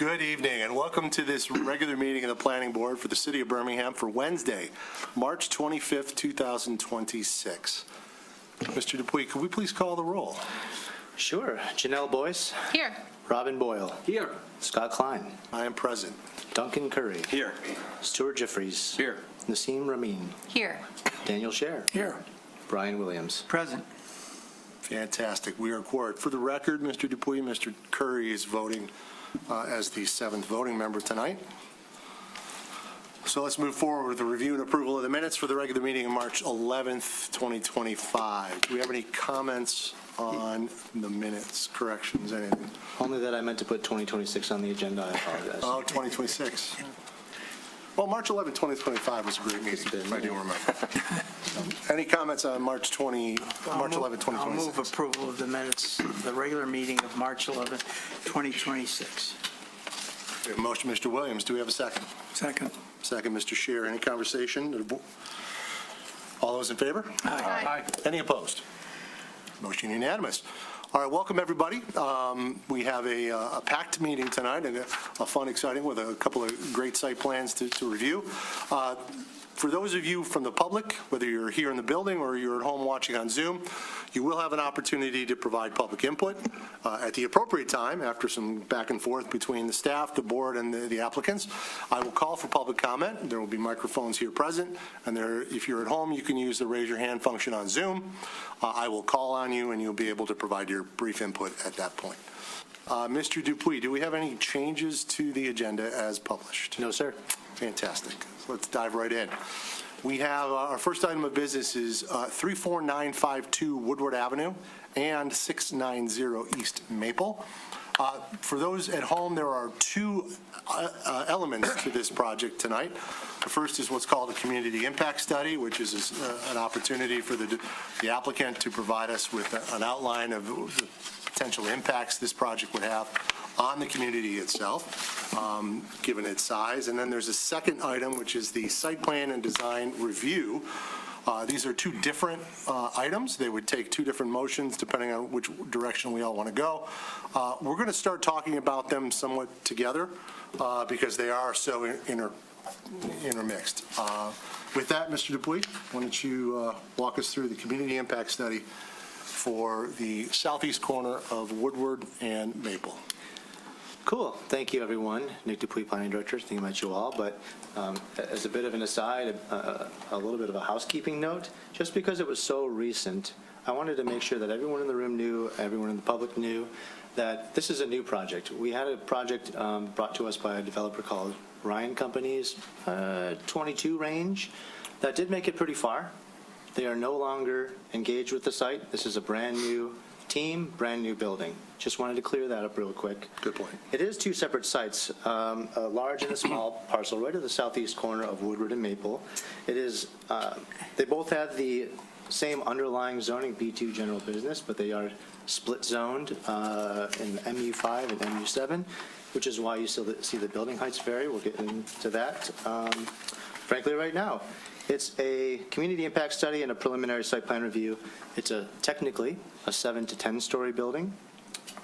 Good evening and welcome to this regular meeting of the Planning Board for the City of Birmingham for Wednesday, March 25th, 2026. Mr. Dupuy, could we please call the roll? Sure. Janelle Boyce. Here. Robin Boyle. Here. Scott Klein. I am present. Duncan Curry. Here. Stuart Jeffries. Here. Naseem Ramin. Here. Daniel Scher. Here. Brian Williams. Present. Fantastic. We are quorum. For the record, Mr. Dupuy, Mr. Curry is voting as the seventh voting member tonight. So let's move forward with the review and approval of the minutes for the regular meeting of March 11th, 2025. Do we have any comments on the minutes, corrections, anything? Only that I meant to put 2026 on the agenda. I apologize. Oh, 2026. Well, March 11th, 2025 was a great meeting, if I do remember. Any comments on March 11th, 2026? I'll move approval of the minutes of the regular meeting of March 11th, 2026. We have a motion, Mr. Williams. Do we have a second? Second. Second, Mr. Scher. Any conversation? All those in favor? Aye. Any opposed? Motion unanimous. All right, welcome everybody. We have a packed meeting tonight and a fun, exciting with a couple of great site plans to review. For those of you from the public, whether you're here in the building or you're at home watching on Zoom, you will have an opportunity to provide public input at the appropriate time after some back and forth between the staff, the board, and the applicants. I will call for public comment. There will be microphones here present, and if you're at home, you can use the raise your hand function on Zoom. I will call on you, and you'll be able to provide your brief input at that point. Mr. Dupuy, do we have any changes to the agenda as published? No, sir. Fantastic. So let's dive right in. We have our first item of business is 34952 Woodward Avenue and 690 East Maple. For those at home, there are two elements to this project tonight. The first is what's called a community impact study, which is an opportunity for the applicant to provide us with an outline of the potential impacts this project would have on the community itself, given its size. And then there's a second item, which is the site plan and design review. These are two different items. They would take two different motions depending on which direction we all want to go. We're going to start talking about them somewhat together because they are so intermixed. With that, Mr. Dupuy, why don't you walk us through the community impact study for the southeast corner of Woodward and Maple. Cool. Thank you, everyone. Nick Dupuy, Planning Director. Thinking about you all. But as a bit of an aside, a little bit of a housekeeping note, just because it was so recent, I wanted to make sure that everyone in the room knew, everyone in the public knew, that this is a new project. We had a project brought to us by a developer called Ryan Companies, 22 range, that did make it pretty far. They are no longer engaged with the site. This is a brand new team, brand new building. Just wanted to clear that up real quick. Good point. It is two separate sites, a large and a small parcel right at the southeast corner of Woodward and Maple. It is, they both have the same underlying zoning, B2 general business, but they are split zoned in MU5 and MU7, which is why you still see the building heights vary. We'll get into that. Frankly, right now, it's a community impact study and a preliminary site plan review. It's technically a 7 to 10-story building.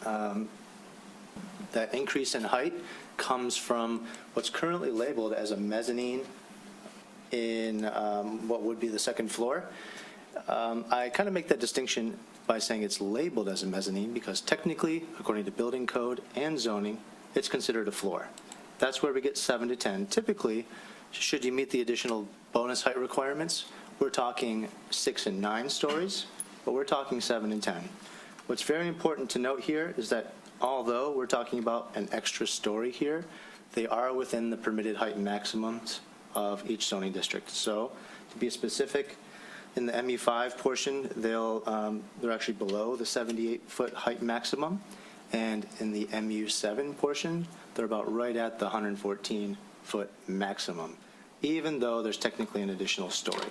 That increase in height comes from what's currently labeled as a mezzanine in what would be the second floor. I kind of make that distinction by saying it's labeled as a mezzanine because technically, according to building code and zoning, it's considered a floor. That's where we get 7 to 10. Typically, should you meet the additional bonus height requirements, we're talking 6 and 9 stories, but we're talking 7 and 10. What's very important to note here is that although we're talking about an extra story here, they are within the permitted height maximums of each zoning district. So to be specific, in the MU5 portion, they're actually below the 78-foot height maximum, and in the MU7 portion, they're about right at the 114-foot maximum, even though there's technically an additional story.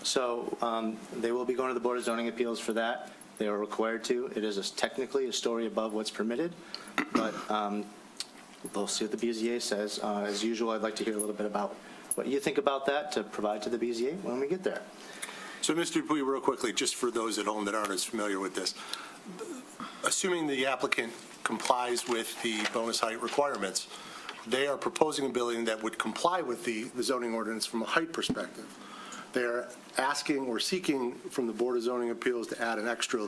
So they will be going to the Board of Zoning Appeals for that. They are required to. It is technically a story above what's permitted, but we'll see what the BZA says. As usual, I'd like to hear a little bit about what you think about that to provide to the BZA when we get there. So, Mr. Dupuy, real quickly, just for those at home that aren't as familiar with this, a assuming the applicant complies with the bonus height requirements, they are proposing a building that would comply with the zoning ordinance from a height perspective. They're asking or seeking from the Board of Zoning Appeals to add an extra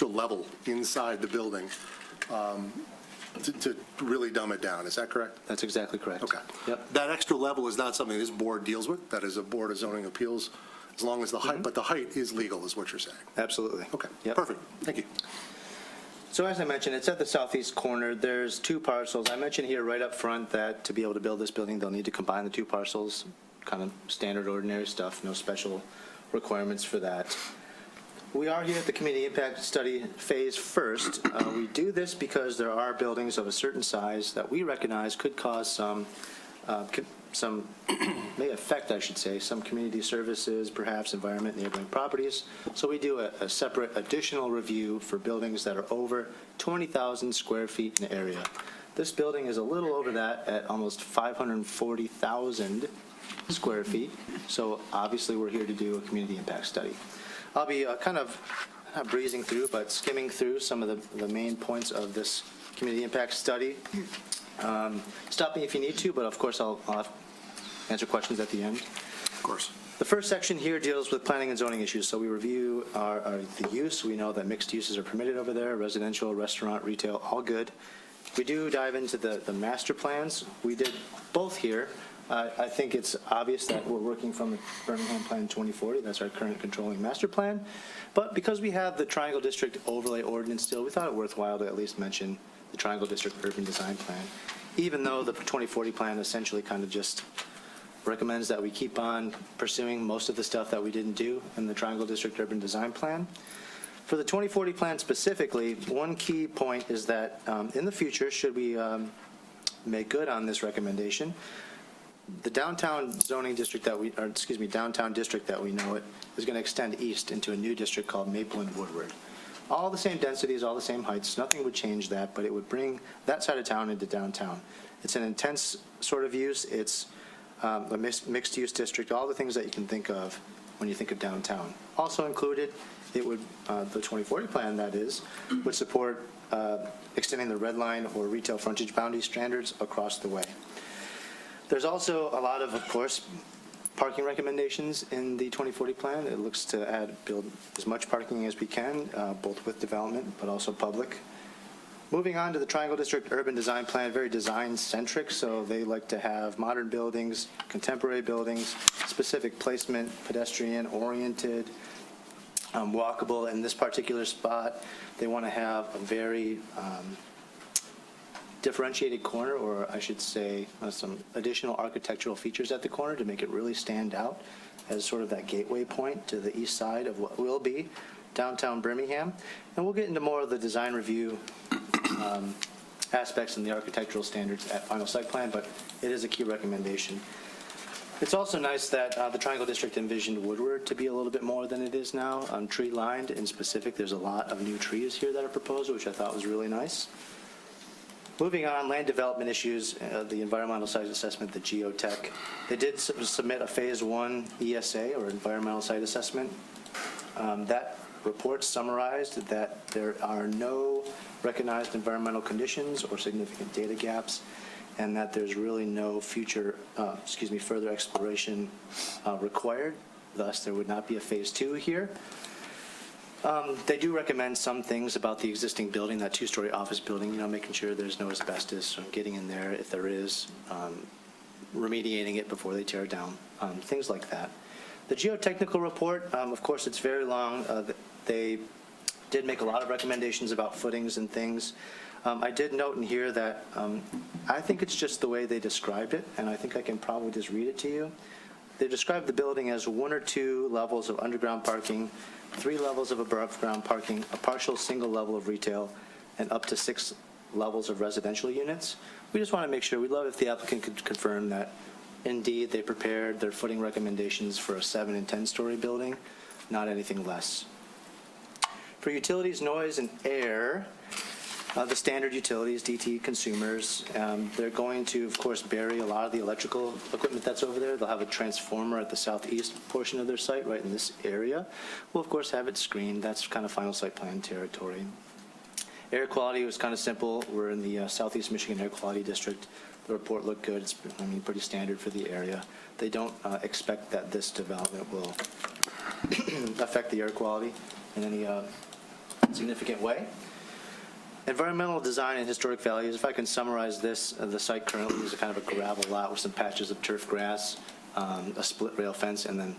level inside the building to really dumb it down. Is that correct? That's exactly correct. Okay. Yep. That extra level is not something this board deals with. That is a Board of Zoning Appeals, as long as the height, but the height is legal, is what you're saying. Absolutely. Okay, Yep. perfect. Thank you. So as I mentioned, it's at the southeast corner. There's two parcels. I mentioned here right up front that to be able to build this building, they'll need to combine the two parcels, kind of standard, ordinary stuff, no special requirements for that. We are here at the community impact study phase first. We do this because there are buildings of a certain size that we recognize could cause some may affect, I should say, some community services, perhaps environment, neighboring properties. So we do a separate additional review for buildings that are over 20,000 square feet in area. This building is a little over that at almost 540,000 square feet. So obviously, we're here to do a community impact study. I'll be kind of not breezing through, but skimming through some of the main points of this community impact study. Stop me if you need to, but of course, I'll answer questions at the end. Of course. The first section here deals with planning and zoning issues. So we review the use. We know that mixed uses are permitted over there, residential, restaurant, retail, all good. We do dive into the master plans. We did both here. I think it's obvious that we're working from the Birmingham Plan 2040. That's our current controlling master plan. But because we have the Triangle District Overlay Ordinance still, we thought it worthwhile to at least mention the Triangle District Urban Design Plan, even though the 2040 plan essentially kind of just recommends that we keep on pursuing most of the stuff that we didn't do in the Triangle District Urban Design Plan. For the 2040 plan specifically, one key point is that in the future, should we make good on this recommendation, the downtown zoning district downtown district that we know it is going to extend east into a new district called Maple and Woodward. All the same densities, all the same heights, nothing would change that, but it would bring that side of town into downtown. It's an intense sort of use. It's a mixed-use district, all the things that you can think of when you think of downtown. Also included, it would, the 2040 plan, that is, would support extending the red line or retail frontage boundary standards across the way. There's also a lot of course, parking recommendations in the 2040 plan. It looks to build as much parking as we can, both with development but also public. Moving on to the Triangle District Urban Design Plan, very design-centric, so they like to have modern buildings, contemporary buildings, specific placement, pedestrian-oriented, walkable. In this particular spot, they want to have a very differentiated corner, or I should say some additional architectural features at the corner to make it really stand out as sort of that gateway point to the east side of what will be downtown Birmingham. And we'll get into more of the design review aspects and the architectural standards at final site plan, but it is a key recommendation. It's also nice that the Triangle District envisioned Woodward to be a little bit more than it is now, tree-lined. In specific, there's a lot of new trees here that are proposed, which I thought was really nice. Moving on, land development issues, the environmental site assessment, the geotech. They did submit a phase 1 ESA, or environmental site assessment. That report summarized that there are no recognized environmental conditions or significant data gaps, and that there's really no further exploration required. Thus, there would not be a phase 2 here. They do recommend some things about the existing building, that two-story office building, making sure there's no asbestos, getting in there if there is, remediating it before they tear it down, things like that. The geotechnical report, of course, it's very long. They did make a lot of recommendations about footings and things. I did note in here that I think it's just the way they described it, and I think I can probably just read it to you. They described the building as 1 or 2 levels of underground parking, 3 levels of above-ground parking, a partial single level of retail, and up to 6 levels of residential units. We just want to make sure, we'd love if the applicant could confirm that indeed they prepared their footing recommendations for a 7- and 10-story building, not anything less. For utilities, noise, and air, the standard utilities, DT consumers, they're going to, of course, bury a lot of the electrical equipment that's over there. They'll have a transformer at the southeast portion of their site, right in this area. We'll, of course, have it screened. That's kind of final site plan territory. Air quality was kind of simple. We're in the Southeast Michigan Air Quality District. The report looked good. It's, pretty standard for the area. They don't expect that this development will affect the air quality in any significant way. Environmental design and historic values, if I can summarize this, the site currently is a kind of a gravel lot with some patches of turf grass, a split rail fence, and then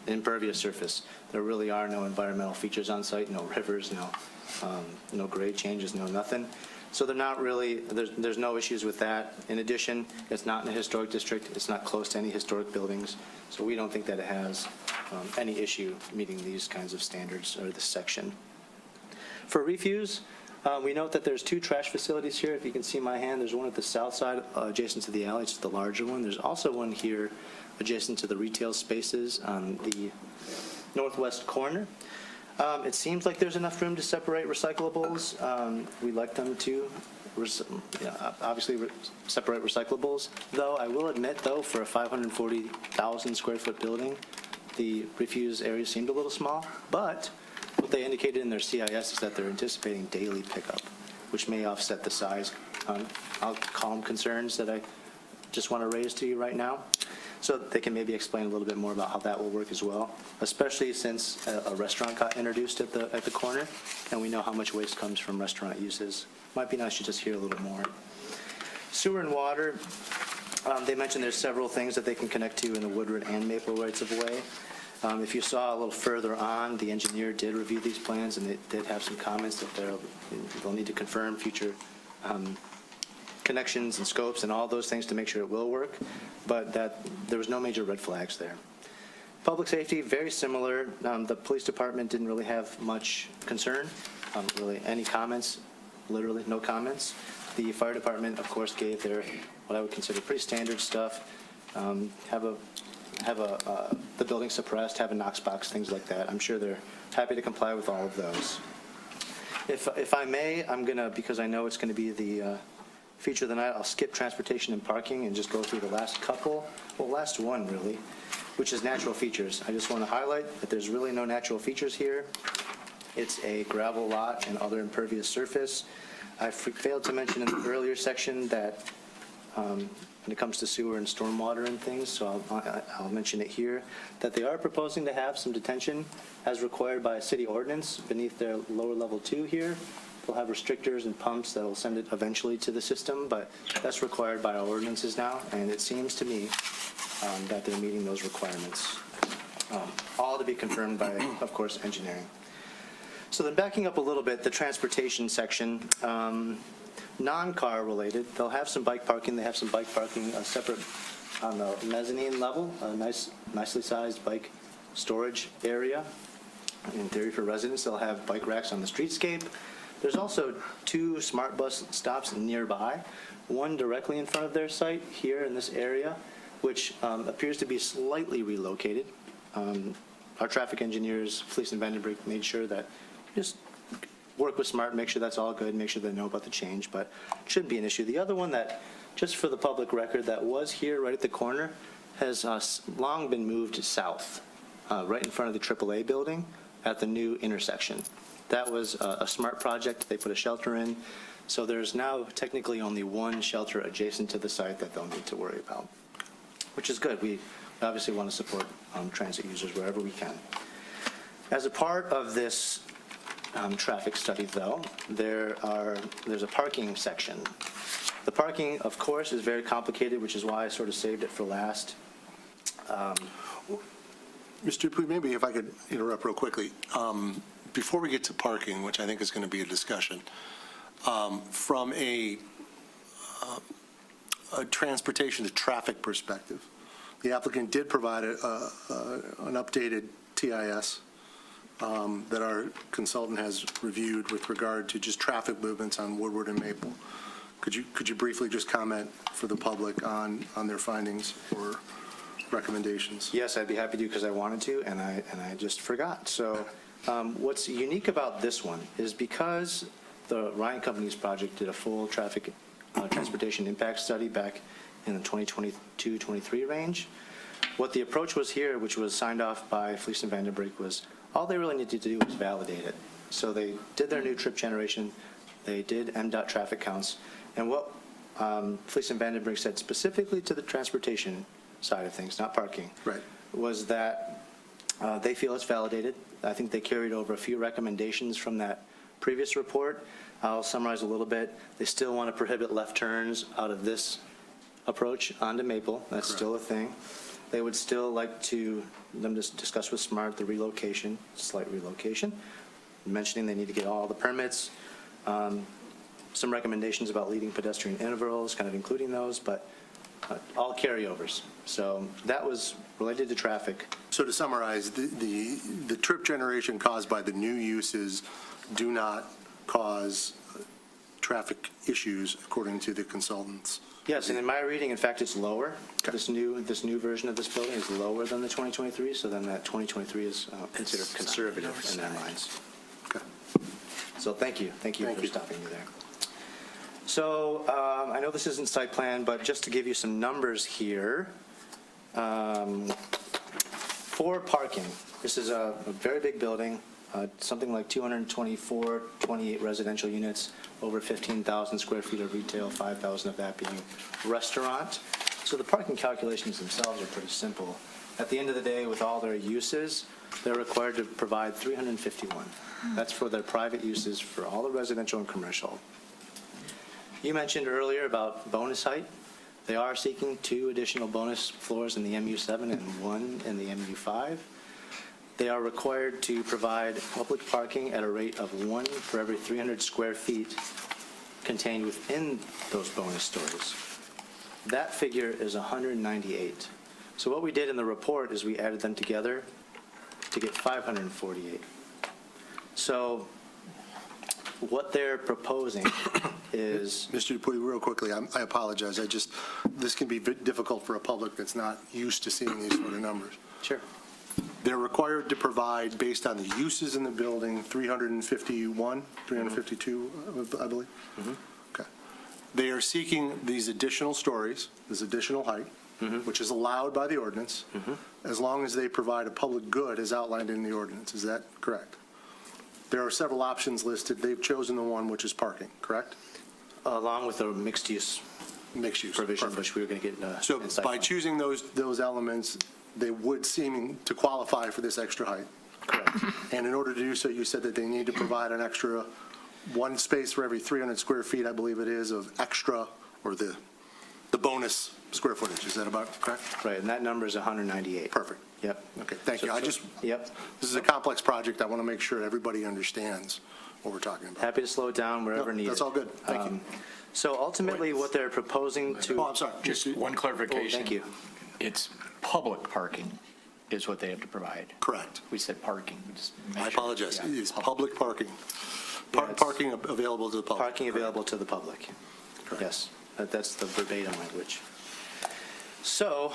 impervious surface. There really are no environmental features on site, no rivers, no grade changes, no nothing. So they're not really, there's no issues with that. In addition, it's not in a historic district. It's not close to any historic buildings. So we don't think that it has any issue meeting these kinds of standards or this section. For refuse, we note that there's 2 trash facilities here. If you can see my hand, there's one at the south side adjacent to the alley. It's the larger one. There's also one here adjacent to the retail spaces on the northwest corner. It seems like there's enough room to separate recyclables. We'd like them to obviously separate recyclables, though I will admit, though, for a 540,000 square foot building, the refuse area seemed a little small, but what they indicated in their CIS is that they're anticipating daily pickup, which may offset the size. I'll call them concerns that I just want to raise to you right now, so they can maybe explain a little bit more about how that will work as well, especially since a restaurant got introduced at the corner, and we know how much waste comes from restaurant uses. Might be nice to just hear a little more. Sewer and water, they mentioned there's several things that they can connect to in the Woodward and Maple rights of way. If you saw a little further on, the engineer did review these plans, and they did have some comments that they'll need to confirm future connections and scopes and all those things to make sure it will work, but that there was no major red flags there. Public safety, very similar. The police department didn't really have much concern. Really, any comments? Literally no comments. The fire department, of course, gave their what I would consider pretty standard stuff. Have the building suppressed, have a Knox box, things like that. I'm sure they're happy to comply with all of those. If I may, I'm gonna, because I know it's gonna be the feature of the night, I'll skip transportation and parking and just go through the last couple, well, last one really, which is natural features. I just want to highlight that there's really no natural features here. It's a gravel lot and other impervious surface. I failed to mention in the earlier section that when it comes to sewer and stormwater and things, so I'll mention it here, that they are proposing to have some detention as required by a city ordinance beneath their lower level 2 here. They'll have restrictors and pumps that will send it eventually to the system, but that's required by our ordinances now, and it seems to me that they're meeting those requirements. All to be confirmed by, of course, engineering. So then backing up a little bit, the transportation section, non-car related, they'll have some bike parking. They have some bike parking separate on the mezzanine level, a nicely sized bike storage area. In theory for residents, they'll have bike racks on the streetscape. There's also 2 smart bus stops nearby, one directly in front of their site here in this area, which appears to be slightly relocated. Our traffic engineers, Fleece and Vandenbrink, made sure that just work with SMART, make sure that's all good, make sure they know about the change, but it shouldn't be an issue. The other one that, just for the public record, that was here right at the corner has long been moved south, right in front of the AAA building at the new intersection. That was a SMART project. They put a shelter in. So there's now technically only one shelter adjacent to the site that they'll need to worry about, which is good. We obviously want to support transit users wherever we can. As a part of this traffic study, though, there's a parking section. The parking, of course, is very complicated, which is why I sort of saved it for last. Mr. Dupuy, maybe if I could interrupt real quickly. Before we get to parking, which I think is going to be a discussion, from a transportation to traffic perspective, the applicant did provide an updated TIS that our consultant has reviewed with regard to just traffic movements on Woodward and Maple. Could you briefly just comment for the public on their findings or recommendations? Yes, I'd be happy to because I wanted to, and I just forgot. So what's unique about this one is because the Ryan Companies project did a full traffic transportation impact study back in the 2022-23 range. What the approach was here, which was signed off by Fleece and Vandenbrink, was all they really needed to do was validate it. So they did their new trip generation, They did MDOT traffic counts. And what Fleece and Vandenberg said specifically to the transportation side of things, not parking, Right. was that they feel it's validated. I think they carried over a few recommendations from that previous report. I'll summarize a little bit. They still want to prohibit left turns out of this approach onto Maple. That's still a thing. They would still like them to discuss with SMART the relocation, slight relocation, mentioning they need to get all the permits. Some recommendations about leading pedestrian intervals, kind of including those, but all carryovers. So that was related to traffic. So to summarize, the trip generation caused by the new uses do not cause traffic issues, according to the consultants. Yes, and in my reading, in fact, it's lower. This new version of this building is lower than the 2023, so then that 2023 is considered conservative in their minds. Okay. So thank you Thank for you. stopping me there. So I know this isn't site plan, but just to give you some numbers here, for parking, this is a very big building, something like 224, 28 residential units, over 15,000 square feet of retail, 5,000 of that being restaurant. So the parking calculations themselves are pretty simple. At the end of the day, with all their uses, they're required to provide 351. That's for their private uses for all the residential and commercial. You mentioned earlier about bonus height. They are seeking 2 additional bonus floors in the MU7 and 1 in the MU5. They are required to provide public parking at a rate of 1 for every 300 square feet contained within those bonus stories. That figure is 198. So what we did in the report is we added them together to get 548. So what they're proposing is, Mr. Dupuy, real quickly, I apologize. This can be difficult for a public that's not used to seeing these sort of numbers. sure, They're required to provide, based on the uses in the building, 351, 352, I believe? Okay. They are seeking these additional stories, this additional height, which is allowed by the ordinance, as long as they provide a public good as outlined in the ordinance. Is that correct? There are several options listed. They've chosen the one which is parking, correct? along with the mixed-use Mixed use. provision, Perfect. which we were going to get So insight by on. choosing those elements, they would seem to qualify for this extra height. Correct. And in order to do so, you said that they need to provide an extra 1 space for every 300 square feet, I believe it is, of extra, or the bonus square footage. Is that about correct? Right, and that number is 198. Perfect. Yep. Okay, thank you. Yep. This is a complex project. I want to make sure everybody understands what we're talking about. Happy to slow it down wherever No, needed. that's all good. Thank you. So ultimately, what they're proposing to. Oh, I'm sorry. Just one clarification. Oh, thank you. It's public parking is what they have to provide. Correct. We said parking. Just make I sure. apologize. Yeah, It's public parking. Yeah, it's- Parking available to the public. Parking available to the public. Yes, that's the verbatim language. So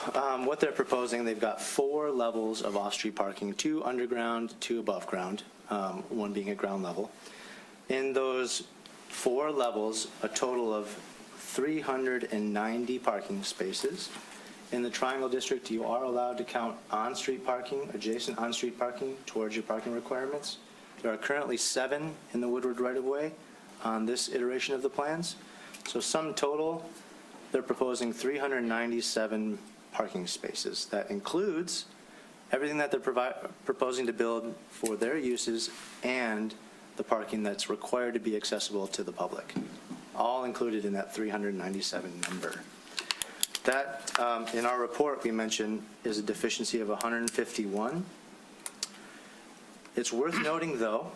what they're proposing, they've got 4 levels of off-street parking, 2 underground, 2 above ground, one being at ground level. In those 4 levels, a total of 390 parking spaces. In the Triangle District, you are allowed to count on-street parking, adjacent on-street parking towards your parking requirements. There are currently 7 in the Woodward right-of-way on this iteration of the plans. So sum total, they're proposing 397 parking spaces. That includes everything that they're proposing to build for their uses and the parking that's required to be accessible to the public, all included in that 397 number. That, in our report, we mentioned is a deficiency of 151. It's worth noting, though,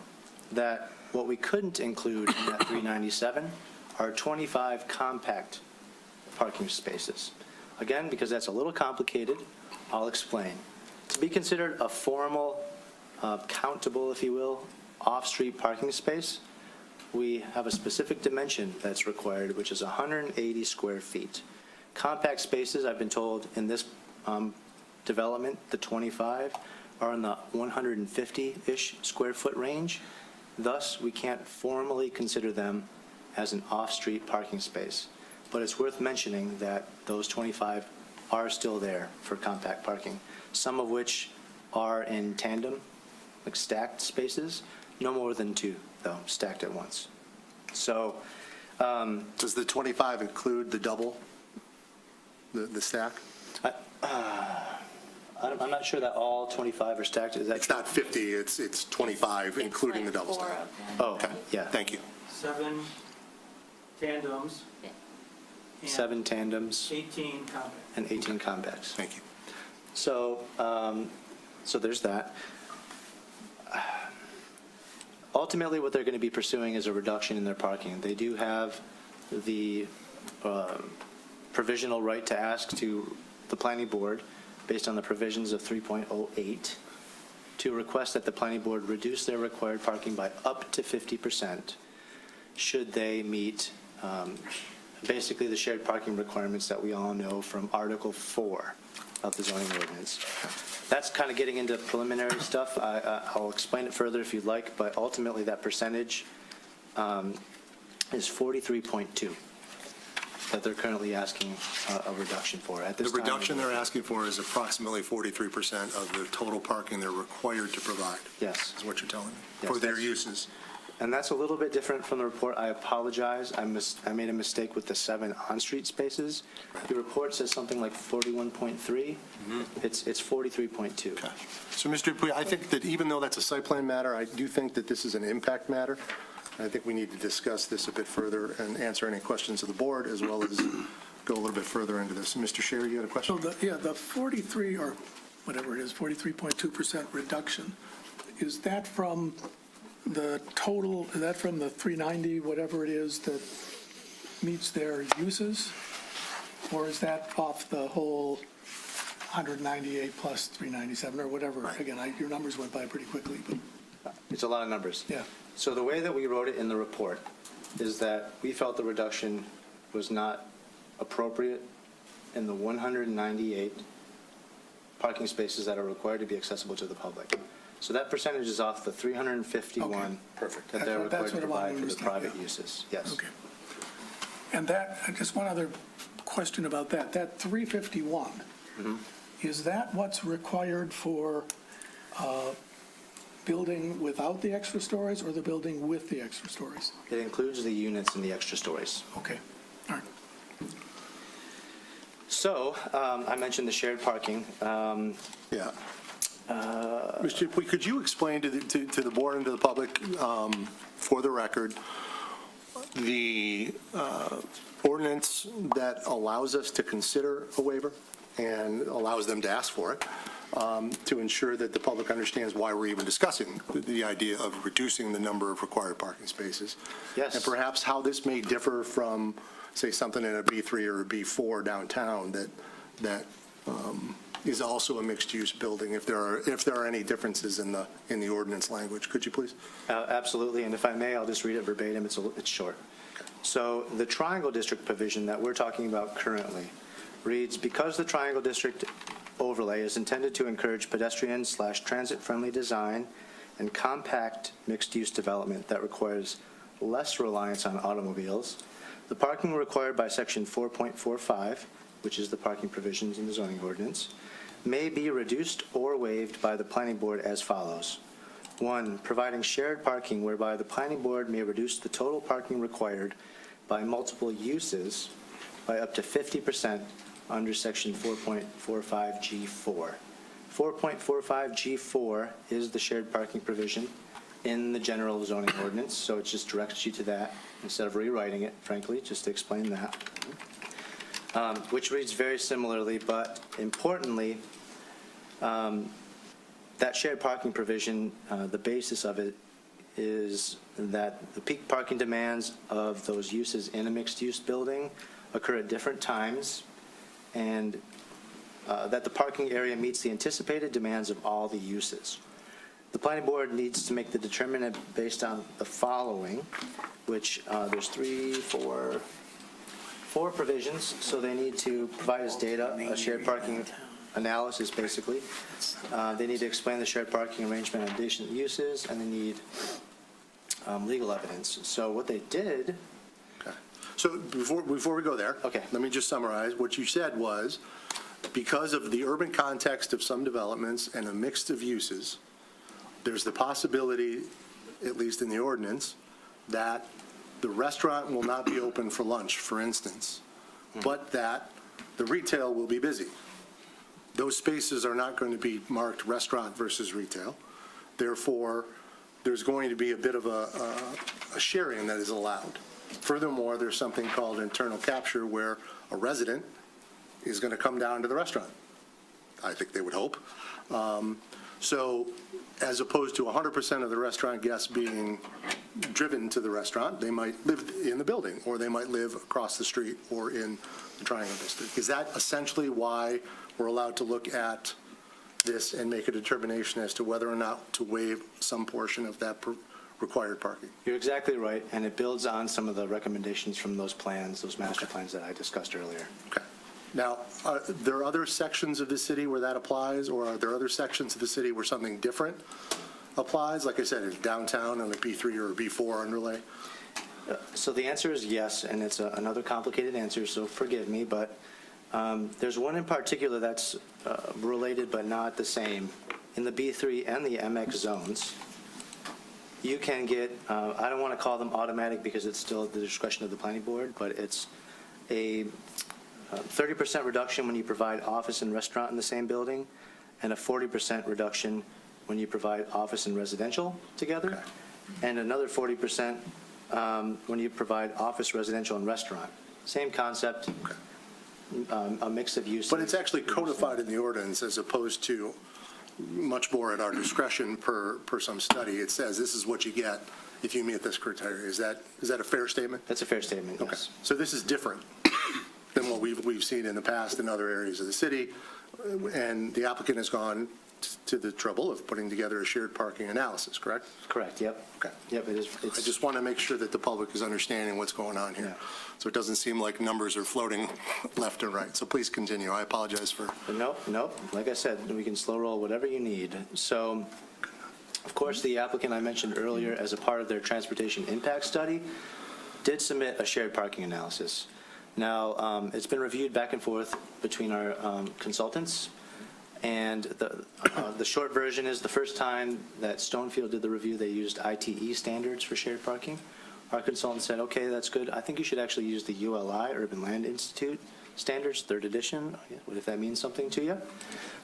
that what we couldn't include in that 397 are 25 compact parking spaces. Again, because that's a little complicated, I'll explain. To be considered a formal, countable, if you will, off-street parking space, we have a specific dimension that's required, which is 180 square feet. Compact spaces, I've been told, in this development, the 25, are in the 150-ish square foot range. Thus, we can't formally consider them as an off-street parking space. But it's worth mentioning that those 25 are still there for compact parking, some of which are in tandem, like stacked spaces, no more than 2, though, stacked at once. So Does the 25 include the double, the stack? I'm not sure that all 25 are stacked. Is that It's not 50, it's 25, including the double stack. Oh, yeah. Thank you. 7 tandems, and 7 tandems 18 compact. and 18 convex. Thank you. So, so there's that. Ultimately, what they're going to be pursuing is a reduction in their parking. They do have the provisional right to ask to the planning board, based on the provisions of 3.08, to request that the planning board reduce their required parking by up to 50% should they meet basically the shared parking requirements that we all know from Article 4 of the zoning ordinance. That's kind of getting into preliminary stuff. I'll explain it further if you'd like, but ultimately that percentage is 43.2 that they're currently asking a reduction for. At The this time, reduction they're asking for is approximately 43% of the total parking they're required to provide, Yes. is what you're telling me, Yes, for their that's- uses. And that's a little bit different from the report. I apologize. I made a mistake with the 7 on-street spaces. The report says something like 41.3. It's 43.2. Okay. So, Mr. Dupuy, I think that even though that's a site plan matter, I do think that this is an impact matter. I think we need to discuss this a bit further and answer any questions of the board, as well as go a little bit further into this. Mr. Sherry, you had a question? So the 43, or whatever it is, 43.2% reduction, is that from the total, is that from the 390, whatever it is, that meets their uses? Or is that off the whole 198 plus 397, or whatever? Again, your numbers went by pretty quickly, but, It's a lot of numbers. yeah. So the way that we wrote it in the report is that we felt the reduction was not appropriate in the 198 parking spaces that are required to be accessible to the public. So that percentage is off the 351 Okay, perfect. that they're required That's to what I wanted provide to for the understand, private yeah. uses. Yes. Okay. And that, just one other question about that. That 351, is that what's required for building without the extra stories or the building with the extra stories? It includes the units and the extra stories. Okay, all right. So I mentioned the shared parking. Yeah. Mr. Dupuy, could you explain to the board and to the public, for the record, the ordinance that allows us to consider a waiver and allows them to ask for it, to ensure that the public understands why we're even discussing the idea of reducing the number of required parking spaces? Yes. And perhaps how this may differ from, say, something in a B3 or a B4 downtown that is also a mixed-use building, if there are any differences in the ordinance language. Could you please? Absolutely, and if I may, I'll just read it verbatim. It's short. So the Triangle District provision that we're talking about currently reads, because the Triangle District overlay is intended to encourage pedestrian/transit-friendly design and compact mixed-use development that requires less reliance on automobiles, the parking required by Section 4.45, which is the parking provisions in the zoning ordinance, may be reduced or waived by the planning board as follows. 1, providing shared parking whereby the planning board may reduce the total parking required by multiple uses by up to 50% under Section 4.45G4. 4.45G4 is the shared parking provision in the general zoning ordinance, so it just directs you to that instead of rewriting it, frankly, just to explain that. Which reads very similarly, but importantly, that shared parking provision, the basis of it is that the peak parking demands of those uses in a mixed-use building occur at different times, and that the parking area meets the anticipated demands of all the uses. The planning board needs to make the determinant based on the following, which there's four provisions, so they need to provide us data, a shared parking analysis, basically. They need to explain the shared parking arrangement on adjacent uses, and they need legal evidence. So what they did, Okay. So before we go there, Okay. let me just summarize. What you said was, because of the urban context of some developments and a mix of uses, there's the possibility, at least in the ordinance, that the restaurant will not be open for lunch, for instance, but that the retail will be busy. Those spaces are not going to be marked restaurant versus retail. Therefore, there's going to be a bit of a sharing that is allowed. Furthermore, there's something called internal capture where a resident is going to come down to the restaurant. I think they would hope. So as opposed to 100% of the restaurant guests being driven to the restaurant, they might live in the building, or they might live across the street or in the Triangle District. Is that essentially why we're allowed to look at this and make a determination as to whether or not to waive some portion of that required parking? You're exactly right, and it builds on some of the recommendations from those plans, those master plans that I discussed earlier. Okay. Now, are there other sections of the city where that applies, or are there other sections of the city where something different applies? Like I said, is downtown on a B3 or a B4 underlay? So the answer is yes, and it's another complicated answer, so forgive me, but there's one in particular that's related but not the same. In the B3 and the MX zones, you can get, I don't want to call them automatic because it's still at the discretion of the planning board, but it's a 30% reduction when you provide office and restaurant in the same building, and a 40% reduction when you provide office and residential together, and another 40% when you provide office, residential, and restaurant. Same concept, a mix of uses. But it's actually codified in the ordinance as opposed to much more at our discretion per some study. It says this is what you get if you meet this criteria. Is that a fair statement? That's a fair statement, Okay. yes. So this is different than what we've seen in the past in other areas of the city, and the applicant has gone to the trouble of putting together a shared parking analysis, correct? Correct, yep. Okay. Yep, it is. I just want to make sure that the public is understanding what's going on here. Yeah. So it doesn't seem like numbers are floating left and right. So please continue. I apologize for. Nope. Like I said, we can slow roll whatever you need. So, of course, the applicant I mentioned earlier, as a part of their transportation impact study, did submit a shared parking analysis. Now, it's been reviewed back and forth between our consultants, and the short version is the first time that Stonefield did the review, they used ITE standards for shared parking. Our consultant said, okay, that's good. I think you should actually use the ULI, Urban Land Institute standards, third edition, what if that means something to you.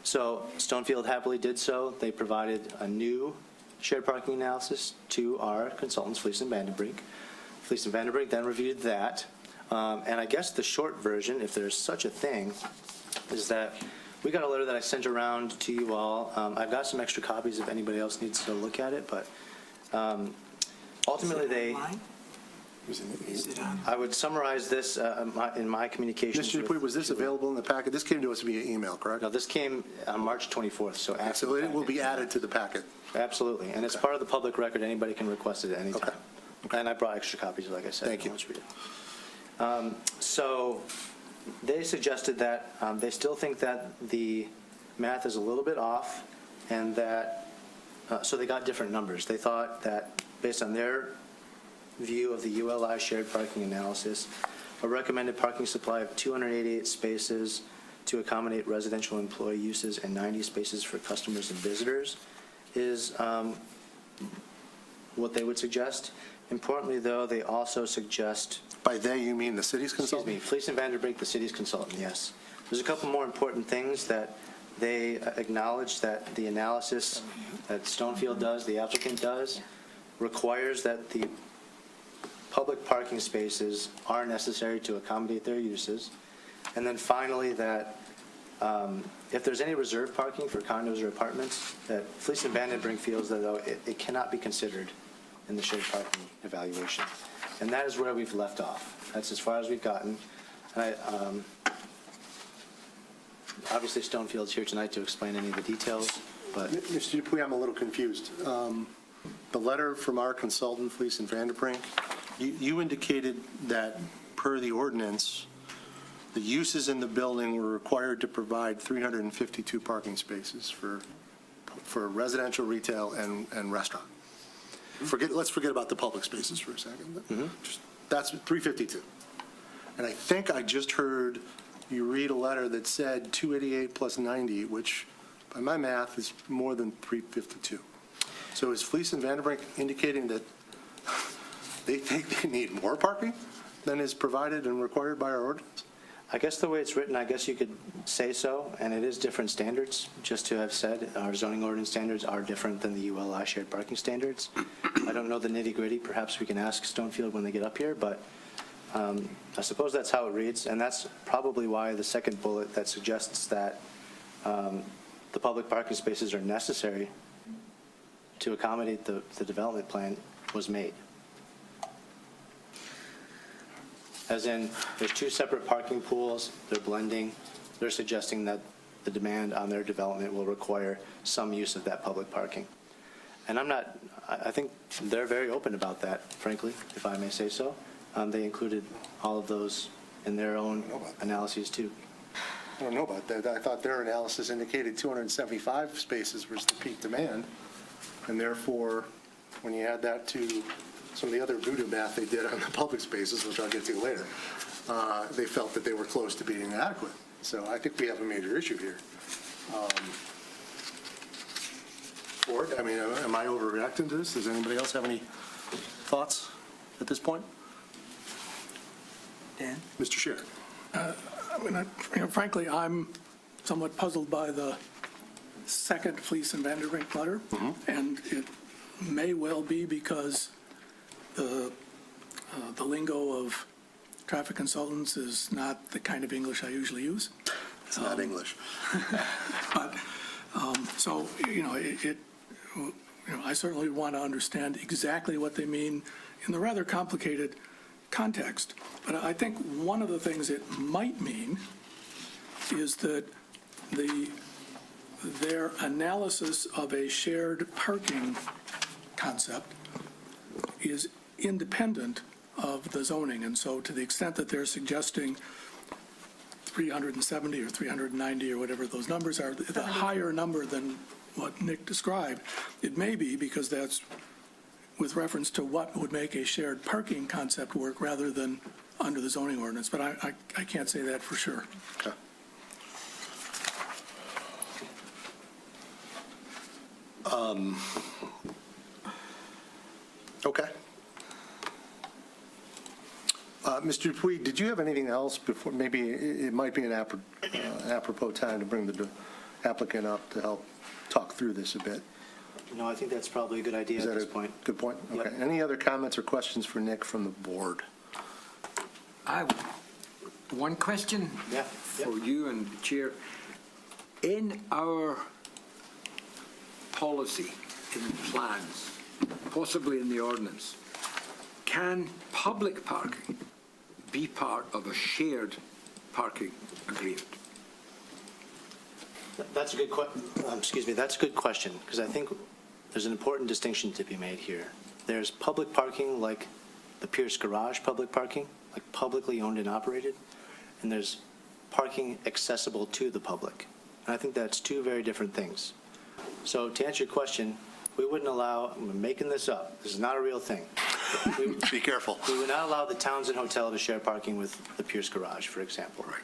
So Stonefield happily did so. They provided a new shared parking analysis to our consultants, Fleece and Vandenbrink. Fleece and Vandenbrink then reviewed that. And I guess the short version, if there's such a thing, is that we got a letter that I sent around to you all. I've got some extra copies if anybody else needs to look at it, but ultimately they, Is it on? I would summarize this in my communications. Mr. Dupuy, was this available in the packet? This came to us via email, correct? No, this came on March 24th, so after. So it will be added to the packet. Absolutely, and it's part of the public record. Anybody can request it at any time. Okay. And I brought extra copies, like I said. Thank you. Let's read it. So they suggested that they still think that the math is a little bit off, and that, so they got different numbers. They thought that, based on their view of the ULI shared parking analysis, a recommended parking supply of 288 spaces to accommodate residential employee uses and 90 spaces for customers and visitors is what they would suggest. Importantly, though, they also suggest, By they, you mean the city's excuse consultant? me, Fleece and Vanderbrink, the city's consultant, yes. There's a couple more important things that they acknowledge that the analysis that Stonefield does, the applicant does, requires that the public parking spaces are necessary to accommodate their uses. And then finally, that if there's any reserved parking for condos or apartments, that Fleece and Vandenbrink feels that though it cannot be considered in the shared parking evaluation. And that is where we've left off. That's as far as we've gotten. And obviously, Stonefield's here tonight to explain any of the details, but Mr. Dupuy, I'm a little confused. The letter from our consultant, Fleece and Vanderbrink, you indicated that per the ordinance, the uses in the building were required to provide 352 parking spaces for residential, retail, and restaurant. Let's forget about the public spaces for a second. That's 352. And I think I just heard you read a letter that said 288 plus 90, which by my math is more than 352. So is Fleece and Vanderbrink indicating that they think they need more parking than is provided and required by our ordinance? I guess the way it's written, I guess you could say so, and it is different standards, just to have said, our zoning ordinance standards are different than the ULI shared parking standards. I don't know the nitty-gritty, perhaps we can ask Stonefield when they get up here, but I suppose that's how it reads, and that's probably why the second bullet that suggests that the public parking spaces are necessary to accommodate the development plan was made. As in, there's two separate parking pools, they're blending, they're suggesting that the demand on their development will require some use of that public parking. And I think they're very open about that, frankly, if I may say so. They included all of those in their own analyses, too. I don't know about that. I thought their analysis indicated 275 spaces was the peak demand, and therefore, when you add that to some of the other voodoo math they did on the public spaces, which I'll get to later, they felt that they were close to being adequate. So I think we have a major issue here. Board, I mean, am I overreacting to this? Does anybody else have any thoughts at this point? Dan? Mr. Scheer? I mean, frankly, I'm somewhat puzzled by the second Fleece and Vanderbrink letter, and it may well be because the lingo of traffic consultants is not the kind of English I usually use. It's not English. But, so, I certainly want to understand exactly what they mean in the rather complicated context. But I think one of the things it might mean is that their analysis of a shared parking concept is independent of the zoning. And so to the extent that they're suggesting 370 or 390 or whatever those numbers are, the higher number than what Nick described, it may be because that's with reference to what would make a shared parking concept work rather than under the zoning ordinance. But I can't say that for sure. Okay. Okay. Mr. Dupuy, did you have anything else before? Maybe it might be an apropos time to bring the applicant up to help talk through this a bit. No, I think that's probably a good idea Is at that this a point. good point? Yep. Okay. Any other comments or questions for Nick from the board? One question Yeah. for you and the Chair. In our policy, in plans, possibly in the ordinance, can public parking be part of a shared parking agreement? That's a good that's a good question, because I think there's an important distinction to be made here. There's public parking like the Pierce Garage public parking, like publicly owned and operated, and there's parking accessible to the public. And I think that's two very different things. So to answer your question, we wouldn't allow, I'm making this up, this is not a real thing. Be careful. We would not allow the Townsend Hotel to share parking with the Pierce Garage, for example. Right.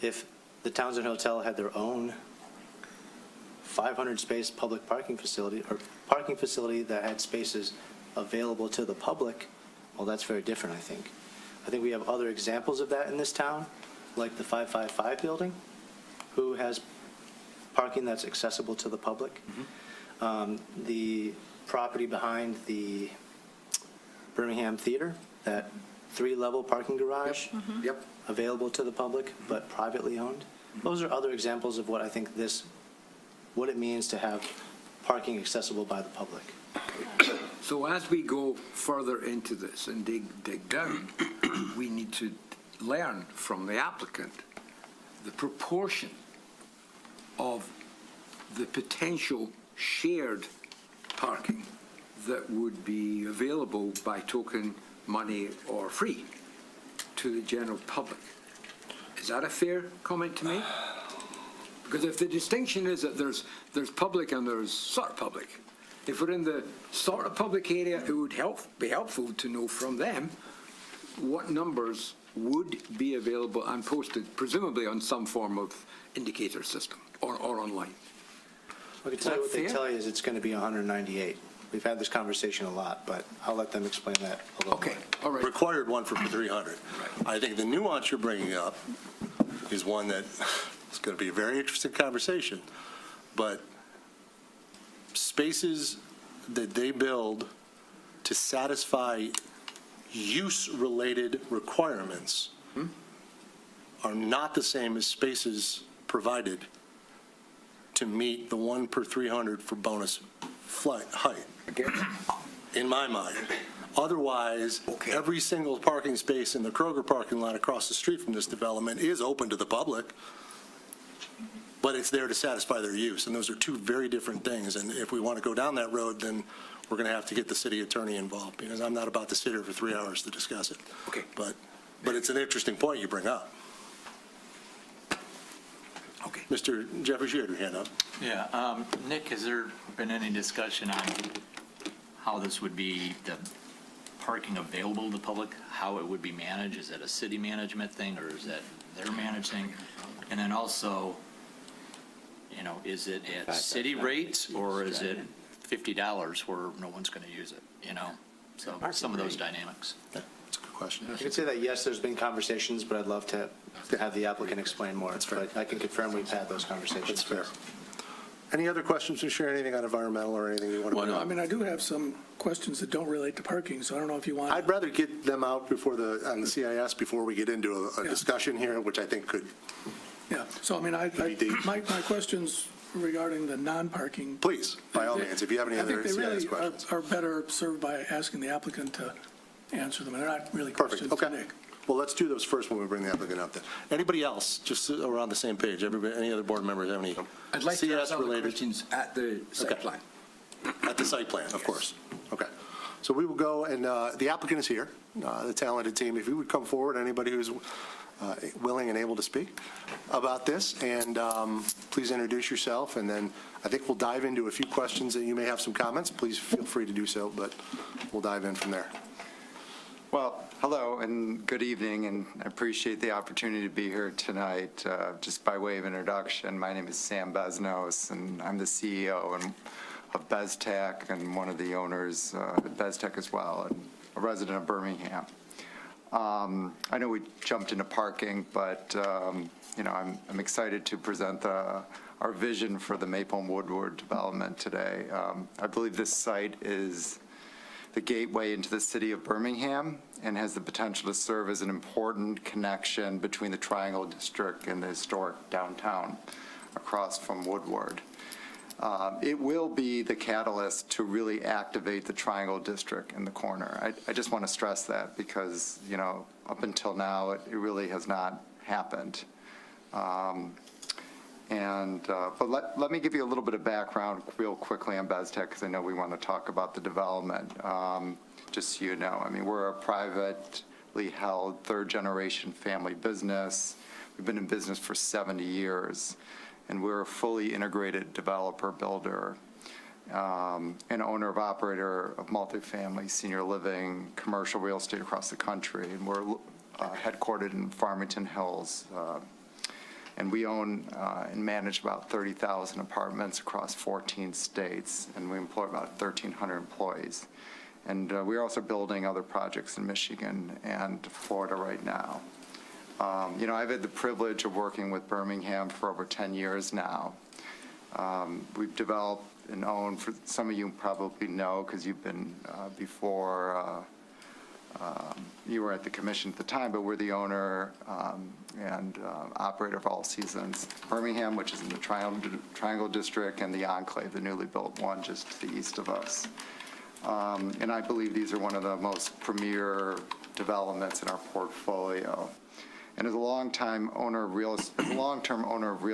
If the Townsend Hotel had their own 500-space public parking facility, or parking facility that had spaces available to the public, well, that's very different, I think. I think we have other examples of that in this town, like the 555 building, who has parking that's accessible to the public. The property behind the Birmingham Theater, that 3-level parking garage, Yep. available to the public, but privately owned. Those are other examples of what I think what it means to have parking accessible by the public. So as we go further into this and dig down, we need to learn from the applicant the proportion of the potential shared parking that would be available by token money or free to the general public. Is that a fair comment to make? Because if the distinction is that there's public and there's sort of public, if we're in the sort of public area, it would be helpful to know from them what numbers would be available and posted, presumably on some form of indicator system or online. I can tell you what they fair? tell you is it's going to be 198. We've had this conversation a lot, but I'll let them explain that a little more. Okay, all right. Required one for 300. I think the nuance you're bringing up is one that is going to be a very interesting conversation, but spaces that they build to satisfy use-related requirements are not the same as spaces provided to meet the 1 per 300 for bonus flight height, in my mind. Otherwise, every single parking space in the Kroger parking lot across the street from this development is open to the public, but it's there to satisfy their use, and those are two very different things. And if we want to go down that road, then we're going to have to get the city attorney involved, because I'm not about to sit here for 3 hours to discuss it. Okay. But it's an interesting point you bring up. Okay. Mr. Jeffries, you had your hand up. Yeah, Nick, has there been any discussion on how this would be, the parking available to the public, how it would be managed? Is that a city management thing, or is that their managing? And then also, is it at city rates, or is it $50 where no one's going to use it, So some of those dynamics. Yeah, that's a good question. I can say that, yes, there's been conversations, but I'd love to have the applicant explain more. That's fair. But I can confirm we've had those conversations. That's fair. Any other questions to share, anything on environmental or anything you want to bring I up? mean, I do have some questions that don't relate to parking, so I don't know if you want. I'd rather get them out on the CIS before we get into a Yeah. discussion here, which I think could, Yeah, so I mean, my questions regarding the non-parking. please, by all means, if you have any other I think CIS they really questions. are better served by asking the applicant to answer them, and they're not really Perfect, questions to okay. Nick. Well, let's do those first when we bring the applicant up then. Anybody else, just so we're on the same page, any other board members have any I'd like to ask other CS-related questions at the site Okay. plan. at the site plan, of course? Okay. So we will go, and the applicant is here, the talented team. If you would come forward, anybody who's willing and able to speak about this, and please introduce yourself, and then I think we'll dive into a few questions that you may have some comments. Please feel free to do so, but we'll dive in from there. Well, hello and good evening, and I appreciate the opportunity to be here tonight. Just by way of introduction, my name is Sam Beznos, and I'm the CEO of BezTech and one of the owners at BezTech as well, and a resident of Birmingham. I know we jumped into parking, but I'm excited to present our vision for the Maple and Woodward development today. I believe this site is the gateway into the city of Birmingham and has the potential to serve as an important connection between the Triangle District and the historic downtown across from Woodward. It will be the catalyst to really activate the Triangle District in the corner. I just want to stress that because, up until now, it really has not happened. But let me give you a little bit of background real quickly on BezTech, because I know we want to talk about the development. Just so you know, I mean, we're a privately held third-generation family business. We've been in business for 70 years, and we're a fully integrated developer, builder, and owner-operator of multifamily, senior living, commercial real estate across the country. And we're headquartered in Farmington Hills. And we own and manage about 30,000 apartments across 14 states, and we employ about 1,300 employees. And we're also building other projects in Michigan and Florida right now. I've had the privilege of working with Birmingham for over 10 years now. We've developed and owned, for some of you probably know, because you've been before, you were at the commission at the time, but we're the owner and operator of All Seasons Birmingham, which is in the Triangle District, and the Enclave, the newly built one just to the east of us. And I believe these are one of the most premier developments in our portfolio. And as a long-term owner of real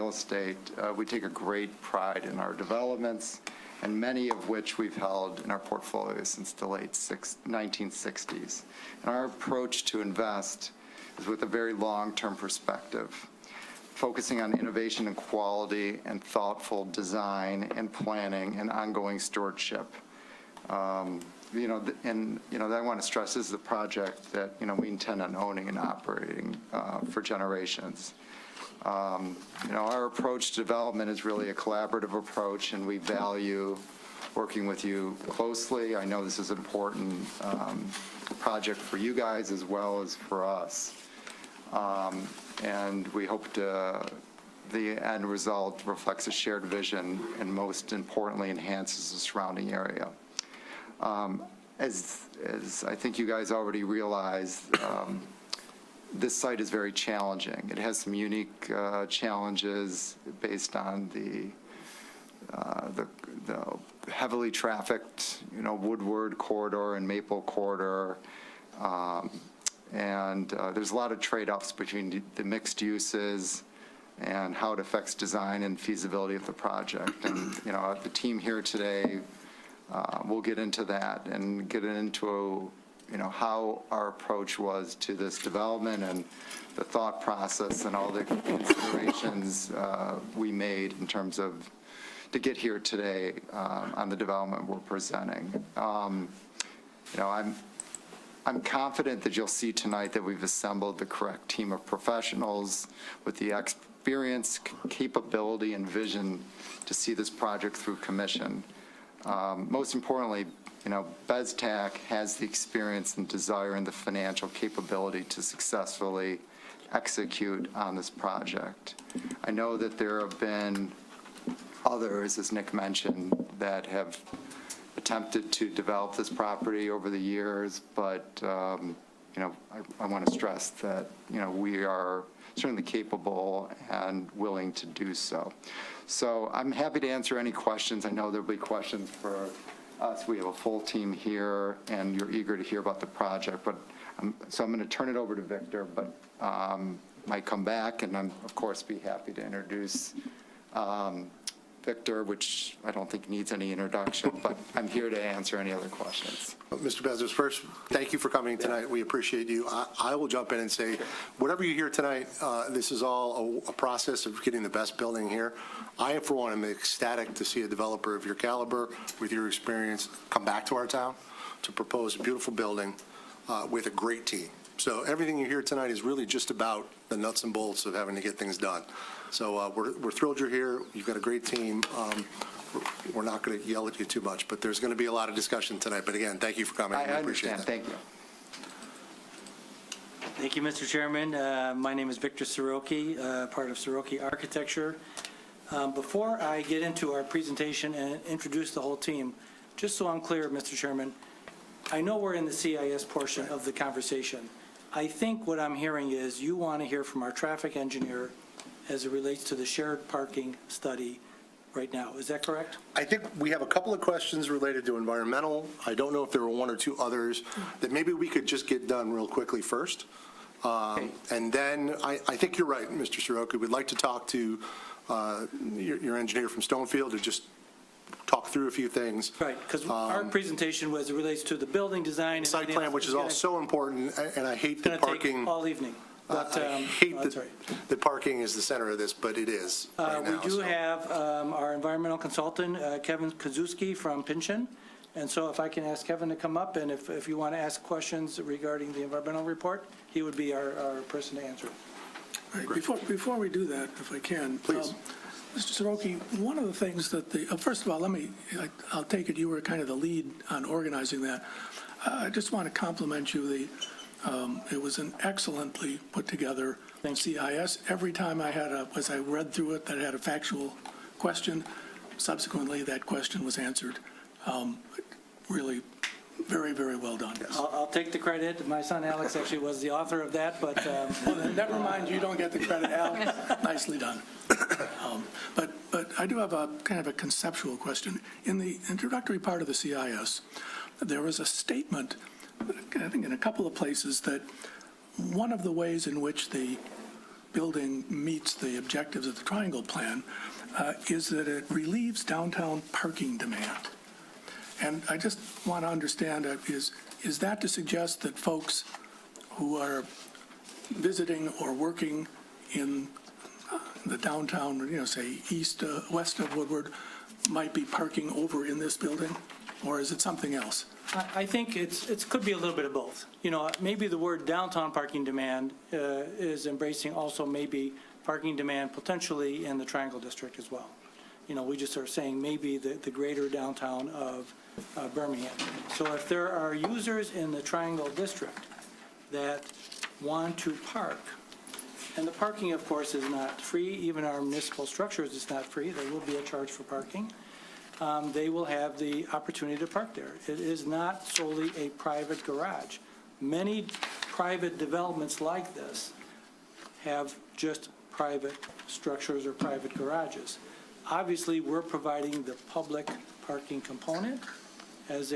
estate, we take a great pride in our developments, and many of which we've held in our portfolio since the late 1960s. And our approach to invest is with a very long-term perspective, focusing on innovation and quality and thoughtful design and planning and ongoing stewardship. I want to stress this is a project that, we intend on owning and operating for generations. Our approach to development is really a collaborative approach, and we value working with you closely. I know this is an important project for you guys as well as for us. And we hope the end result reflects a shared vision and most importantly enhances the surrounding area. As I think you guys already realize, this site is very challenging. It has some unique challenges based on the heavily trafficked, Woodward corridor and Maple corridor. And there's a lot of trade-offs between the mixed uses and how it affects design and feasibility of the project. And, the team here today will get into that and get into how our approach was to this development and the thought process and all the considerations we made in terms of to get here today on the development we're presenting. I'm confident that you'll see tonight that we've assembled the correct team of professionals with the experience, capability, and vision to see this project through commission. Most importantly, BESTAC has the experience and desire and the financial capability to successfully execute on this project. I know that there have been others, as Nick mentioned, that have attempted to develop this property over the years, but, I want to stress that, we are certainly capable and willing to do so. So I'm happy to answer any questions. I know there'll be questions for us. We have a full team here, and you're eager to hear about the project. But so I'm going to turn it over to Victor, but might come back, and I'm, of course, be happy to introduce Victor, which I don't think needs any introduction, but I'm here to answer any other questions. Mr. Bezos, first, thank you for coming tonight. We appreciate you. I will jump in and say, whatever you hear tonight, this is all a process of getting the best building here. I, for one, am ecstatic to see a developer of your caliber, with your experience, come back to our town to propose a beautiful building with a great team. So everything you hear tonight is really just about the nuts and bolts of having to get things done. So we're thrilled you're here. You've got a great team. We're not going to yell at you too much, but there's going to be a lot of discussion tonight. But again, thank you for coming. I appreciate understand. that. Thank you. Thank you, Mr. Chairman. My name is Victor Soroki, part of Soroki Architecture. Before I get into our presentation and introduce the whole team, just so I'm clear, Mr. Chairman, I know we're in the CIS portion of the conversation. I think what I'm hearing is you want to hear from our traffic engineer as it relates to the shared parking study right now. Is that correct? I think we have a couple of questions related to environmental. I don't know if there were one or two others that maybe we could just get done real quickly first. And then I think you're right, Mr. Soroki. We'd like to talk to your engineer from Stonefield to just talk through a few things. Right, because our presentation was, it relates to the building design. and Site everything plan, else. which is all so important, and I hate It's that going to parking. take all evening. But, I hate that's right. that parking is the center of this, but it is right now. We do so. have our environmental consultant, Kevin Kazuski from Pinchin. And so if I can ask Kevin to come up, and if you want to ask questions regarding the environmental report, he would be our person to answer. Right, before we do that, if I can. Please. Mr. Soroki, one of the things that first of all, I'll take it you were kind of the lead on organizing that. I just want to compliment you. It was an excellently put together CIS. Every time as I read through it, that I had a factual question, subsequently that question was answered. Really very, very well done. I'll take the credit. My son Alex actually was the author of that, but Well, then never mind, you don't get the credit, Al. Nicely done. But I do have a kind of a conceptual question. In the introductory part of the CIS, there was a statement, I think in a couple of places, that one of the ways in which the building meets the objectives of the Triangle Plan is that it relieves downtown parking demand. And I just want to understand, is that to suggest that folks who are visiting or working in the downtown, say west of Woodward, might be parking over in this building? Or is it something else? I think it could be a little bit of both. Maybe the word downtown parking demand is embracing also maybe parking demand potentially in the Triangle District as well. we just are saying maybe the greater downtown of Birmingham. So if there are users in the Triangle District that want to park, and the parking, of course, is not free, even our municipal structures is not free, there will be a charge for parking, they will have the opportunity to park there. It is not solely a private garage. Many private developments like this have just private structures or private garages. Obviously, we're providing the public parking component as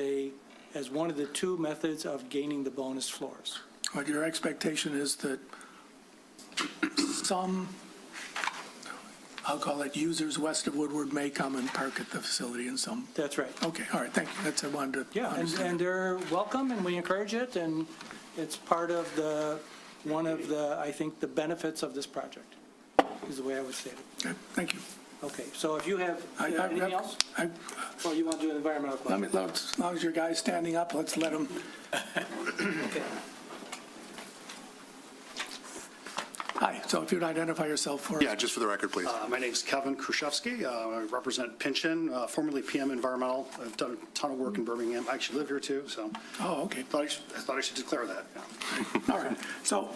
one of the two methods of gaining the bonus floors. But your expectation is that some, I'll call it users west of Woodward, may come and park at the facility in some, That's right. okay, all right, thank you. That's what I wanted to Yeah, understand. and they're welcome, and we encourage it, and it's part of one of the, I think, the benefits of this project, is the way I would say it. Okay, thank you. Okay, so if you have I- anything else, or you want to do an environmental Let question? me, as long as your guy's standing up, let's let him. Okay. Hi, so if you'd identify yourself for us. Yeah, just for the record, please. My name's Kevin Khrushchevsky. I represent Pinchin, formerly PM Environmental. I've done a ton of work in Birmingham. I actually live here too, so Oh, okay, I thought I should declare that. yeah. all right. So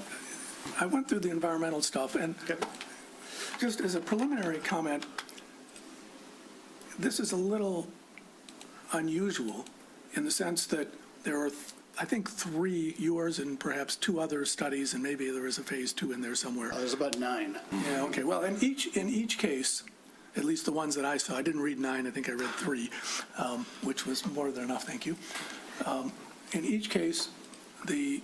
I went through the environmental stuff, and Okay. just as a preliminary comment, this is a little unusual in the sense that there are, I think, 3, yours and perhaps 2 other studies, and maybe there is a phase 2 in there somewhere. There's about 9. Yeah, okay, well, in each case, at least the ones that I saw, I didn't read 9, I think I read 3, which was more than enough, thank you. In each case, the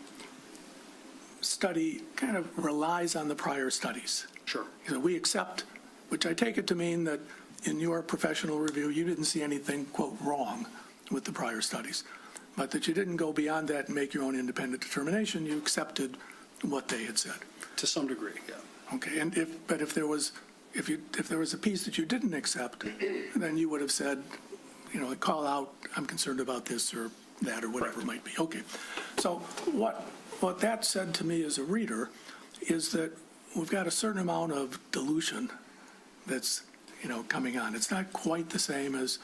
study kind of relies on the prior studies. Sure. We accept, which I take it to mean that in your professional review, you didn't see anything, quote, wrong with the prior studies, but that you didn't go beyond that and make your own independent determination. You accepted what they had said. To some degree, yeah. Okay, and if there was a piece that you didn't accept, then you would have said, call out, I'm concerned about this or that or whatever it might be. Okay, so what that said to me as a reader is that we've got a certain amount of dilution that's, coming on. It's not quite the same as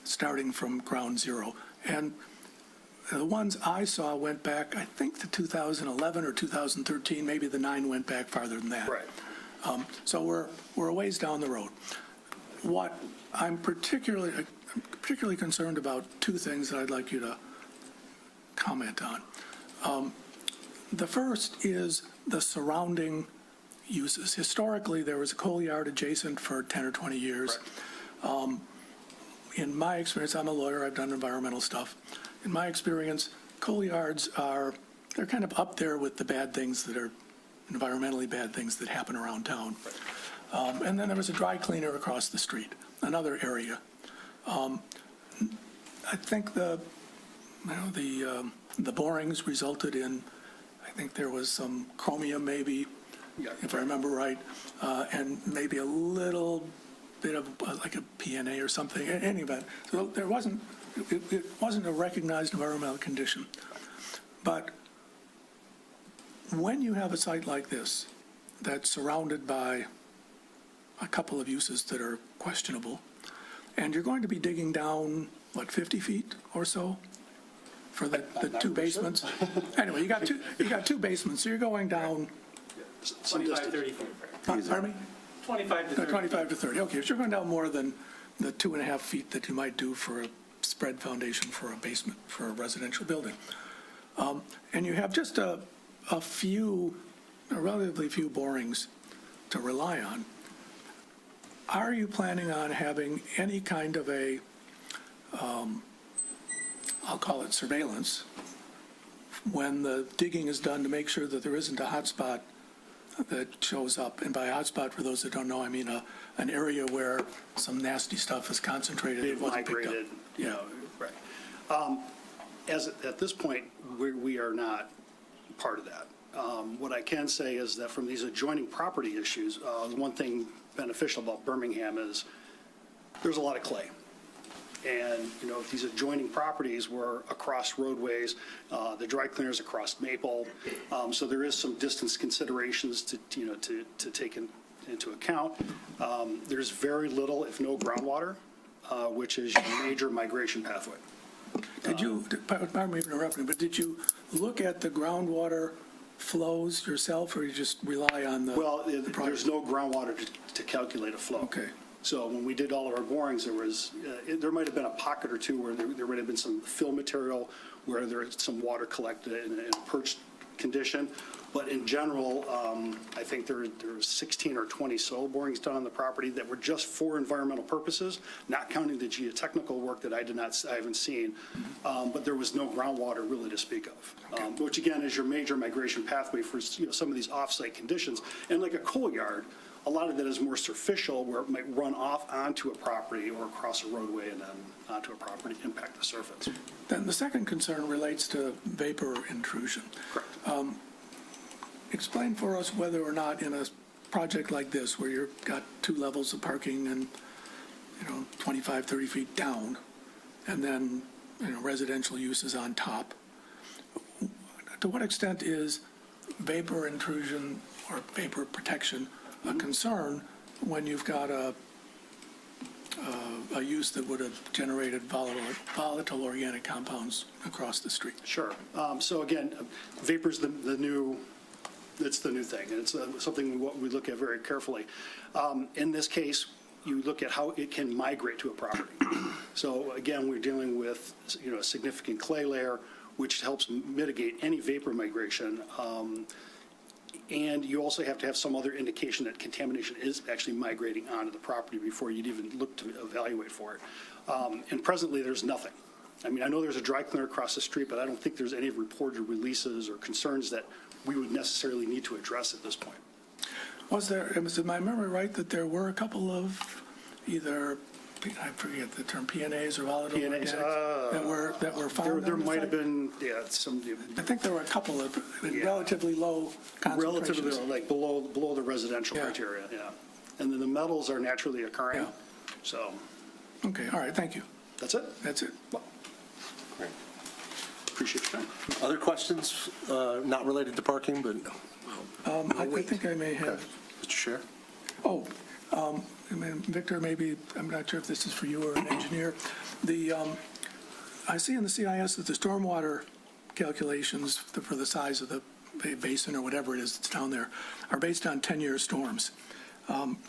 starting from ground zero. And the ones I saw went back, I think, to 2011 or 2013. Maybe the 9 went back farther than that. Right. So we're a ways down the road. What I'm particularly concerned about, 2 things that I'd like you to comment on. The first is the surrounding uses. Historically, there was a coal yard adjacent for 10 or 20 years. In my experience, I'm a lawyer, I've done environmental stuff. In my experience, coal yards they're kind of up there with the bad things that are environmentally bad things that happen around town. And then there was a dry cleaner across the street, another area. I think the borings resulted in, I think there was some chromium maybe, if I remember right, and maybe a little bit of like a PNA or something, in any event. So it wasn't a recognized environmental condition. But when you have a site like this that's surrounded by a couple of uses that are questionable, and you're going to be digging down, 50 feet or so for the 2 basements? Anyway, you got two basements, so you're going down, Some 25, distance. 30 feet. pardon me? 25 to 30. 25 to 30, okay, so you're going down more than the 2.5 feet that you might do for a spread foundation for a basement, for a residential building. And you have just a relatively few borings to rely on. Are you planning on having any kind of a, I'll call it surveillance, when the digging is done to make sure that there isn't a hot spot that shows up? And by hot spot, for those that don't know, I mean an area where some nasty stuff is concentrated. They've that wasn't picked up. migrated, Yeah. right. At this point, we are not part of that. What I can say is that from these adjoining property issues, the one thing beneficial about Birmingham is there's a lot of clay. And, these adjoining properties were across roadways, the dry cleaners across Maple. So there is some distance considerations to take into account. There's very little, if no groundwater, which is your major migration pathway. Did you, pardon me for interrupting, but did you look at the groundwater flows yourself, or you just rely on the? Well, the project? there's no groundwater to calculate a flow. Okay. So when we did all of our borings, there might have been a pocket or two where there might have been some fill material where there's some water collected in a perched condition. But in general, I think there were 16 or 20 soil borings done on the property that were just for environmental purposes, not counting the geotechnical work that I haven't seen. But there was no groundwater really to speak of, which again is your major migration pathway for some of these off-site conditions. And like a coal yard, a lot of that is more superficial, where it might run off onto a property or across a roadway and then onto a property, impact the surface. Then the second concern relates to vapor intrusion. Correct. Explain for us whether or not in a project like this, where you've got 2 levels of parking and, 25, 30 feet down, and then, residential uses on top, to what extent is vapor intrusion or vapor protection a concern when you've got a use that would have generated volatile organic compounds across the street? Sure. So again, vapor's it's the new thing, and it's something we look at very carefully. In this case, you look at how it can migrate to a property. So again, we're dealing with, a significant clay layer, which helps mitigate any vapor migration. And you also have to have some other indication that contamination is actually migrating onto the property before you'd even look to evaluate for it. And presently, there's nothing. I mean, I know there's a dry cleaner across the street, but I don't think there's any reported releases or concerns that we would necessarily need to address at this point. Was my memory right that there were a couple of either, I forget the term, PNAs or volatile PNAs, organics that were found? There on the might have site? been, some. I think there were a couple of Yeah. relatively low concentrations. Relatively, like below the residential Yeah. criteria, yeah. And then the metals are naturally occurring, Yeah. so Okay, all right, thank you. that's it. That's it. Appreciate your time. Other questions, not related to parking, but, I think I may have, Mr. Chair? Victor, maybe, I'm not sure if this is for you or an engineer. I see in the CIS that the stormwater calculations for the size of the basin or whatever it is that's down there are based on 10-year storms.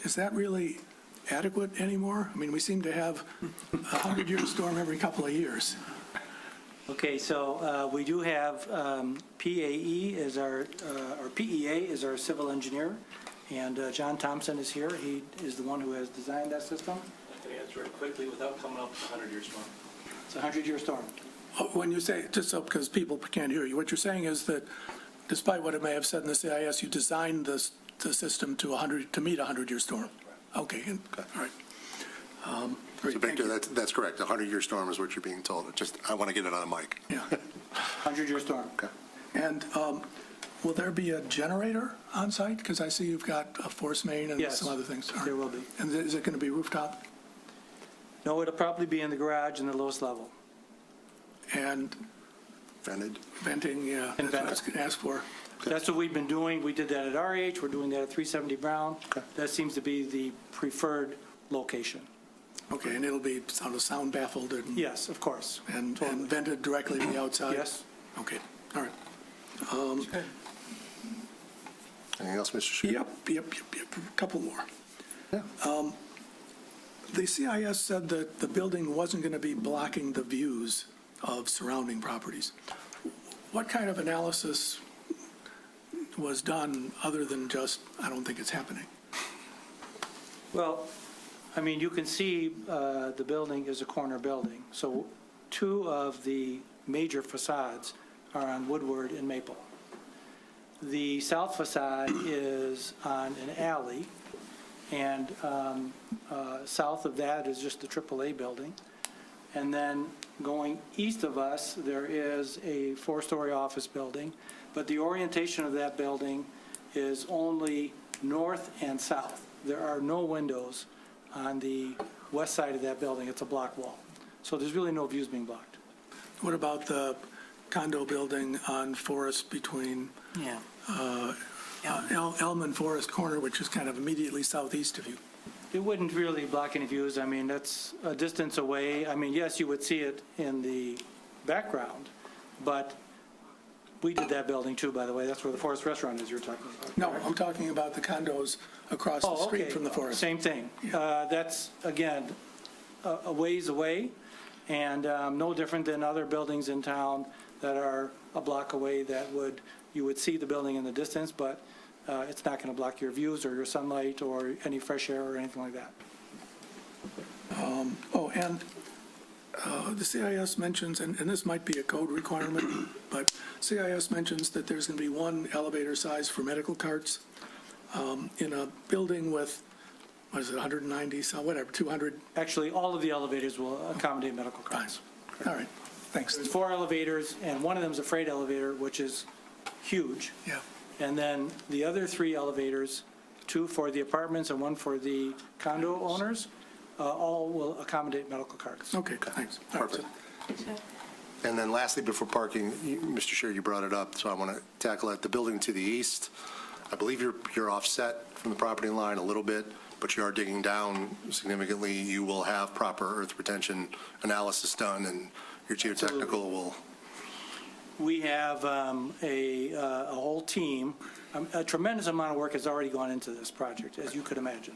Is that really adequate anymore? I mean, we seem to have a 100-year storm every couple of years. Okay, so we do have PAE as or PEA is our civil engineer, and John Thompson is here. He is the one who has designed that system. I can answer it quickly without coming up with a 100-year storm. It's a 100-year storm. When you say, just so, because people can't hear you, what you're saying is that despite what it may have said in the CIS, you designed the system to meet a 100-year storm? Okay, all right. So Great, thank Victor, you. that's correct. A 100-year storm is what you're being told. I want to get it on a mic. Yeah. 100-year storm. Okay. And will there be a generator on site? Because I see you've got a force main and Yes, some other things. All right. there will be. And is it going to be rooftop? No, it'll probably be in the garage in the lowest level. And Vented. venting, yeah, And that's what I was going to ask for. That's what we've been doing. We did that at RH. We're doing that at 370 Brown. That seems to be the preferred location. Okay, and it'll be sound baffled and Yes, of course. and Totally. vented directly to the outside? Yes. Okay, all right. Anything else, Mr. Schuster? Yep, a couple more. Yeah. The CIS said that the building wasn't going to be blocking the views of surrounding properties. What kind of analysis was done other than just, I don't think it's happening? Well, I mean, you can see the building is a corner building. So 2 of the major facades are on Woodward and Maple. The south facade is on an alley, and south of that is just the AAA building. And then going east of us, there is a 4-story office building, but the orientation of that building is only north and south. There are no windows on the west side of that building. It's a block wall. So there's really no views being blocked. What about the condo building on Forest between Yeah. Elm and Forest Corner, which is kind of immediately southeast of you. It wouldn't really block any views. I mean, that's a distance away. I mean, yes, you would see it in the background, but we did that building too, by the way. That's where the Forest Restaurant is you're talking about. No, correct? I'm talking about the condos across the Oh, street okay. from the forest. Same thing. That's, again, a ways away, and no different than other buildings in town that are a block away that you would see the building in the distance, but it's not going to block your views or your sunlight or any fresh air or anything like that. Oh, and the CIS mentions, and this might be a code requirement, but CIS mentions that there's going to be one elevator size for medical carts in a building with, what is it, 190, so whatever, 200? Actually, all of the elevators will accommodate medical carts. All right, thanks. There's 4 elevators, and one of them is a freight elevator, which is huge. Yeah, And then the other 3 elevators, 2 for the apartments and 1 for the condo owners, all will accommodate medical carts. okay, thanks. All right, Perfect. And then lastly, before parking, Mr. Chair, you brought it up, so I want to tackle it. The building to the east, I believe you're offset from the property line a little bit, but you are digging down significantly. You will have proper earth retention analysis done, and your geotechnical will, We have a whole team. A tremendous amount of work has already gone into this project, as you could imagine.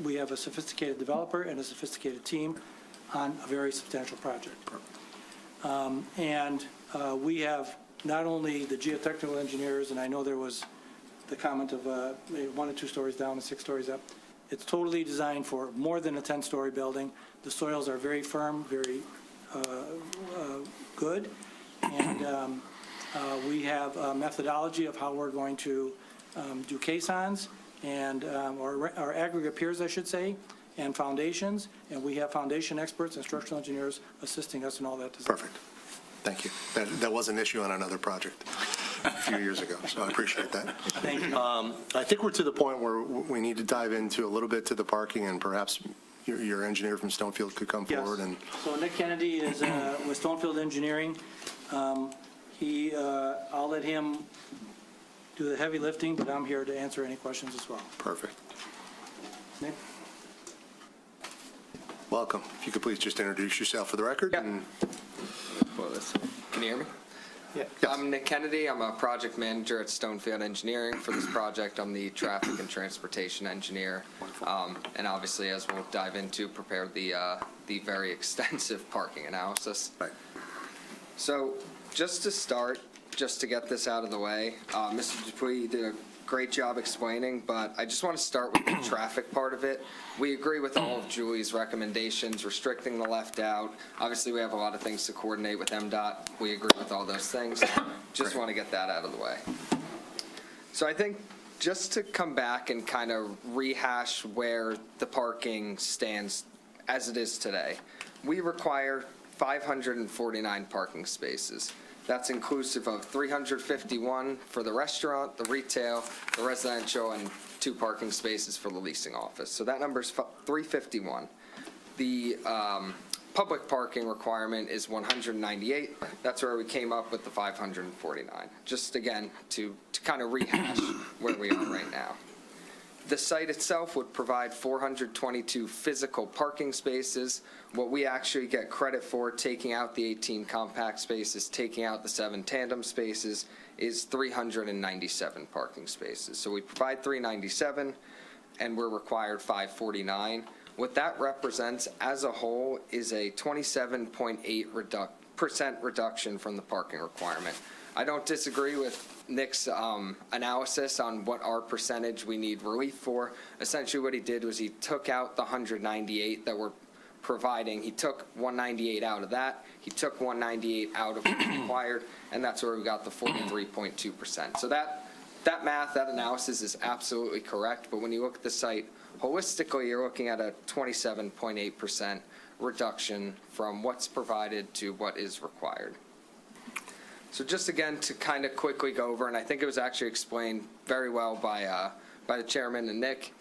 We have a sophisticated developer and a sophisticated team on a very substantial project. And we have not only the geotechnical engineers, and I know there was the comment of maybe 1 or 2 stories down and 6 stories up. It's totally designed for more than a 10-story building. The soils are very firm, very good. And we have a methodology of how we're going to do caissons and, or aggregate piers, I should say, and foundations. And we have foundation experts and structural engineers assisting us in all that design. perfect. Thank you. That was an issue on another project a few years ago, so I appreciate that. Thank you. I think we're to the point where we need to dive into a little bit to the parking, and perhaps your engineer from Stonefield could come Yes. forward and. So Nick Kennedy is with Stonefield Engineering. I'll let him do the heavy lifting, but I'm here to answer any questions as well. Perfect. Nick? Welcome. If you could please just introduce yourself for the record. Yeah. And Can you hear me? Yes. I'm Nick Kennedy. I'm a project manager at Stonefield Engineering. For this project, I'm the traffic and transportation engineer. And obviously, as we'll dive into, prepare the very extensive parking analysis. Right. So just to start, just to get this out of the way, Mr. Dupuy did a great job explaining, but I just want to start with the traffic part of it. We agree with all of Julie's recommendations, restricting the left out. Obviously, we have a lot of things to coordinate with MDOT. We agree with all those things. Just want to get that out of the way. So I think just to come back and kind of rehash where the parking stands as it is today, we require 549 parking spaces. That's inclusive of 351 for the restaurant, the retail, the residential, and 2 parking spaces for the leasing office. So that number's 351. The public parking requirement is 198. That's where we came up with the 549. Just again, to kind of rehash where we are right now. The site itself would provide 422 physical parking spaces. What we actually get credit for, taking out the 18 compact spaces, taking out the 7 tandem spaces, is 397 parking spaces. So we provide 397, and we're required 549. What that represents as a whole is a 27.8% reduction from the parking requirement. I don't disagree with Nick's analysis on what our percentage we need relief for. Essentially what he did was he took out the 198 that we're providing. He took 198 out of that. He took 198 out of what's required, and that's where we got the 43.2%. So that math, that analysis is absolutely correct, but when you look at the site holistically, you're looking at a 27.8% reduction from what's provided to what is required. So just again, to kind of quickly go over, and I think it was actually explained very well by the chairman and Nick,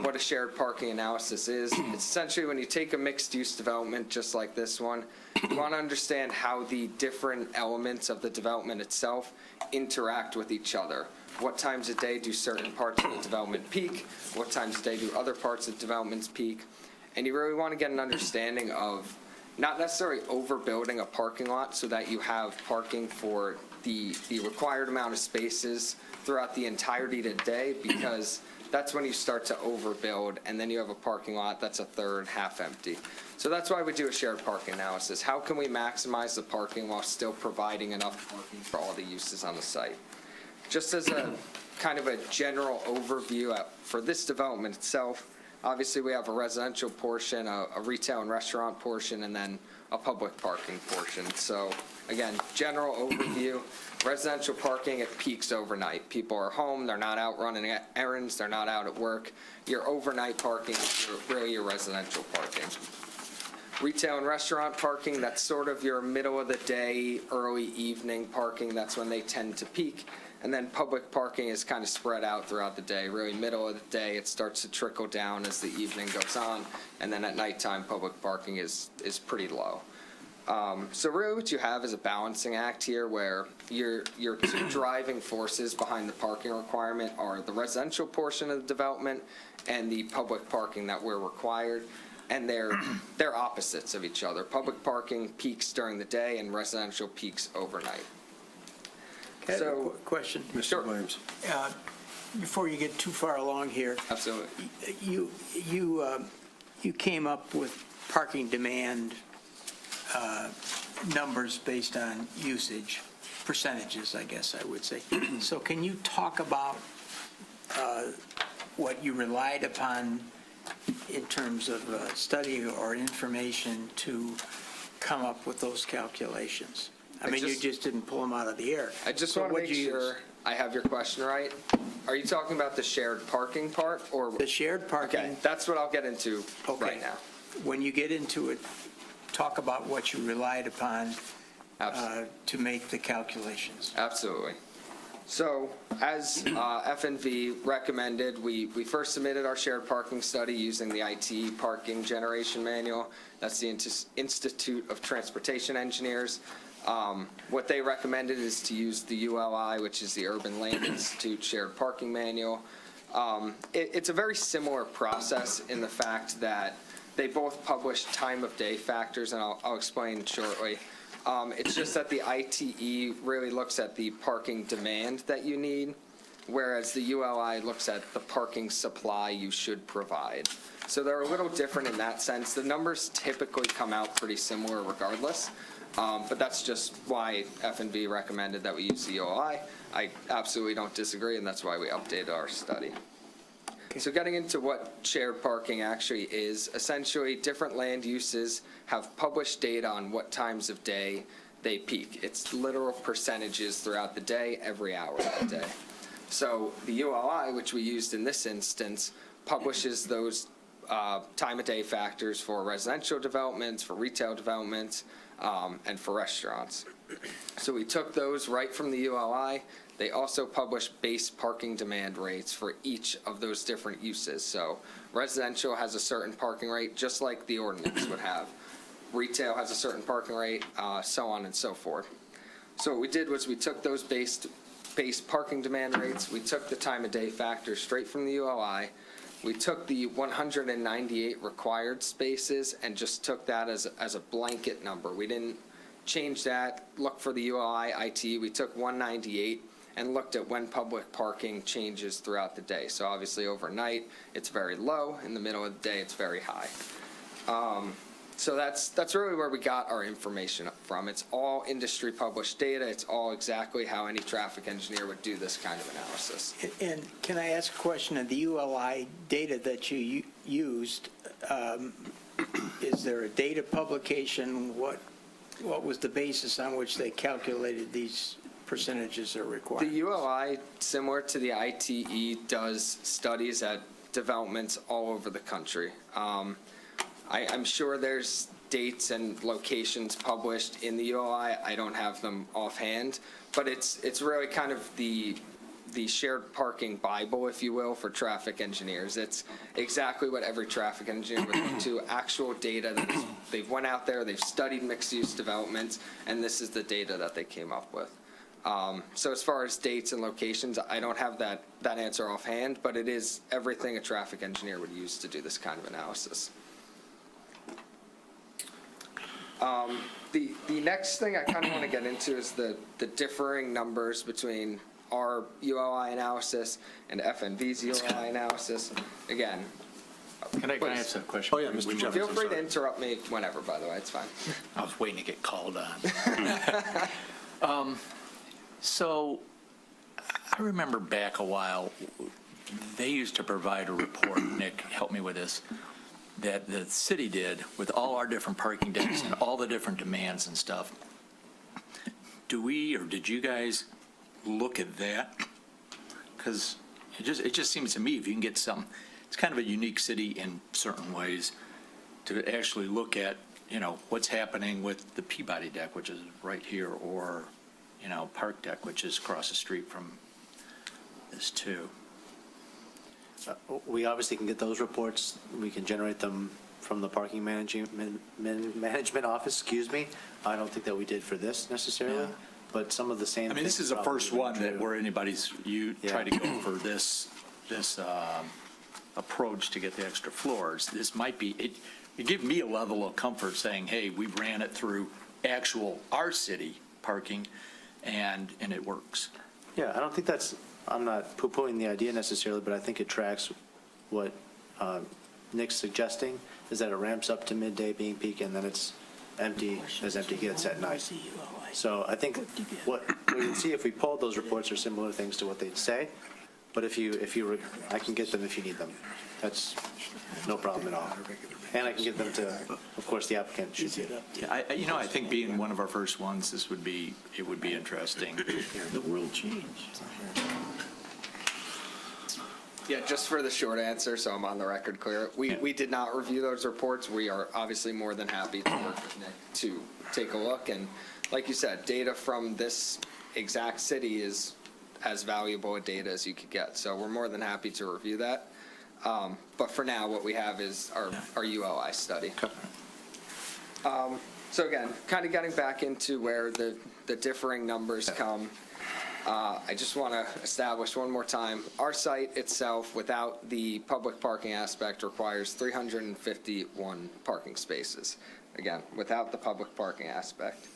what a shared parking analysis is. It's essentially when you take a mixed-use development just like this one, we want to understand how the different elements of the development itself interact with each other. What times of day do certain parts of the development peak? What times of day do other parts of developments peak? And you really want to get an understanding of not necessarily overbuilding a parking lot so that you have parking for the required amount of spaces throughout the entirety of the day, because that's when you start to overbuild, and then you have a parking lot that's a third half empty. So that's why we do a shared parking analysis. How can we maximize the parking while still providing enough parking for all the uses on the site? Just as a kind of a general overview for this development itself, obviously we have a residential portion, a retail and restaurant portion, and then a public parking portion. So again, general overview, residential parking, it peaks overnight. People are home, they're not out running errands, they're not out at work. Your overnight parking is really your residential parking. Retail and restaurant parking, that's sort of your middle of the day, early evening parking. That's when they tend to peak. And then public parking is kind of spread out throughout the day. Really middle of the day, it starts to trickle down as the evening goes on. And then at nighttime, public parking is pretty low. So really what you have is a balancing act here where your two driving forces behind the parking requirement are the residential portion of the development and the public parking that we're required. And they're opposites of each other. Public parking peaks during the day and residential peaks overnight. So, Question. sure, Before you get too far along here, absolutely. you came up with parking demand numbers based on usage, percentages, I guess I would say. So can you talk about what you relied upon in terms of study or information to come up with those calculations? I mean, you just didn't pull them out of the air. I just So want to what'd make you use? sure I have your question right. Are you talking about the shared parking part or? The shared parking. Okay, that's what I'll get into Okay. right now. When you get into it, talk about what you relied upon to make the calculations. Absolutely. So as FNV recommended, we first submitted our shared parking study using the IT Parking Generation Manual. That's the Institute of Transportation Engineers. What they recommended is to use the ULI, which is the Urban Land Institute Shared Parking Manual. It's a very similar process in the fact that they both publish time of day factors, and I'll explain shortly. It's just that the ITE really looks at the parking demand that you need, whereas the ULI looks at the parking supply you should provide. So they're a little different in that sense. The numbers typically come out pretty similar regardless, but that's just why FNV recommended that we use the ULI. I absolutely don't disagree, and that's why we updated our study. So getting into what shared parking actually is, essentially different land uses have published data on what times of day they peak. It's literal percentages throughout the day, every hour of the day. So the ULI, which we used in this instance, publishes those time of day factors for residential developments, for retail developments, and for restaurants. So we took those right from the ULI. They also publish base parking demand rates for each of those different uses. So residential has a certain parking rate, just like the ordinance would have. Retail has a certain parking rate, so on and so forth. So what we did was we took those base parking demand rates, we took the time of day factors straight from the ULI, we took the 198 required spaces and just took that as a blanket number. We didn't change that, look for the ULI, IT, we took 198 and looked at when public parking changes throughout the day. So obviously overnight, it's very low. In the middle of the day, it's very high. So that's really where we got our information from. It's all industry published data. It's all exactly how any traffic engineer would do this kind of analysis. And can I ask a question of the ULI data that you used? Is there a data publication? What was the basis on which they calculated these percentages are required? The ULI, similar to the ITE, does studies at developments all over the country. I'm sure there's dates and locations published in the ULI. I don't have them offhand, but it's really kind of the the shared parking Bible, if you will, for traffic engineers. It's exactly what every traffic engineer would look to, actual data that they've went out there, they've studied mixed-use developments, and this is the data that they came up with. So as far as dates and locations, I don't have that answer offhand, but it is everything a traffic engineer would use to do this kind of analysis. The next thing I kind of want to get into is the differing numbers between our ULI analysis and FNV's ULI analysis. Again, Can I ask a question? Oh, yeah, Mr. Jeffers. feel free to interrupt me whenever, by the way, it's fine. I was waiting to get called on. So I remember back a while, they used to provide a report, Nick, help me with this, that the city did with all our different parking decks and all the different demands and stuff. Do we, or did you guys look at that? Because it just seems to me, if you can get some, it's kind of a unique city in certain ways, to actually look at, what's happening with the Peabody deck, which is right here, or, Park Deck, which is across the street from this too. We obviously can get those reports. We can generate them from the parking management office, I don't think that we did for this necessarily, Yeah. but some of the same. I mean, this things is the probably first would one be that true. where anybody's, you try to Yeah. go for this approach to get the extra floors. This might be, it give me a level of comfort saying, hey, we ran it through actual our city parking and it works. Yeah, I don't think I'm not poo-pooing the idea necessarily, but I think it tracks what Nick's suggesting, is that it ramps up to midday being peak and then it's empty, as empty gets at night. So I think what we would see if we pulled those reports are similar things to what they'd say, but I can get them if you need them. That's no problem at all. And I can get them to, of course, the applicant should see it. Yeah, I think being one of our first ones, it would be interesting. The world changed. Yeah, just for the short answer, so I'm on the record clear, we did not review those reports. We are obviously more than happy to work with Nick to take a look. And like you said, data from this exact city is as valuable a data as you could get. So we're more than happy to review that. But for now, what we have is our ULI study. So again, kind of getting back into where the differing numbers come. I just want to establish one more time, our site itself, without the public parking aspect, requires 351 parking spaces. Again, without the public parking aspect.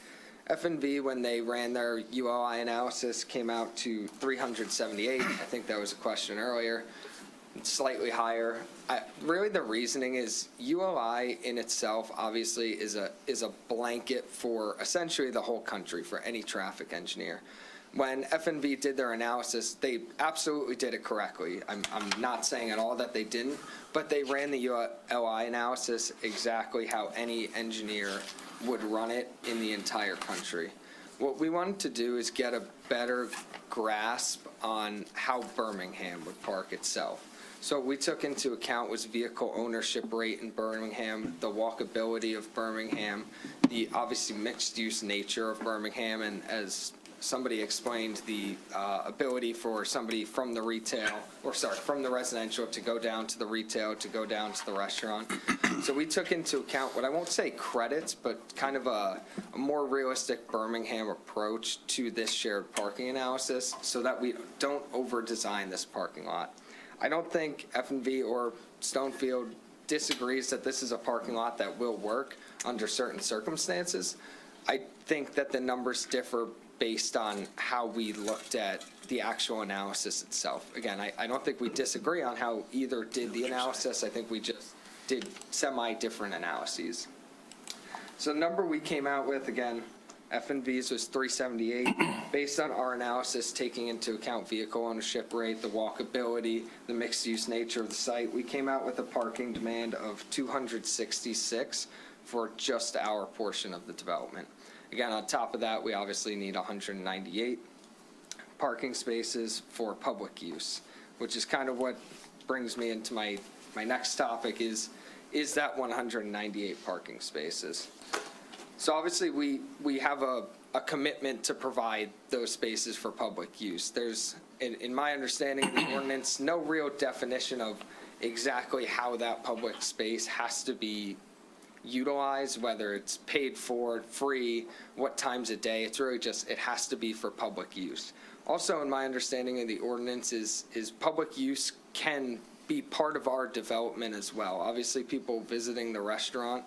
F&V, when they ran their ULI analysis, came out to 378. I think that was a question earlier. Slightly higher. Really, the reasoning is ULI in itself obviously is a blanket for essentially the whole country for any traffic engineer. When F&V did their analysis, they absolutely did it correctly. I'm not saying at all that they didn't, but they ran the ULI analysis exactly how any engineer would run it in the entire country. What we wanted to do is get a better grasp on how Birmingham would park itself. So what we took into account was vehicle ownership rate in Birmingham, the walkability of Birmingham, the obviously mixed-use nature of Birmingham, and as somebody explained, the ability for somebody from the from the residential to go down to the retail, to go down to the restaurant. So we took into account what I won't say credits, but kind of a more realistic Birmingham approach to this shared parking analysis so that we don't over-design this parking lot. I don't think F&V or Stonefield disagrees that this is a parking lot that will work under certain circumstances. I think that the numbers differ based on how we looked at the actual analysis itself. Again, I don't think we disagree on how either did the analysis. I think we just did semi-different analyses. So the number we came out with, again, F&V's was 378. Based on our analysis, taking into account vehicle ownership rate, the walkability, the mixed-use nature of the site, we came out with a parking demand of 266 for just our portion of the development. Again, on top of that, we obviously need 198 parking spaces for public use, which is kind of what brings me into my next topic is that 198 parking spaces. So obviously, we have a a commitment to provide those spaces for public use. There's, in my understanding of the ordinance, no real definition of exactly how that public space has to be utilized, whether it's paid for, free, what times a day. It's really just, it has to be for public use. Also, in my understanding of the ordinance is public use can be part of our development as well. Obviously, people visiting the restaurant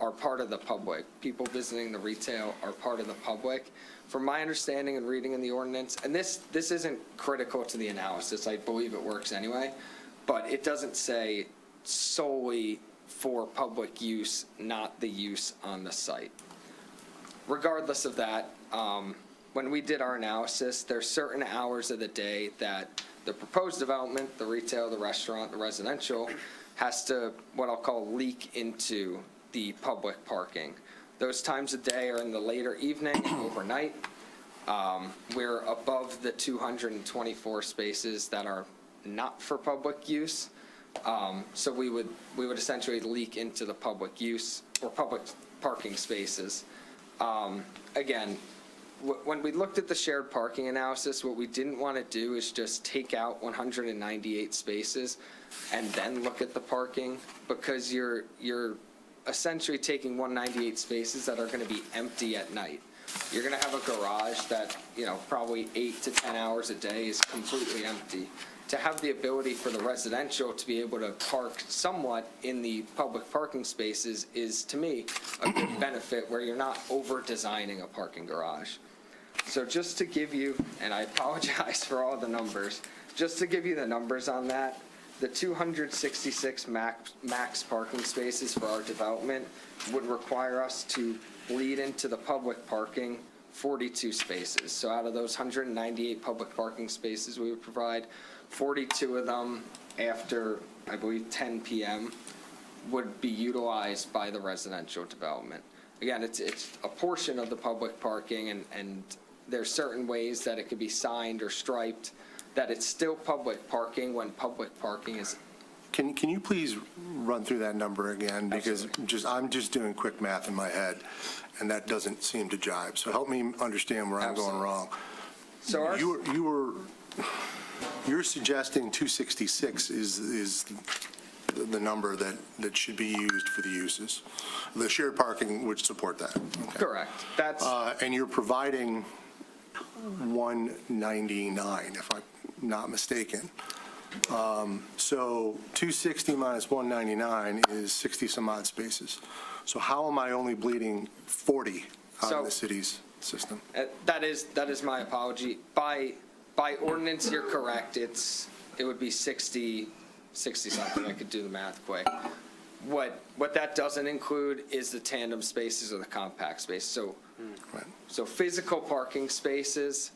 are part of the public. People visiting the retail are part of the public. From my understanding and reading in the ordinance, and this isn't critical to the analysis, I believe it works anyway, but it doesn't say solely for public use, not the use on the site. Regardless of that, when we did our analysis, there's certain hours of the day that the proposed development, the retail, the restaurant, the residential, has to, what I'll call, leak into the public parking. Those times of day are in the later evening and overnight. We're above the 224 spaces that are not for public use. So we would essentially leak into the public use or public parking spaces. Again, when we looked at the shared parking analysis, what we didn't want to do is just take out 198 spaces and then look at the parking, because you're essentially taking 198 spaces that are going to be empty at night. You're going to have a garage that, probably 8 to 10 hours a day is completely empty. To have the ability for the residential to be able to park somewhat in the public parking spaces is, to me, a good benefit where you're not over-designing a parking garage. So just to give you, and I apologize for all the numbers, just to give you the numbers on that, the 266 max parking spaces for our development would require us to bleed into the public parking 42 spaces. So out of those 198 public parking spaces we would provide, 42 of them after, I believe, 10 p.m. would be utilized by the residential development. Again, it's a portion of the public parking, and there's certain ways that it could be signed or striped that it's still public parking when public parking is. Can you please run through that number again? Because I'm just doing quick math in my head, and that doesn't seem to jibe. So help me understand where I'm going wrong. So You're suggesting 266 is the number that should be used for the uses. The shared parking would support that. Okay. Correct. That's And you're providing 199, if I'm not mistaken. So 260 minus 199 is 60 some odd spaces. So how am I only bleeding 40 out of the city's system? that is my apology. By ordinance, you're correct. It would be 60 something. I could do the math quick. What that doesn't include is the tandem spaces or the compact space. So physical parking spaces.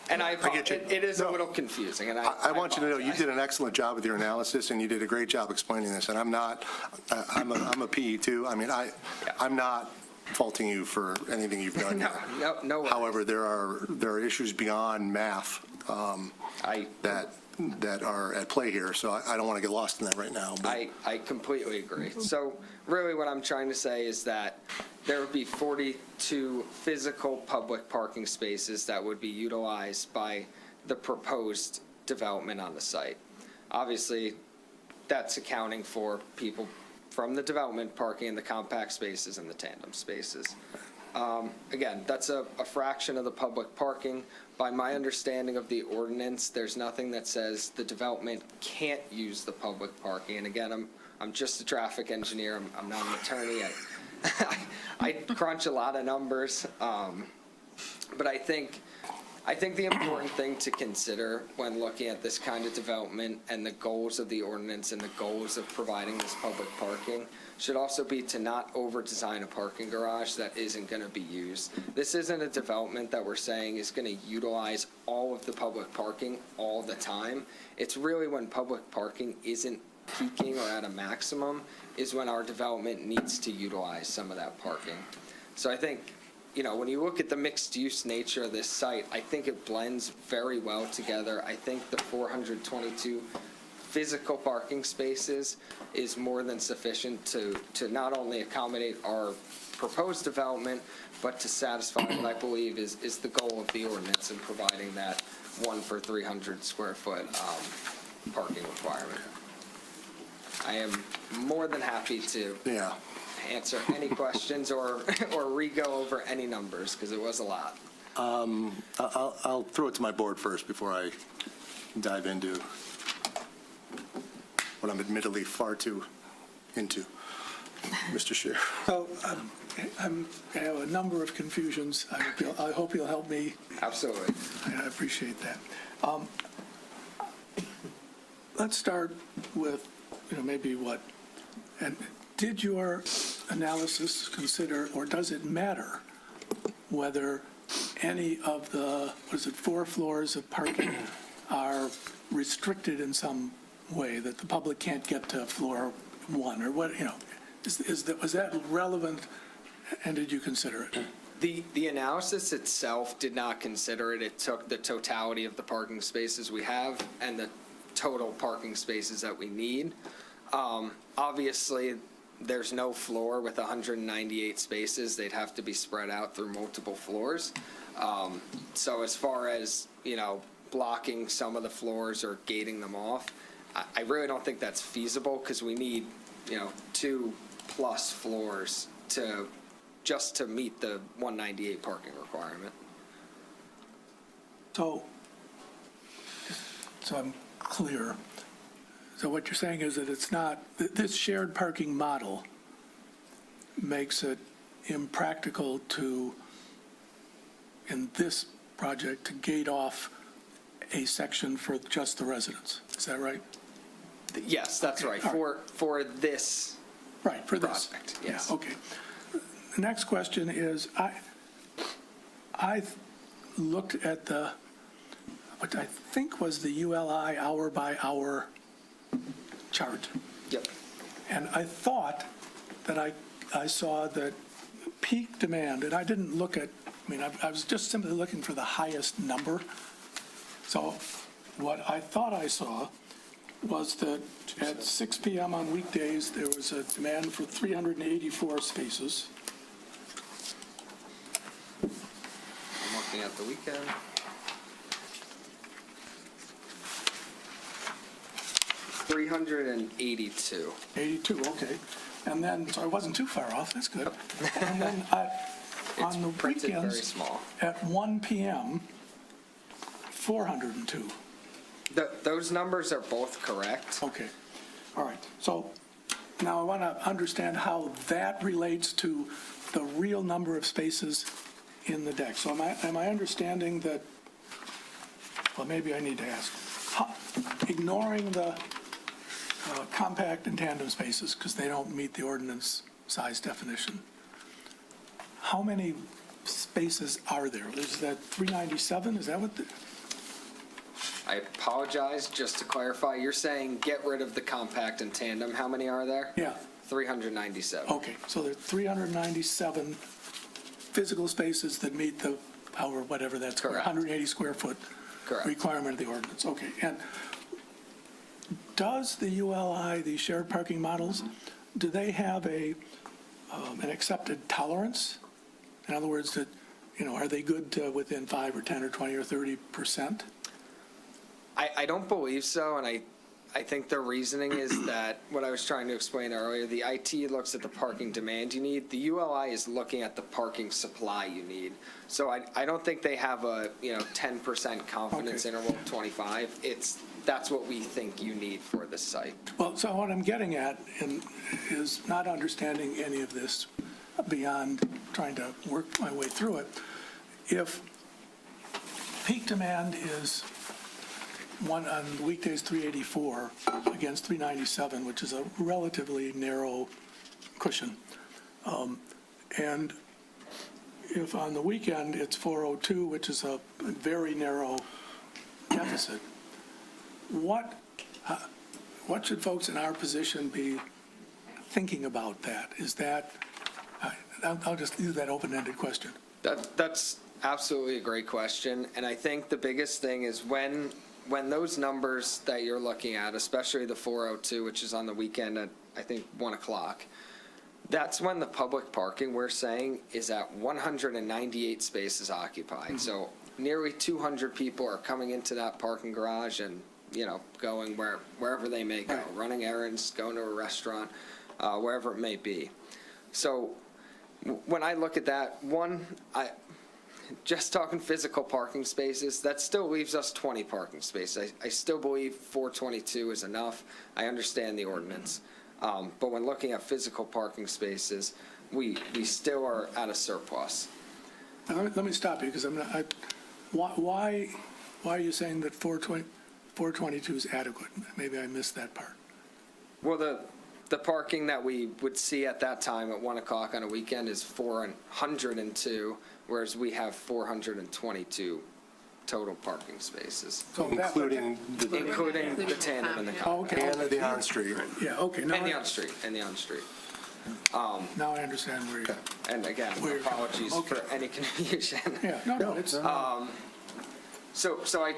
And I get you. it is a little confusing. And I want you to know you did an excellent job with your analysis, and you did a great job explaining this. And I'm a PE too. I mean, I'm not faulting you for anything you've done here. No worries. However, there are issues beyond math that are at play here, so I don't want to get lost in that right now. But I completely agree. So really what I'm trying to say is that there would be 42 physical public parking spaces that would be utilized by the proposed development on the site. Obviously, that's accounting for people from the development parking in the compact spaces and the tandem spaces. Again, that's a fraction of the public parking. By my understanding of the ordinance, there's nothing that says the development can't use the public parking. And again, I'm just a traffic engineer. I'm not an attorney. I crunch a lot of numbers. But I think the important thing to consider when looking at this kind of development and the goals of the ordinance and the goals of providing this public parking should also be to not over-design a parking garage that isn't going to be used. This isn't a development that we're saying is going to utilize all of the public parking all the time. It's really when public parking isn't peaking or at a maximum is when our development needs to utilize some of that parking. So I think, when you look at the mixed-use nature of this site, I think it blends very well together. I think the 422 physical parking spaces is more than sufficient to not only accommodate our proposed development, but to satisfy what I believe is the goal of the ordinance in providing that 1 for 300 square foot parking requirement. I am more than happy to Yeah. answer any questions or re-go over any numbers, because it was a lot. I'll throw it to my board first before I dive into what I'm admittedly far too into. Mr. Scheer. So I have a number of confusions. I hope you'll help me. Absolutely. I appreciate that. Let's start with, maybe what, and did your analysis consider, or does it matter whether any of the, 4 floors of parking are restricted in some way, that the public can't get to floor 1, or what, was that relevant, and did you consider it? The analysis itself did not consider it. It took the totality of the parking spaces we have and the total parking spaces that we need. Obviously, there's no floor with 198 spaces. They'd have to be spread out through multiple floors. So as far as, blocking some of the floors or gating them off, I really don't think that's feasible, because we need, 2+ floors just to meet the 198 parking requirement. So I'm clear. So what you're saying is that it's not, this shared parking model makes it impractical to, in this project, to gate off a section for just the residents. Is that right? Yes, that's right. all right. For this Right, for this. project, yes. Yeah, okay. The next question is, I looked at what I think was the ULI hour-by-hour chart. Yep. And I thought that I saw that peak demand, and I didn't look at, I was just simply looking for the highest number. So what I thought I saw was that at 6 p.m. on weekdays, there was a demand for 384 spaces. I'm looking at the weekend. 382. 82, okay. And then, so I wasn't too far off, that's good. And then It's on the printed very weekends, small. at 1 p.m., 402. Those numbers are both correct. Okay, all right. So now I want to understand how that relates to the real number of spaces in the deck. So am I understanding that, well, maybe I need to ask, ignoring the compact and tandem spaces, because they don't meet the ordinance size definition, how many spaces are there? Is that 397? Is that what the? I apologize, just to clarify, you're saying get rid of the compact and tandem. How many are there? Yeah. 397. Okay, so there are 397 physical spaces that meet the, however, whatever that's, Correct. 180 square foot Correct. requirement of the ordinance. Okay, and does the ULI, the shared parking models, do they have an accepted tolerance? In other words, that, are they good to within 5 or 10 or 20 or 30%? I don't believe so, and I think the reasoning is that what I was trying to explain earlier, the IT looks at the parking demand you need. The ULI is looking at the parking supply you need. So I don't think they have a 10% confidence Okay. interval, 25. That's what we think you need for this site. Well, so what I'm getting at is not understanding any of this beyond trying to work my way through it. If peak demand is on weekdays 384 against 397, which is a relatively narrow cushion, and if on the weekend it's 402, which is a very narrow deficit, what should folks in our position be thinking about that? Is that, I'll just leave that open-ended question. That's absolutely a great question, and I think the biggest thing is when those numbers that you're looking at, especially the 402, which is on the weekend at, I think, 1 o'clock, That's when the public parking, we're saying, is at 198 spaces occupied. So nearly 200 people are coming into that parking garage and, going wherever they may go, running errands, going to a restaurant, wherever it may be. So when I look at that, just talking physical parking spaces, that still leaves us 20 parking spaces. I still believe 422 is enough. I understand the ordinance. But when looking at physical parking spaces, we still are at a surplus. Now, let me stop you, because why are you saying that 422 is adequate? Maybe I missed that part. Well, the parking that we would see at that time at 1 o'clock on a weekend is 402, whereas we have 422 total parking spaces, So that- Including the, including the tandem and the Oh, compact. okay. and the on-street. Yeah, okay, now And the on-street, now I understand where you're, And again, Where you're coming apologies from. for Okay. any confusion. yeah, no, it's, So I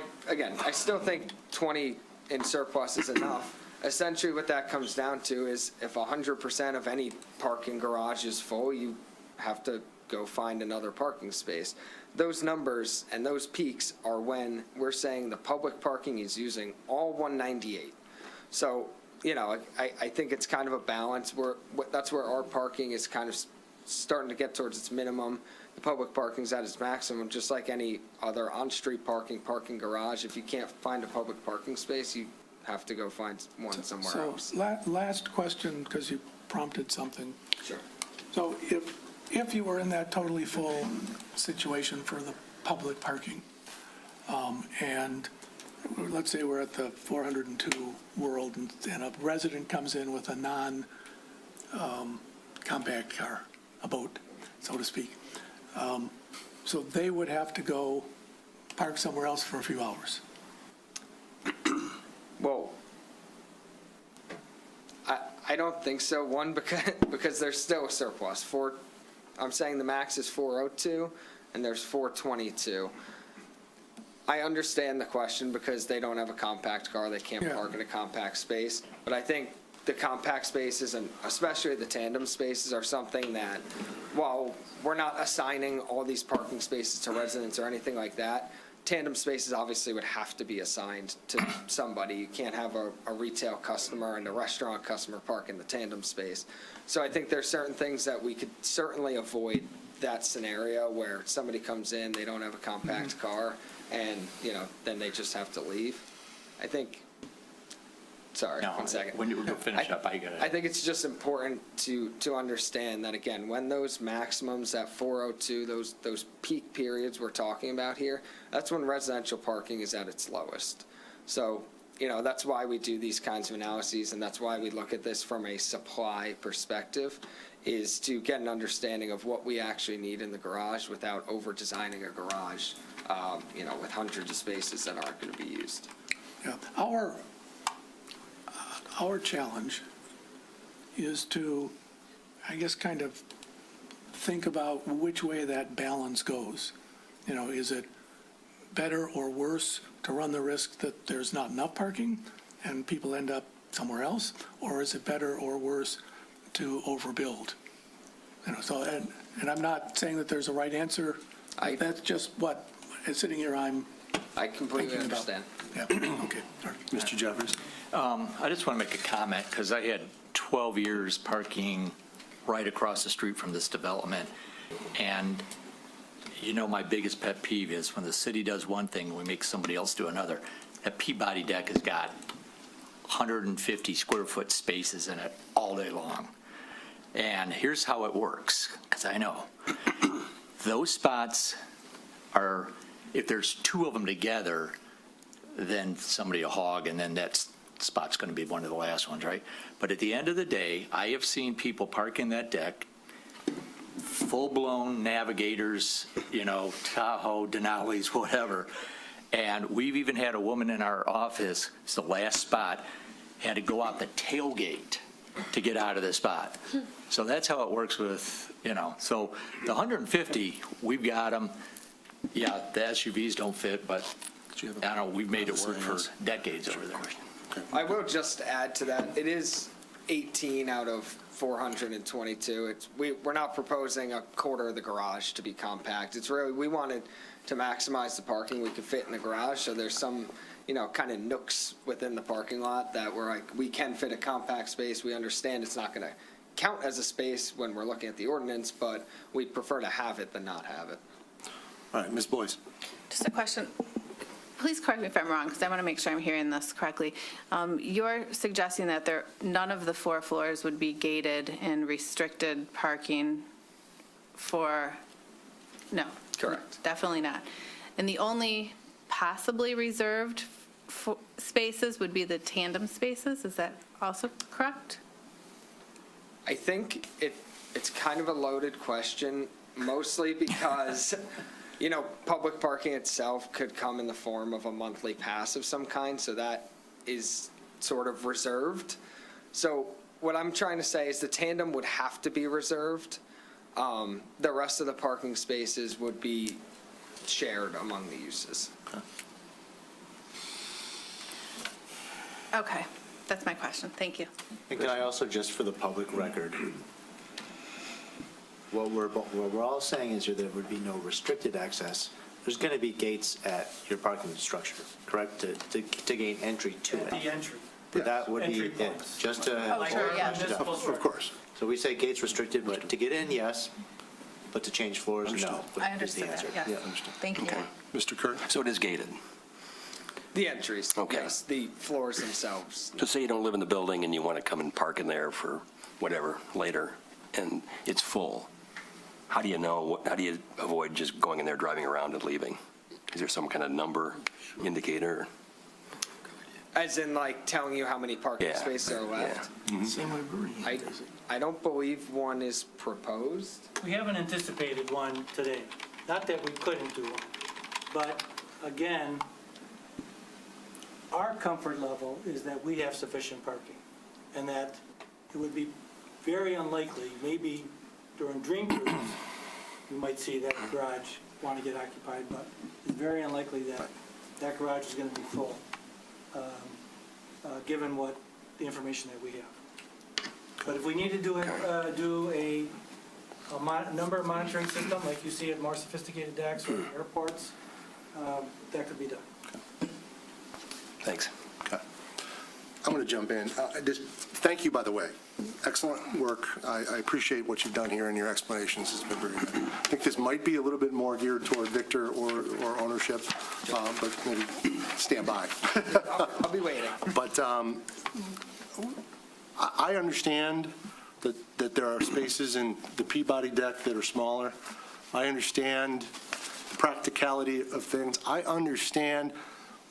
still think 20 in surplus is enough. Essentially, what that comes down to is if 100% of any parking garage is full, you have to go find another parking space. Those numbers and those peaks are when we're saying the public parking is using all 198. So, I think it's kind of a balance. That's where our parking is kind of starting to get towards its minimum. The public parking's at its maximum, just like any other on-street parking garage. If you can't find a public parking space, you have to go find one somewhere so else. last question, because you prompted something. Sure. So if you were in that totally full situation for the public parking, and let's say we're at the 402 world, and a resident comes in with a non-compact car, a boat, so to speak, so they would have to go park somewhere else for a few hours. Well, I don't think so. One, because there's still a surplus. I'm saying the max is 402, and there's 422. I understand the question because they don't have a compact car, they can't Yeah. park in a compact space. But I think the compact spaces, and especially the tandem spaces, are something that, while we're not assigning all these parking spaces to residents or anything like that, tandem spaces obviously would have to be assigned to somebody. You can't have a retail customer and a restaurant customer park in the tandem space. So I think there's certain things that we could certainly avoid that scenario where somebody comes in, they don't have a compact car, and, then they just have to leave. I think, sorry, No, 1 second. when you finish up, I got it. I think it's just important to understand that, again, when those maximums at 402, those peak periods we're talking about here, that's when residential parking is at its lowest. So, that's why we do these kinds of analyses, and that's why we look at this from a supply perspective, is to get an understanding of what we actually need in the garage without over-designing a garage, with hundreds of spaces that aren't going to be used. Yeah, our challenge is to, I guess, kind of think about which way that balance goes. Is it better or worse to run the risk that there's not enough parking and people end up somewhere else? Or is it better or worse to overbuild? So, and I'm not saying that there's a right answer. That's just what, sitting here, I'm I completely thinking about. understand. Yeah, okay, sorry. Mr. Jeffers? I just want to make a comment, because I had 12 years parking right across the street from this development. And my biggest pet peeve is when the city does one thing, we make somebody else do another. That Peabody deck has got 150 square foot spaces in it all day long. And here's how it works, because I know. Those spots are, if there's two of them together, then somebody will hog, and then that spot's going to be one of the last ones, right? But at the end of the day, I have seen people park in that deck, full-blown Navigators, Tahoe, Denali's, whatever. And we've even had a woman in our office, it's the last spot, had to go out the tailgate to get out of the spot. So that's how it works with, so the 150, we've got them. Yeah, the SUVs don't fit, but I don't know, we've made it work for decades over there. I will just add to that, it is 18 out of 422. We're not proposing a quarter of the garage to be compact. It's really, we wanted to maximize the parking we could fit in the garage, so there's some, kind of nooks within the parking lot that we're like, we can fit a compact space. We understand it's not going to count as a space when we're looking at the ordinance, but we'd prefer to have it than not have it. All right, Ms. Boyce. Just a question. Please correct me if I'm wrong, because I want to make sure I'm hearing this correctly. You're suggesting that none of the 4 floors would be gated and restricted parking for, no. Correct. Definitely not. And the only possibly reserved spaces would be the tandem spaces? Is that also correct? I think it's kind of a loaded question, mostly because, public parking itself could come in the form of a monthly pass of some kind, so that is sort of reserved. So what I'm trying to say is the tandem would have to be reserved. The rest of the parking spaces would be shared among the uses. Okay, that's my question. Thank you. And can I also, just for the public record, what we're all saying is there would be no restricted access. There's going to be gates at your parking structure, correct, to gain entry to it? The entry. But that would be Entry it, points. just to. Oh, sure, yeah. Of course. So we say gates restricted, but to get in, yes, but to change floors, no. I is the understood that, answer. yes. Yeah. Thank you. Mr. Kurt. So it is gated. The entries, Okay. yes, the floors themselves. Just say you don't live in the building and you want to come and park in there for whatever later, and it's full. How do you know, how do you avoid just going in there, driving around and leaving? Is there some kind of number indicator? As in, like, telling you how many parking Yeah. spaces are left? Same way Bernie does it. I don't believe one is proposed. We haven't anticipated one today. Not that we couldn't do one, but again, our comfort level is that we have sufficient parking, and that it would be very unlikely, maybe during dream cruise, you might see that garage want to get occupied, but it's very unlikely that that garage is going to be full, given what the information that we have. But if we need to do a number monitoring system, like you see at more sophisticated decks or airports, that could be done. Thanks. Okay. I'm going to jump in. Just thank you, by the way. Excellent work. I appreciate what you've done here, and your explanations has been very good. I think this might be a little bit more geared toward Victor or ownership, but maybe stand by. I'll be waiting. But I understand that there are spaces in the Peabody deck that are smaller. I understand the practicality of things. I understand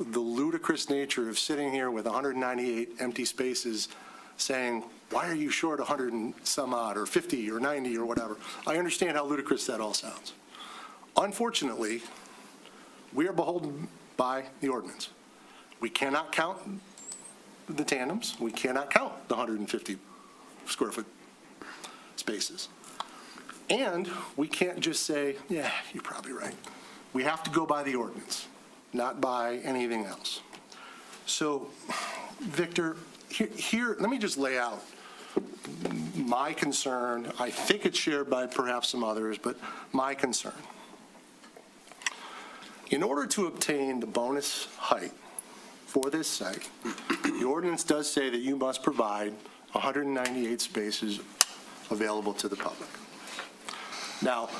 the ludicrous nature of sitting here with 198 empty spaces saying, why are you short 100 and some odd, or 50 or 90 or whatever? I understand how ludicrous that all sounds. Unfortunately, we are beholden by the ordinance. We cannot count the tandems. We cannot count the 150 square foot spaces. And we can't just say, yeah, you're probably right. We have to go by the ordinance, not by anything else. So, Victor, here, let me just lay out my concern. I think it's shared by perhaps some others, but my concern. In order to obtain the bonus height for this site, the ordinance does say that you must provide 198 spaces available to the public. Now,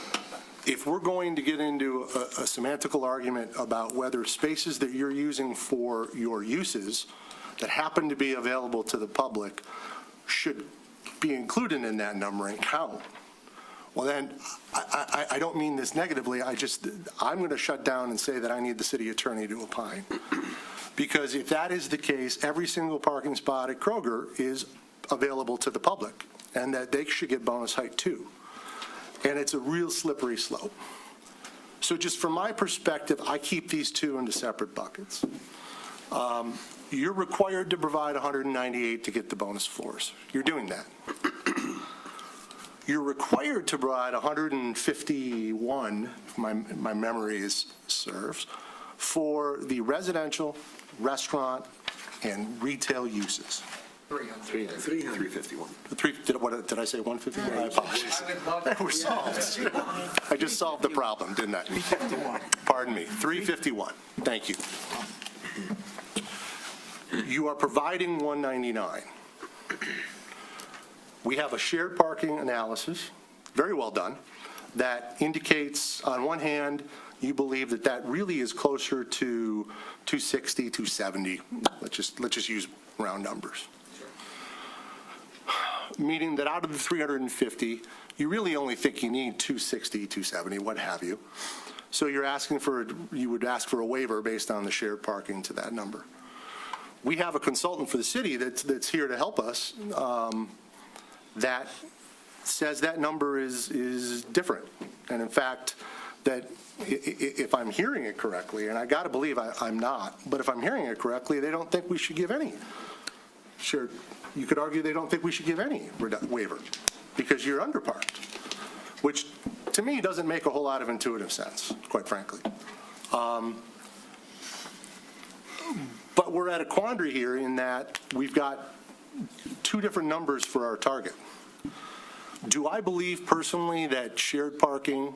if we're going to get into a semantical argument about whether spaces that you're using for your uses that happen to be available to the public should be included in that number and count, well then, I don't mean this negatively, I'm going to shut down and say that I need the city attorney to opine. Because if that is the case, every single parking spot at Kroger is available to the public, and that they should get bonus height too. And it's a real slippery slope. So just from my perspective, I keep these two into separate buckets. You're required to provide 198 to get the bonus floors. You're doing that. You're required to provide 151, if my memory serves, for the residential, restaurant, and retail uses. 351. Did I say 151? I apologize. We're solved. I just solved the problem, didn't I? 351. Pardon me, 351. Thank you. You are providing 199. We have a shared parking analysis, very well done, that indicates, on one hand, you believe that that really is closer to 260, 270. Let's just use round numbers. Meaning that out of the 350, you really only think you need 260, 270, what have you. So you would ask for a waiver based on the shared parking to that number. We have a consultant for the city that's here to help us that says that number is different. And in fact, that if I'm hearing it correctly, and I got to believe I'm not, but if I'm hearing it correctly, they don't think we should give any. Sure, you could argue they don't think we should give any waiver because you're underparked, which to me doesn't make a whole lot of intuitive sense, quite frankly. But we're at a quandary here in that we've got two different numbers for our target. Do I believe personally that shared parking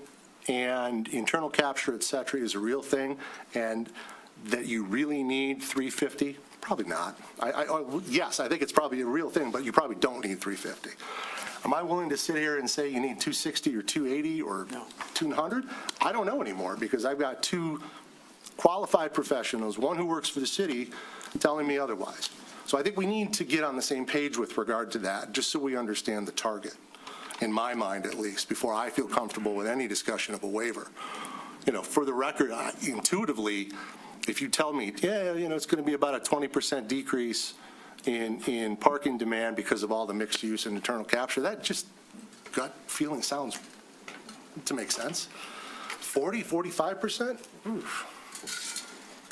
and internal capture, et cetera, is a real thing and that you really need 350? Probably not. Yes, I think it's probably a real thing, but you probably don't need 350. Am I willing to sit here and say you need 260 or 280 or 200? I don't know anymore because I've got two qualified professionals, one who works for the city, telling me otherwise. So I think we need to get on the same page with regard to that, just so we understand the target, in my mind at least, before I feel comfortable with any discussion of a waiver. For the record, intuitively, if you tell me, it's going to be about a 20% decrease in parking demand because of all the mixed use and internal capture, that just gut feeling sounds to make sense. 40, 45%? Oof.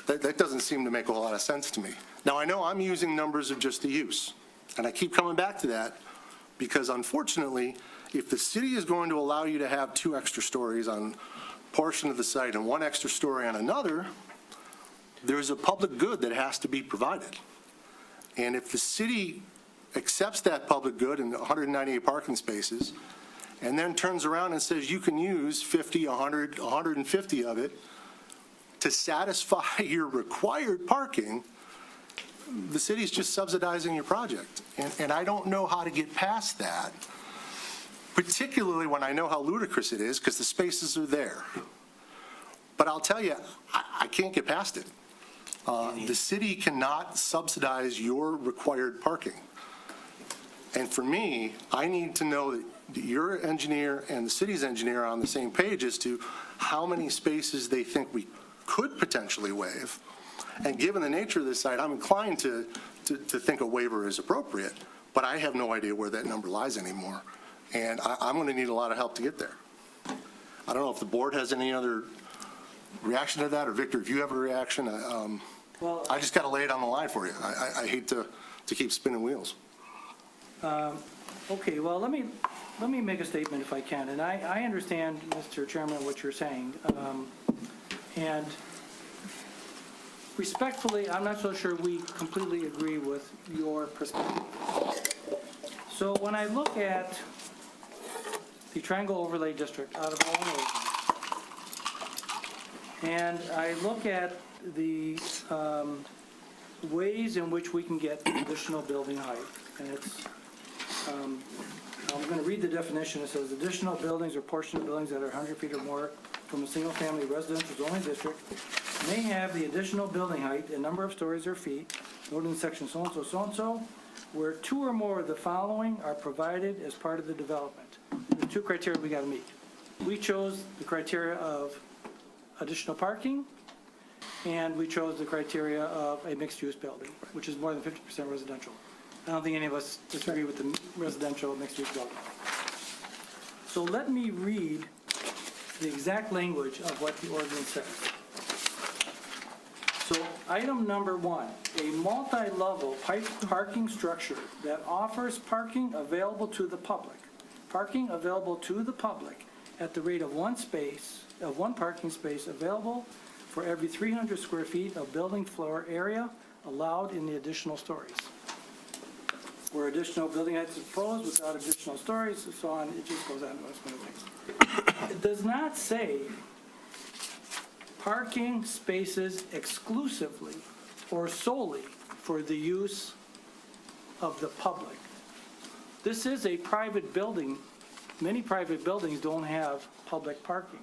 That doesn't seem to make a whole lot of sense to me. Now, I know I'm using numbers of just the use, and I keep coming back to that because, unfortunately, if the city is going to allow you to have 2 extra stories on a portion of the site and 1 extra story on another, there's a public good that has to be provided. And if the city accepts that public good in 198 parking spaces and then turns around and says you can use 50, 100, 150 of it to satisfy your required parking, the city's just subsidizing your project. And I don't know how to get past that, particularly when I know how ludicrous it is because the spaces are there. But I'll tell you, I can't get past it. The city cannot subsidize your required parking. And for me, I need to know that your engineer and the city's engineer are on the same page as to how many spaces they think we could potentially waive. And given the nature of this site, I'm inclined to think a waiver is appropriate, but I have no idea where that number lies anymore. And I'm going to need a lot of help to get there. I don't know if the board has any other reaction to that, or Victor, if you have a reaction, I just got to lay it on the line for you. I hate to keep spinning wheels. Okay, well, let me make a statement if I can. And I understand, Mr. Chairman, what you're saying. And respectfully, I'm not so sure we completely agree with your perspective. So when I look at the Triangle Overlay District out of Illinois, and I look at the ways in which we can get additional building height, and it's, I'm going to read the definition. It says additional buildings or portion of buildings that are 100 feet or more from a single-family residential zoning district may have the additional building height and number of stories or feet noted in section so-and-so, where 2 or more of the following are provided as part of the development. The 2 criteria we got to meet. We chose the criteria of additional parking, and we chose the criteria of a mixed-use building, which is more than 50% residential. I don't think any of us disagree with the residential mixed-use building. So let me read the exact language of what the ordinance says. So item number 1, a multi-level parking structure that offers parking available to the public. Parking available to the public at the rate of 1 parking space available for every 300 square feet of building floor area allowed in the additional stories. where additional building heights are proposed without additional stories, and so on. It just goes on to list of things. It does not say parking spaces exclusively or solely for the use of the public. This is a private building. Many private buildings don't have public parking.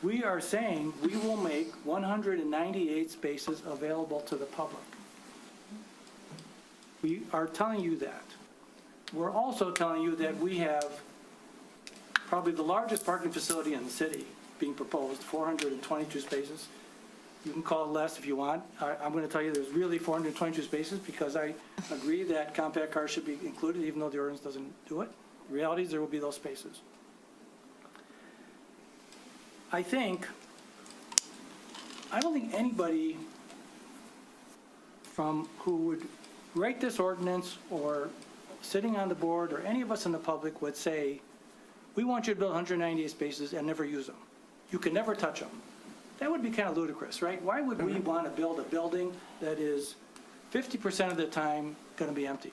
We are saying we will make 198 spaces available to the public. We are telling you that. We're also telling you that we have probably the largest parking facility in the city being proposed, 422 spaces. You can call it less if you want. I'm going to tell you there's really 422 spaces because I agree that compact cars should be included even though the ordinance doesn't do it. The reality is there will be those spaces. I don't think anybody who would write this ordinance or sitting on the board or any of us in the public would say, we want you to build 198 spaces and never use them. You can never touch them. That would be kind of ludicrous, right? Why would we want to build a building that is 50% of the time going to be empty?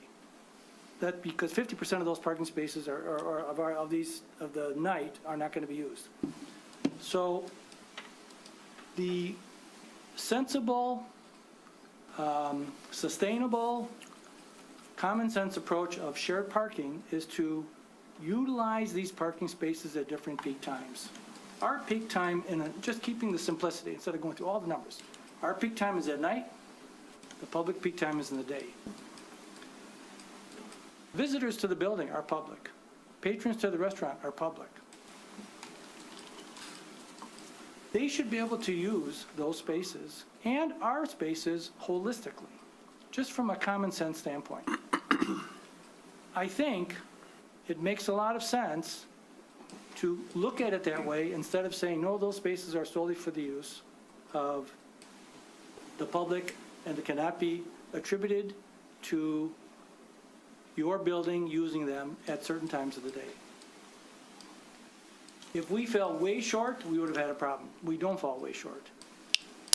That because 50% of those parking spaces of the night are not going to be used. So the sensible, sustainable, common sense approach of shared parking is to utilize these parking spaces at different peak times. Our peak time, just keeping the simplicity instead of going through all the numbers, our peak time is at night, the public peak time is in the day. Visitors to the building are public. Patrons to the restaurant are public. They should be able to use those spaces and our spaces holistically, just from a common sense standpoint. I think it makes a lot of sense to look at it that way instead of saying, no, those spaces are solely for the use of the public and it cannot be attributed to your building using them at certain times of the day. If we fell way short, we would have had a problem. We don't fall way short.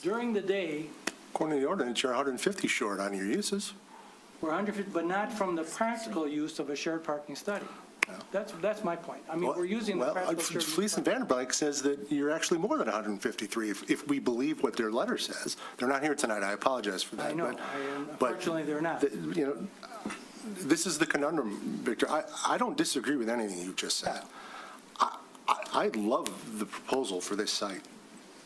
During the day, According to the ordinance, you're 150 short on your uses. we're 150, but not from the practical use of a shared parking study. That's my point. I mean, we're using the Well, practical shared use. Fleece and Vanderbilt says that you're actually more than 153 if we believe what their letter says. They're not here tonight. I apologize for that. I know, but unfortunately, they're not. You know, this is the conundrum, Victor. I don't disagree with anything you just said. I love the proposal for this site,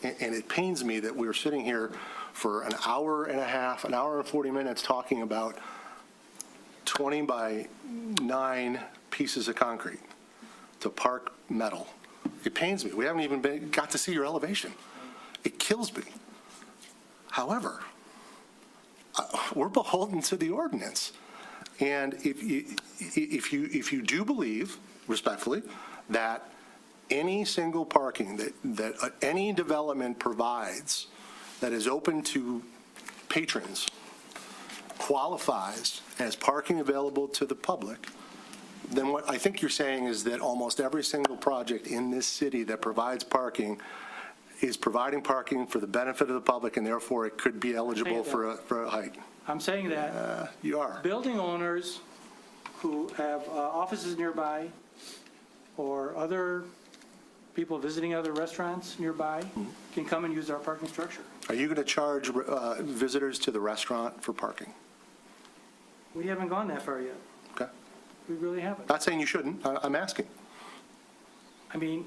and it pains me that we're sitting here for an hour and a half, an hour and 40 minutes talking about 20 by 9 pieces of concrete to park metal. It pains me. We haven't even got to see your elevation. It kills me. However, we're beholden to the ordinance. And if you do believe, respectfully, that any single parking that any development provides that is open to patrons qualifies as parking available to the public, then what I think you're saying is that almost every single project in this city that provides parking is providing parking for the benefit of the public, and therefore it could be eligible for a height. I'm saying that You are. building owners who have offices nearby or other people visiting other restaurants nearby can come and use our parking structure. Are you going to charge visitors to the restaurant for parking? We haven't gone that far yet. Okay. We really haven't. Not saying you shouldn't. I'm asking. I mean,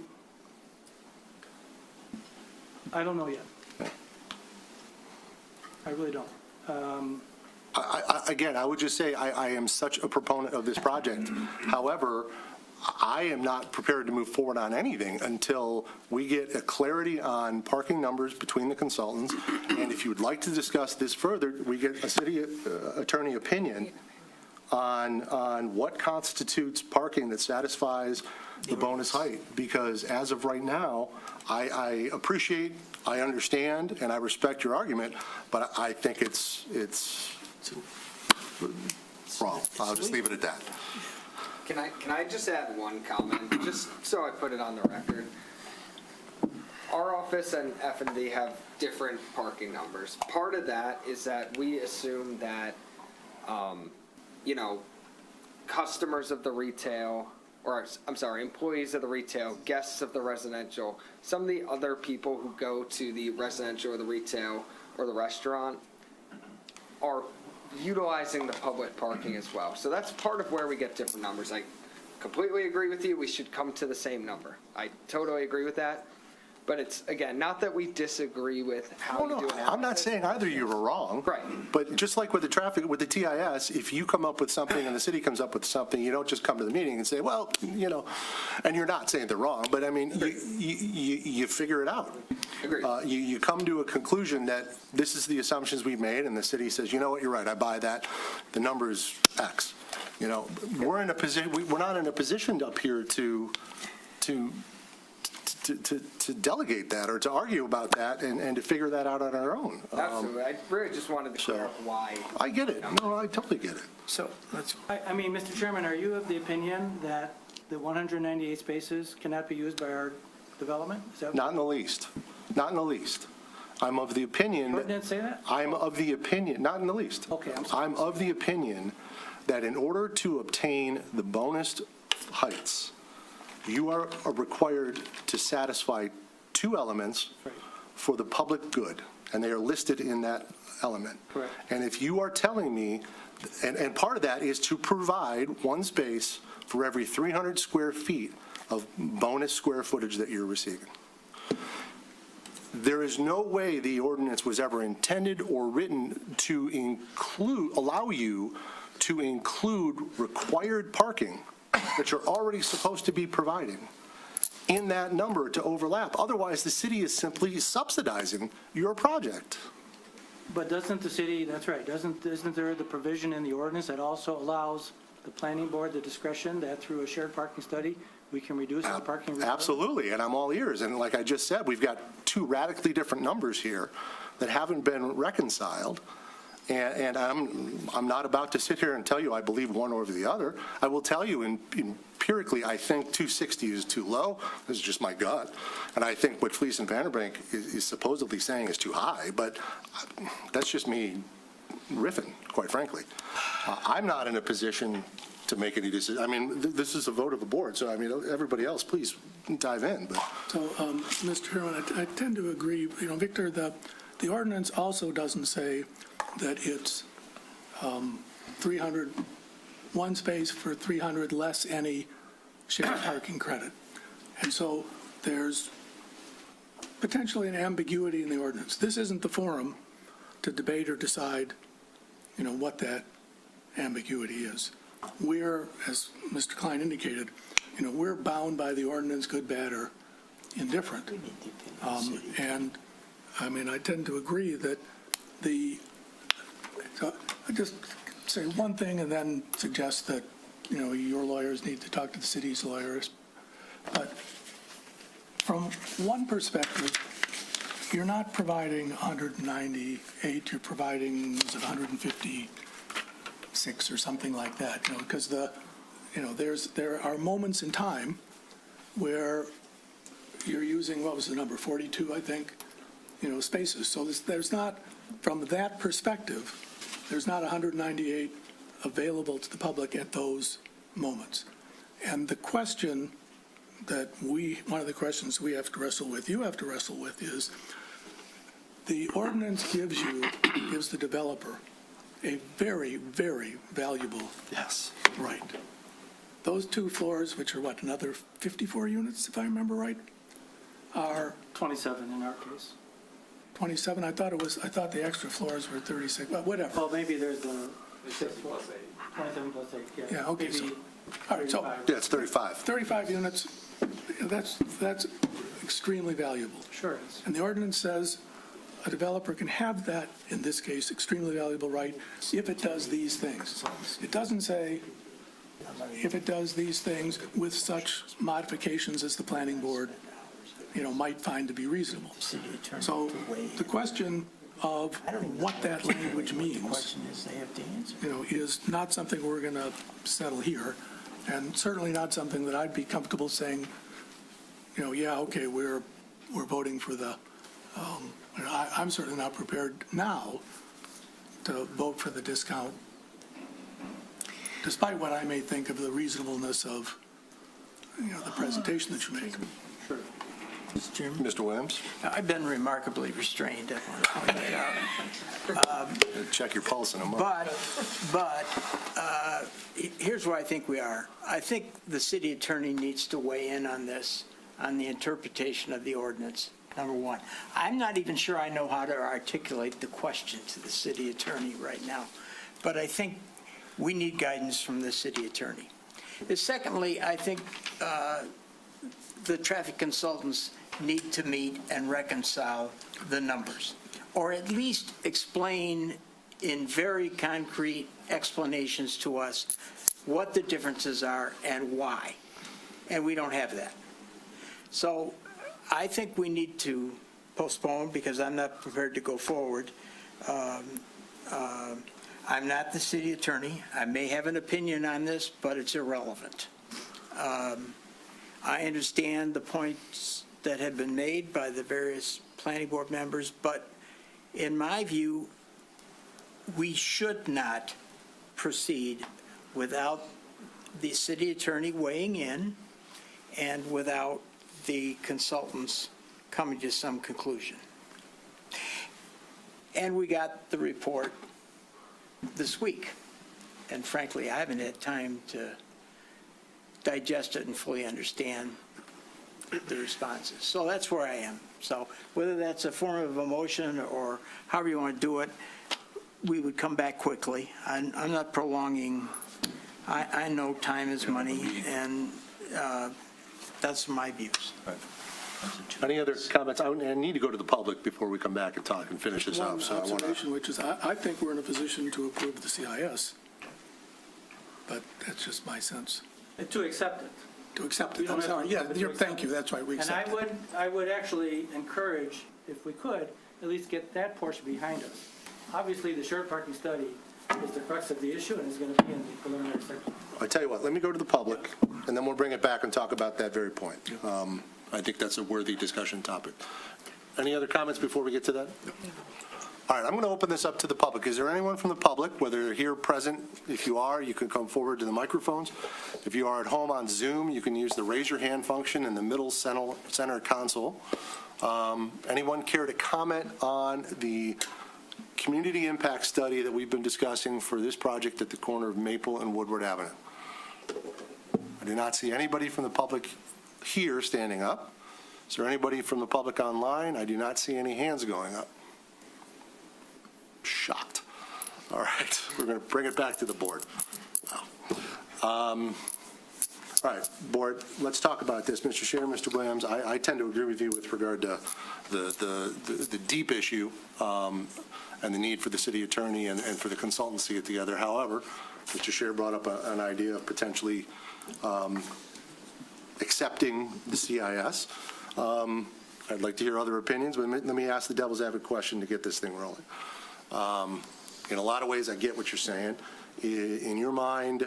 I don't know yet. I really don't. Again, I would just say I am such a proponent of this project. However, I am not prepared to move forward on anything until we get a clarity on parking numbers between the consultants. And if you would like to discuss this further, we get a city attorney opinion on what constitutes parking that satisfies the bonus height. Because as of right now, I appreciate, I understand, and I respect your argument, but I think it's wrong. I'll just leave it at that. Can I just add one comment, just so I put it on the record? Our office and F&D have different parking numbers. Part of that is that we assume that customers of the retail, or I'm sorry, employees of the retail, guests of the residential, some of the other people who go to the residential or the retail or the restaurant are utilizing the public parking as well. So that's part of where we get different numbers. I completely agree with you. We should come to the same number. I totally agree with that. But it's, again, not that we disagree with how you do it. I'm not saying either of you are wrong. Right. But just like with the traffic, with the TIS, if you come up with something and the city comes up with something, you don't just come to the meeting and say, well, and you're not saying they're wrong, but I mean, you figure it out. Agreed. You come to a conclusion that this is the assumptions we've made, and the city says, you know what, you're right, I buy that. The number is X. We're in a position, we're not in a position up here to delegate that or to argue about that and to figure that out on our own. Absolutely. I really just wanted to clear up why. I get it. No, I totally get it. So let's, I mean, Mr. Chairman, are you of the opinion that the 198 spaces cannot be used by our development? Is that? Not in the least. Not in the least. I'm of the opinion. Ordinance say that? I'm of the opinion, not in the least. Okay, I'm sorry. I'm of the opinion that in order to obtain the bonus heights, you are required to satisfy two elements for the public good, and they are listed in that element. Correct. And if you are telling me, and part of that is to provide one space for every 300 square feet of bonus square footage that you're receiving. There is no way the ordinance was ever intended or written to allow you to include required parking that you're already supposed to be providing in that number to overlap. Otherwise, the city is simply subsidizing your project. But doesn't the city, that's right, isn't there the provision in the ordinance that also allows the planning board the discretion that through a shared parking study, we can reduce our parking requirement? Absolutely, and I'm all ears. And like I just said, we've got two radically different numbers here that haven't been reconciled. And I'm not about to sit here and tell you I believe one over the other. I will tell you empirically, I think 260 is too low. This is just my gut. And I think what Fleece and Vanderbank is supposedly saying is too high, but that's just me riffing, quite frankly. I'm not in a position to make any decision. I mean, this is a vote of the board, so I mean, everybody else, please dive in. But. So, Mr. Chairman, I tend to agree. Victor, the ordinance also doesn't say that it's 300, one space for 300 less any shared parking credit. And so there's potentially an ambiguity in the ordinance. This isn't the forum to debate or decide, what that ambiguity is. We're, as Mr. Klein indicated, we're bound by the ordinance, good, bad, or indifferent. And, I mean, I tend to agree that so I just say one thing and then suggest that, your lawyers need to talk to the city's lawyers. But from one perspective, you're not providing 198, you're providing 156 or something like that, because there are moments in time where you're using, what was the number, 42, I think, spaces. So there's not, from that perspective, there's not 198 available to the public at those moments. And the question that one of the questions we have to wrestle with, you have to wrestle with, is the ordinance gives the developer a very, very valuable right. Those two floors, which are what, another 54 units, if I remember right, are 27 in our case. 27. I thought the extra floors were 36, but whatever. Well, maybe there's the 27 plus 8, yeah. Yeah, okay, Maybe all right, so 35. Yeah, it's 35. 35 units, that's extremely valuable. Sure it is. And the ordinance says a developer can have that, in this case, extremely valuable right, if it does these things. It doesn't say if it does these things with such modifications as the planning board, might find to be reasonable. So the question of what that language means, is not something we're going to settle here, and certainly not something that I'd be comfortable saying, yeah, okay, we're voting for the, I'm certainly not prepared now to vote for the discount despite what I may think of the reasonableness of, the presentation that you make. Mr. Chairman? Mr. Williams, I've been remarkably restrained, I want to point that out. check your pulse in a moment. But here's where I think we are. I think the city attorney needs to weigh in on this, on the interpretation of the ordinance, number one. I'm not even sure I know how to articulate the question to the city attorney right now, but I think we need guidance from the city attorney. Secondly, I think the traffic consultants need to meet and reconcile the numbers, or at least explain in very concrete explanations to us what the differences are and why. And we don't have that. So I think we need to postpone because I'm not prepared to go forward. I'm not the city attorney. I may have an opinion on this, but it's irrelevant. I understand the points that have been made by the various planning board members, but in my view, we should not proceed without the city attorney weighing in and without the consultants coming to some conclusion. And we got the report this week, and frankly, I haven't had time to digest it and fully understand the responses. So that's where I am. So whether that's a form of a motion or however you want to do it, we would come back quickly. I'm not prolonging. I know time is money, and that's my views. Any other comments? I need to go to the public before we come back and talk and finish this up. One So I want observation, which is, I think we're in a position to approve the CIS, but that's just my sense. To accept it. To accept We it, don't I'm have sorry, to yeah, approve it, to thank accept you, it. that's right, we And accept it. I would actually encourage, if we could, at least get that portion behind us. Obviously, the shared parking study is the crux of the issue and is going to be in the preliminary section. I tell you what, let me go to the public, and then we'll bring it back and talk about that very point. I think that's a worthy discussion topic. Any other comments before we get to that? All right, I'm going to open this up to the public. Is there anyone from the public, whether you're here present? If you are, you can come forward to the microphones. If you are at home on Zoom, you can use the raise your hand function in the middle center console. Anyone care to comment on the community impact study that we've been discussing for this project at the corner of Maple and Woodward Avenue? I do not see anybody from the public here standing up. Is there anybody from the public online? I do not see any hands going up. Shocked. All right, we're going to bring it back to the board. Wow. All right, board, let's talk about this. Mr. Chair, Mr. Williams, I tend to agree with you with regard to the deep issue and the need for the city attorney and for the consultants to get together. However, Mr. Chair brought up an idea of potentially accepting the CIS. I'd like to hear other opinions, but let me ask the devil's advocate question to get this thing rolling. In a lot of ways, I get what you're saying. In your mind,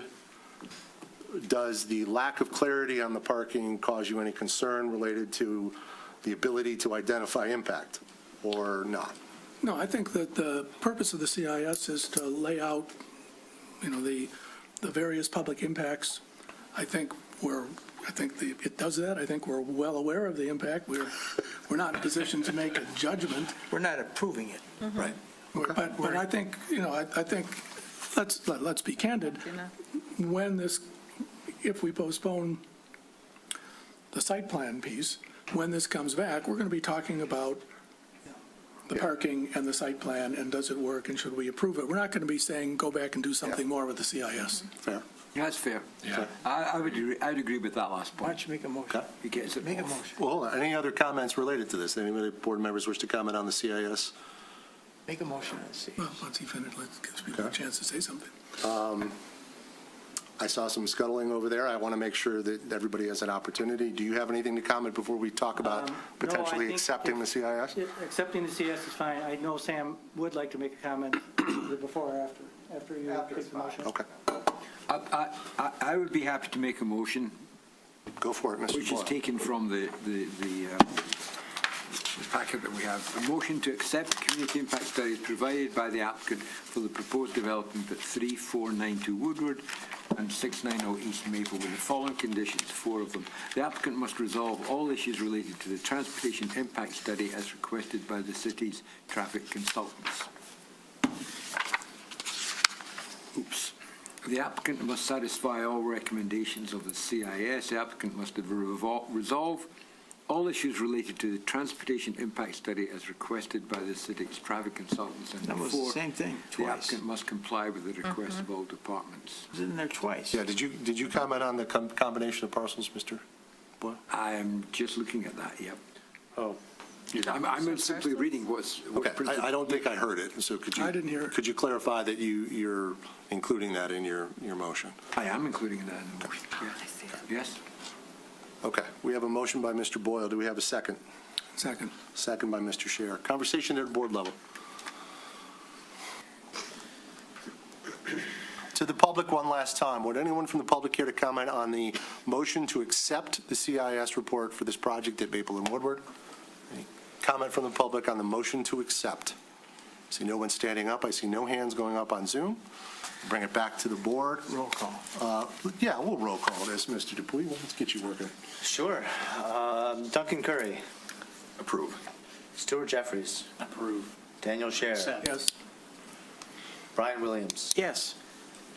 does the lack of clarity on the parking cause you any concern related to the ability to identify impact or not? No, I think that the purpose of the CIS is to lay out, the various public impacts. I think it does that. I think we're well aware of the impact. We're not in a position to make a judgment. We're not approving it. Right. But I think, I think, let's be candid. If we postpone the site plan piece, when this comes back, we're going to be talking about the parking and the site plan and does it work and should we approve it? We're not going to be saying, go back and do something more with the CIS. Fair. That's fair. Yeah. I'd agree with that last Why point. don't you make a motion? He gets it Make a both. motion. Well, hold on. Any other comments related to this? Any other board members wish to comment on the CIS? Make a motion and see. Well, once he finishes, let's give people a chance to say something. I saw some scuttling over there. I want to make sure that everybody has an opportunity. Do you have anything to comment before we talk about No, potentially I think accepting the CIS? Accepting the CS is fine. I know Sam would like to make a comment either before or after you take the motion. Okay, I would be happy to make a motion, go for it, Mr. which is Boyle. taken from the packet that we have. A motion to accept community impact studies provided by the applicant for the proposed development at 3492 Woodward and 690 East Maple with the following conditions, 4 of them. The applicant must resolve all issues related to the transportation impact study as requested by the city's traffic consultants. Oops. The applicant must satisfy all recommendations of the CIS. The applicant must resolve all issues related to the transportation impact study as requested by the city's traffic consultants. And That was four, the same thing, the twice. applicant must comply with the requests of all departments. It was in there twice. Yeah, did you comment on the combination of parcels, Mr. Boyle? I am just looking at that, yep. Oh, I'm simply reading what's Okay, printed. I don't think I heard it, so could you? I didn't hear it. Could you clarify that you're including that in your motion? I am including that in the motion, yes. Okay, we have a motion by Mr. Boyle. Do we have a second? Second. Second by Mr. Scher. Conversation at board level. To the public one last time, would anyone from the public care to comment on the motion to accept the CIS report for this project at Maple and Woodward? Any comment from the public on the motion to accept? I see no one standing up. I see no hands going up on Zoom. Bring it back to the board. Roll call. Yeah, we'll roll call this, Mr. Dupuy. Let's get you working. sure. Duncan Curry, Approve. Stuart Jeffries. Approve. Daniel Scher. Yes. Brian Williams. Yes.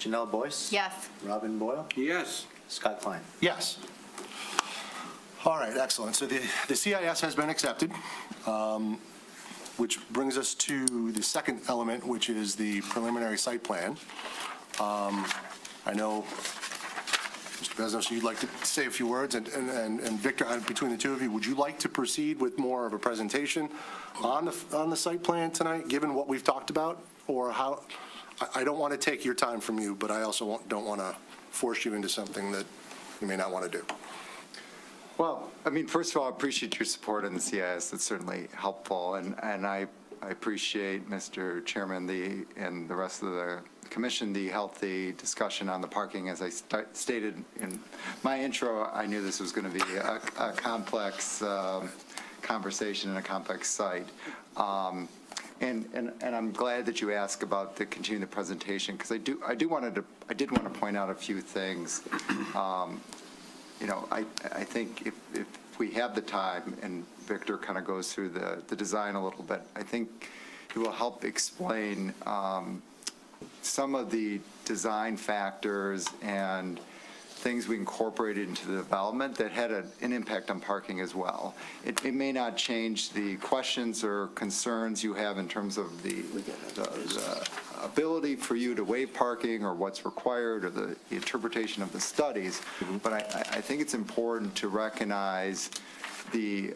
Janelle Boyce. Yes. Robin Boyle. Yes. Scott Klein. Yes. All right, excellent. So the CIS has been accepted, which brings us to the second element, which is the preliminary site plan. I know, Mr. Bezos, you'd like to say a few words, and Victor, between the two of you, would you like to proceed with more of a presentation on the site plan tonight, given what we've talked about? Or how, I don't want to take your time from you, but I also don't want to force you into something that you may not want to do. Well, I mean, first of all, I appreciate your support in the CIS. It's certainly helpful, and I appreciate, Mr. Chairman, and the rest of the commission, the healthy discussion on the parking. As I stated in my intro, I knew this was going to be a complex conversation and a complex site. And I'm glad that you asked about the continuing the presentation, because I did want to point out a few things. You know, I think if we have the time, and Victor kind of goes through the design a little bit, I think it will help explain some of the design factors and things we incorporated into the development that had an impact on parking as well. It may not change the questions or concerns you have in terms of the ability for you to waive parking or what's required or the interpretation of the studies, but I think it's important to recognize the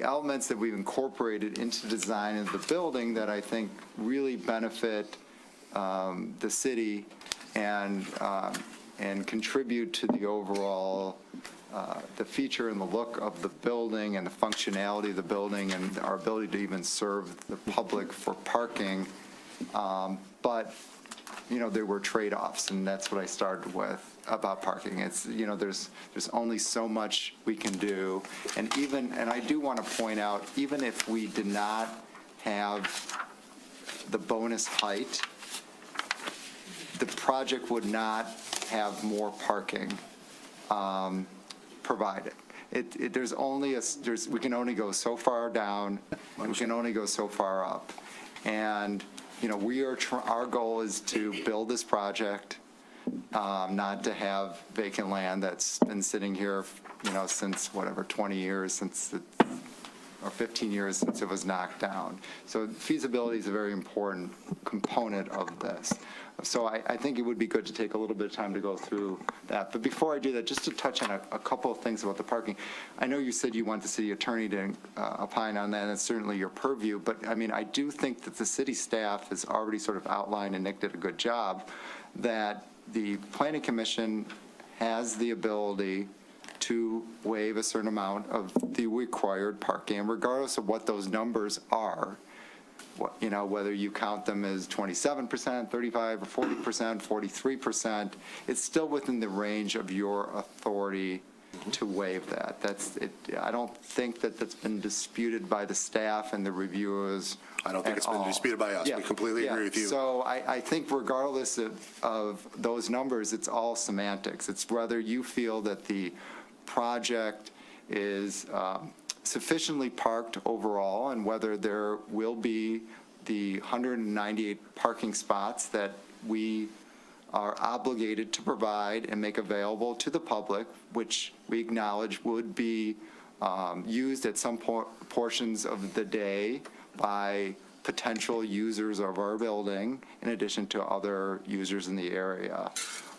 elements that we've incorporated into the design of the building that I think really benefit the city and contribute to the overall, the feature and the look of the building and the functionality of the building and our ability to even serve the public for parking. But, you know, there were trade-offs, and that's what I started with about parking. It's, you know, there's only so much we can do. And I do want to point out, even if we did not have the bonus height, the project would not have more parking provided. We can only go so far down, and we can only go so far up. And, you know, our goal is to build this project, not to have vacant land that's been sitting here, you know, since whatever, 20 years, or 15 years since it was knocked down. So feasibility is a very important component of this. So I think it would be good to take a little bit of time to go through that. But before I do that, just to touch on a couple of things about the parking. I know you said you want the city attorney to opine on that, and it's certainly your purview, but I mean, I do think that the city staff has already sort of outlined, and Nick did a good job, that the planning commission has the ability to waive a certain amount of the required parking, regardless of what those numbers are. You know, whether you count them as 27%, 35, or 40%, 43%, it's still within the range of your authority to waive that. That's it. I don't think that that's been disputed by the staff and the reviewers. I don't think it's been disputed by us. We completely agree with you. So I think regardless of those numbers, it's all semantics. It's whether you feel that the project is sufficiently parked overall and whether there will be the 198 parking spots that we are obligated to provide and make available to the public, which we acknowledge would be used at some portions of the day by potential users of our building, in addition to other users in the area,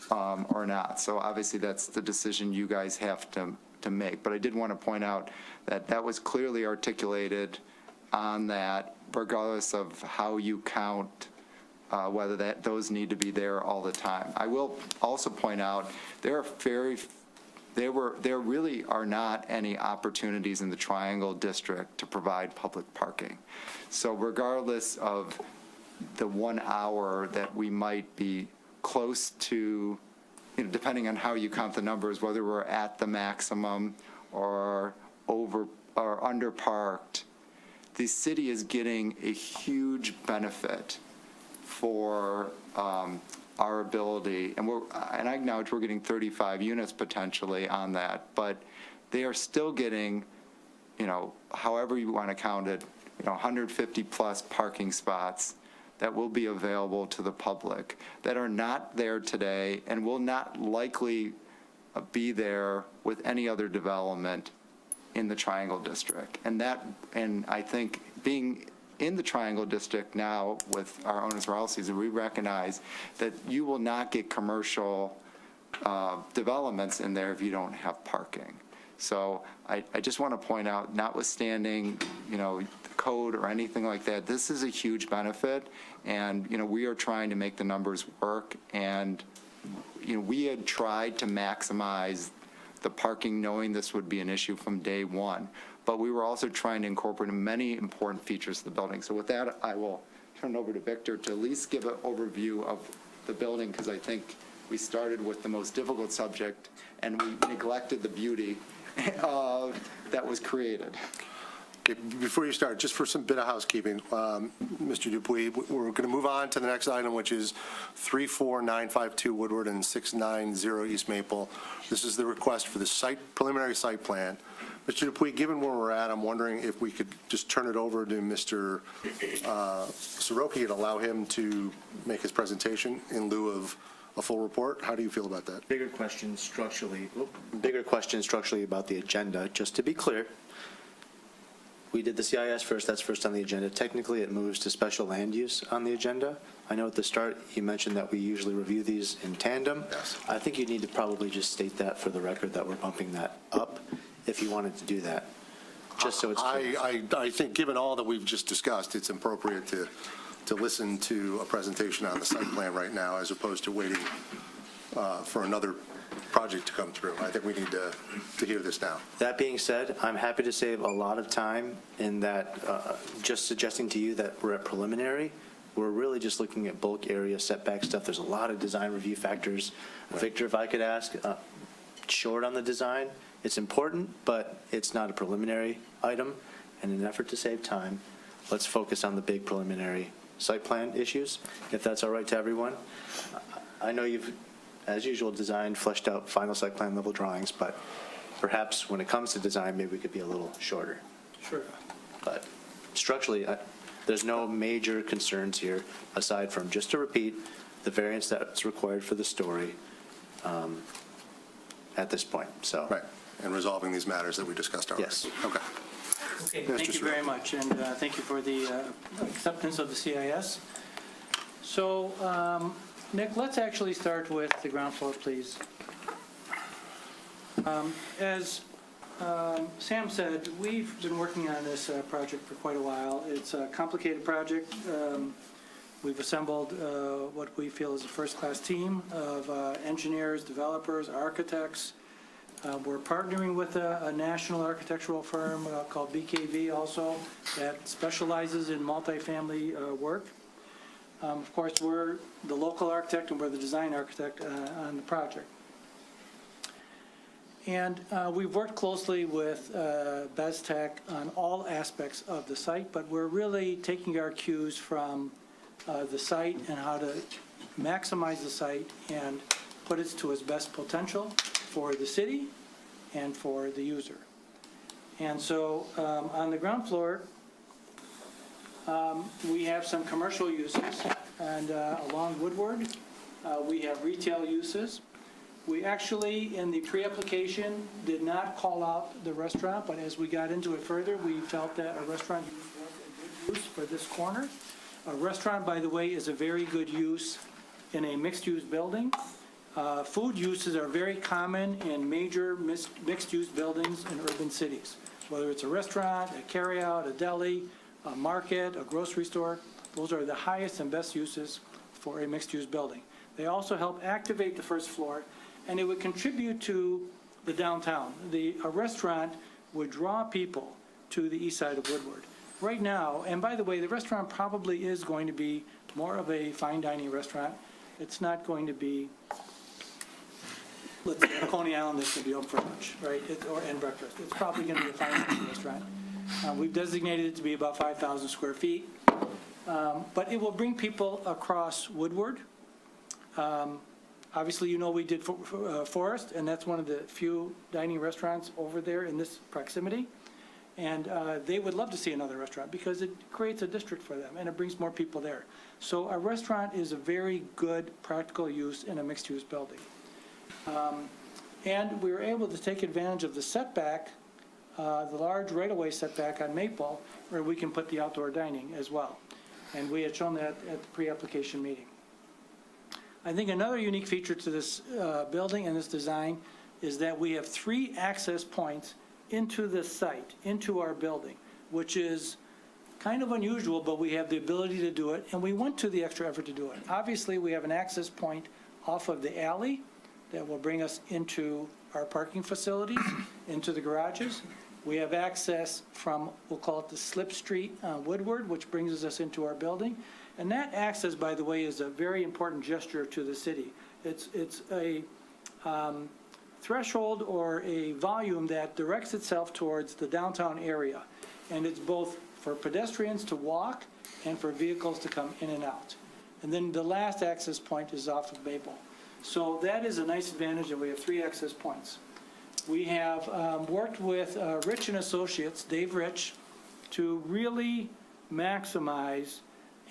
or not. So obviously, that's the decision you guys have to make. But I did want to point out that that was clearly articulated on that, regardless of how you count whether those need to be there all the time. I will also point out there really are not any opportunities in the Triangle District to provide public parking. So regardless of the 1 hour that we might be close to, depending on how you count the numbers, whether we're at the maximum or over or under parked, the city is getting a huge benefit for our ability, and I acknowledge we're getting 35 units potentially on that, but they are still getting, however you want to count it, 150 plus parking spots that will be available to the public that are not there today and will not likely be there with any other development in the Triangle District. And I think being in the Triangle District now with our owners policies, we recognize that you will not get commercial developments in there if you don't have parking. So I just want to point out, notwithstanding, the code or anything like that, this is a huge benefit, and, we are trying to make the numbers work, and, we had tried to maximize the parking knowing this would be an issue from day one, but we were also trying to incorporate many important features of the building. So with that, I will turn it over to Victor to at least give an overview of the building, because I think we started with the most difficult subject and we neglected the beauty that was created. Okay, before you start, just for some bit of housekeeping, Mr. Dupuy, we're going to move on to the next item, which is 34952 Woodward and 690 East Maple. This is the request for the preliminary site plan. Mr. Dupuy, given where we're at, I'm wondering if we could just turn it over to Mr. Soroki and allow him to make his presentation in lieu of a full report. How do you feel about that? Bigger question structurally about the agenda. Just to be clear, we did the CIS first. That's first on the agenda. Technically, it moves to special land use on the agenda. I know at the start you mentioned that we usually review these in tandem. Yes. I think you need to probably just state that for the record, that we're bumping that up if you wanted to do that, just so it's clear. I think, given all that we've just discussed, it's appropriate to listen to a presentation on the site plan right now, as opposed to waiting for another project to come through. I think we need to hear this now. That being said, I'm happy to save a lot of time in that, just suggesting to you that we're at preliminary. We're really just looking at bulk area setback stuff. There's a lot of design review factors. Right. Victor, if I could ask, short on the design, it's important, but it's not a preliminary item. And in an effort to save time, let's focus on the big preliminary site plan issues, if that's all right to everyone. I know you've, as usual, designed, fleshed out final site plan level drawings, but perhaps when it comes to design, maybe we could be a little shorter. Sure. But structurally, there's no major concerns here, aside from, just to repeat, the variance that's required for the story at this point, so. Right, and resolving these matters that we discussed already. Yes. Okay. Okay, Mr. thank you very much, and thank you for the acceptance of the CIS. So, Nick, let's actually start with the ground floor, please. As Sam said, we've been working on this project for quite a while. It's a complicated project. We've assembled what we feel is a first-class team of engineers, developers, architects. We're partnering with a national architectural firm called BKV also that specializes in multifamily work. Of course, we're the local architect and we're the design architect on the project. And we've worked closely with BezTech on all aspects of the site, but we're really taking our cues from the site and how to maximize the site and put it to its best potential for the city and for the user. And so on the ground floor, we have some commercial uses, and along Woodward, we have retail uses. We actually, in the pre-application, did not call out the restaurant, but as we got into it further, we felt that a restaurant use was a good use for this corner. A restaurant, by the way, is a very good use in a mixed-use building. Food uses are very common in major mixed-use buildings in urban cities, whether it's a restaurant, a carryout, a deli, a market, a grocery store. Those are the highest and best uses for a mixed-use building. They also help activate the first floor, and it would contribute to the downtown. A restaurant would draw people to the east side of Woodward. Right now, and by the way, the restaurant probably is going to be more of a fine dining restaurant. It's not going to be, let's say, Coney Island is going to be open for lunch, right, and breakfast. It's probably going to be a fine dining restaurant. We've designated it to be about 5,000 square feet, but it will bring people across Woodward. Obviously, you know, we did Forest, and that's one of the few dining restaurants over there in this proximity. And they would love to see another restaurant because it creates a district for them and it brings more people there. So a restaurant is a very good practical use in a mixed-use building. And we were able to take advantage of the setback, the large right-of-way setback on Maple, where we can put the outdoor dining as well. And we had shown that at the pre-application meeting. I think another unique feature to this building and this design is that we have 3 access points into the site, into our building, which is kind of unusual, but we have the ability to do it, and we went to the extra effort to do it. Obviously, we have an access point off of the alley that will bring us into our parking facilities, into the garages. We have access from, we'll call it the Slip Street Woodward, which brings us into our building. And that access, by the way, is a very important gesture to the city. It's a threshold or a volume that directs itself towards the downtown area. And it's both for pedestrians to walk and for vehicles to come in and out. And then the last access point is off of Maple. So that is a nice advantage, and we have 3 access points. We have worked with Rich and Associates, Dave Rich, to really maximize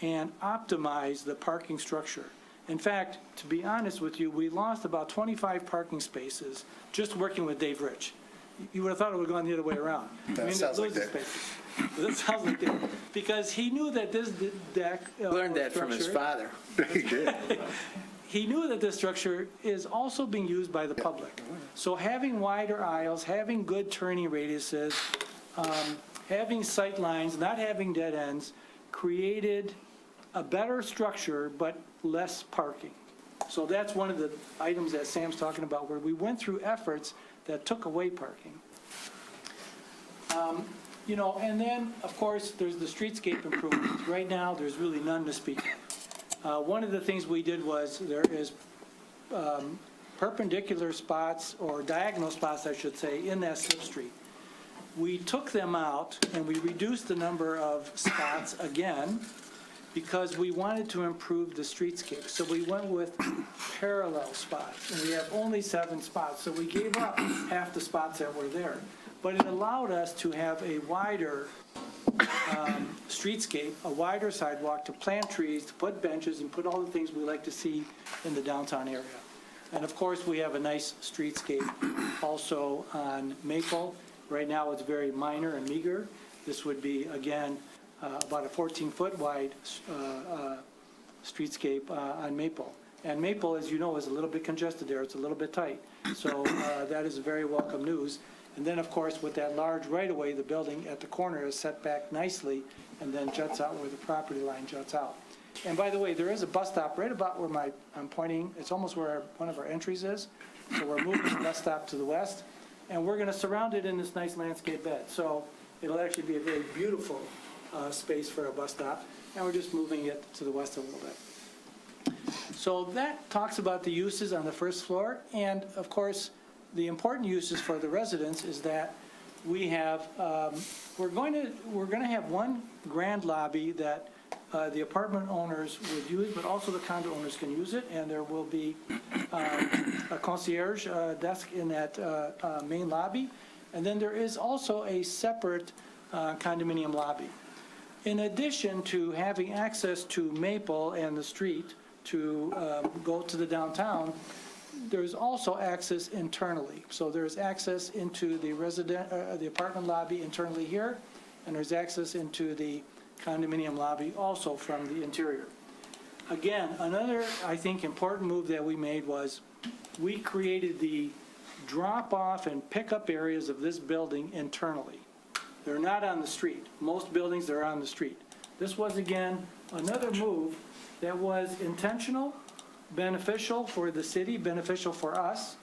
and optimize the parking structure. In fact, to be honest with you, we lost about 25 parking spaces just working with Dave Rich. You would have thought it would have gone the other way around. That sounds like Dave. That sounds like Dave. Because he knew that this deck. Learned that from his father. He did. He knew that this structure is also being used by the public. So having wider aisles, having good turning radiuses, having sight lines, not having dead ends, created a better structure, but less parking. So that's one of the items that Sam's talking about, where we went through efforts that took away parking. You know, and then, of course, there's the streetscape improvements. Right now, there's really none to speak of. One of the things we did was there is perpendicular spots, or diagonal spots, I should say, in that Slip Street. We took them out and we reduced the number of spots again because we wanted to improve the streetscape. So we went with parallel spots, and we have only 7 spots. So we gave up half the spots that were there. But it allowed us to have a wider streetscape, a wider sidewalk, to plant trees, to put benches, and put all the things we like to see in the downtown area. And of course, we have a nice streetscape also on Maple. Right now, it's very minor and meager. This would be, again, about a 14-foot wide streetscape on Maple. And Maple, as you know, is a little bit congested there. It's a little bit tight. So that is very welcome news. And then, of course, with that large right-of-way, the building at the corner is set back nicely and then juts out where the property line juts out. And by the way, there is a bus stop right about where I'm pointing. It's almost where one of our entries is. So we're moving the bus stop to the west. And we're going to surround it in this nice landscape bed. So it'll actually be a very beautiful space for a bus stop. And we're just moving it to the west a little bit. So that talks about the uses on the first floor. And, of course, the important uses for the residents is that we have, we're going to have one grand lobby that the apartment owners would use, but also the condo owners can use it, and there will be a concierge desk in that main lobby. And then there is also a separate condominium lobby. In addition to having access to Maple and the street to go to the downtown, there's also access internally. So there's access into the apartment lobby internally here, and there's access into the condominium lobby also from the interior. Again, another, I think, important move that we made was we created the drop-off and pickup areas of this building internally. They're not on the street. Most buildings are on the street. This was, again, another move that was intentional, beneficial for the city, beneficial for us,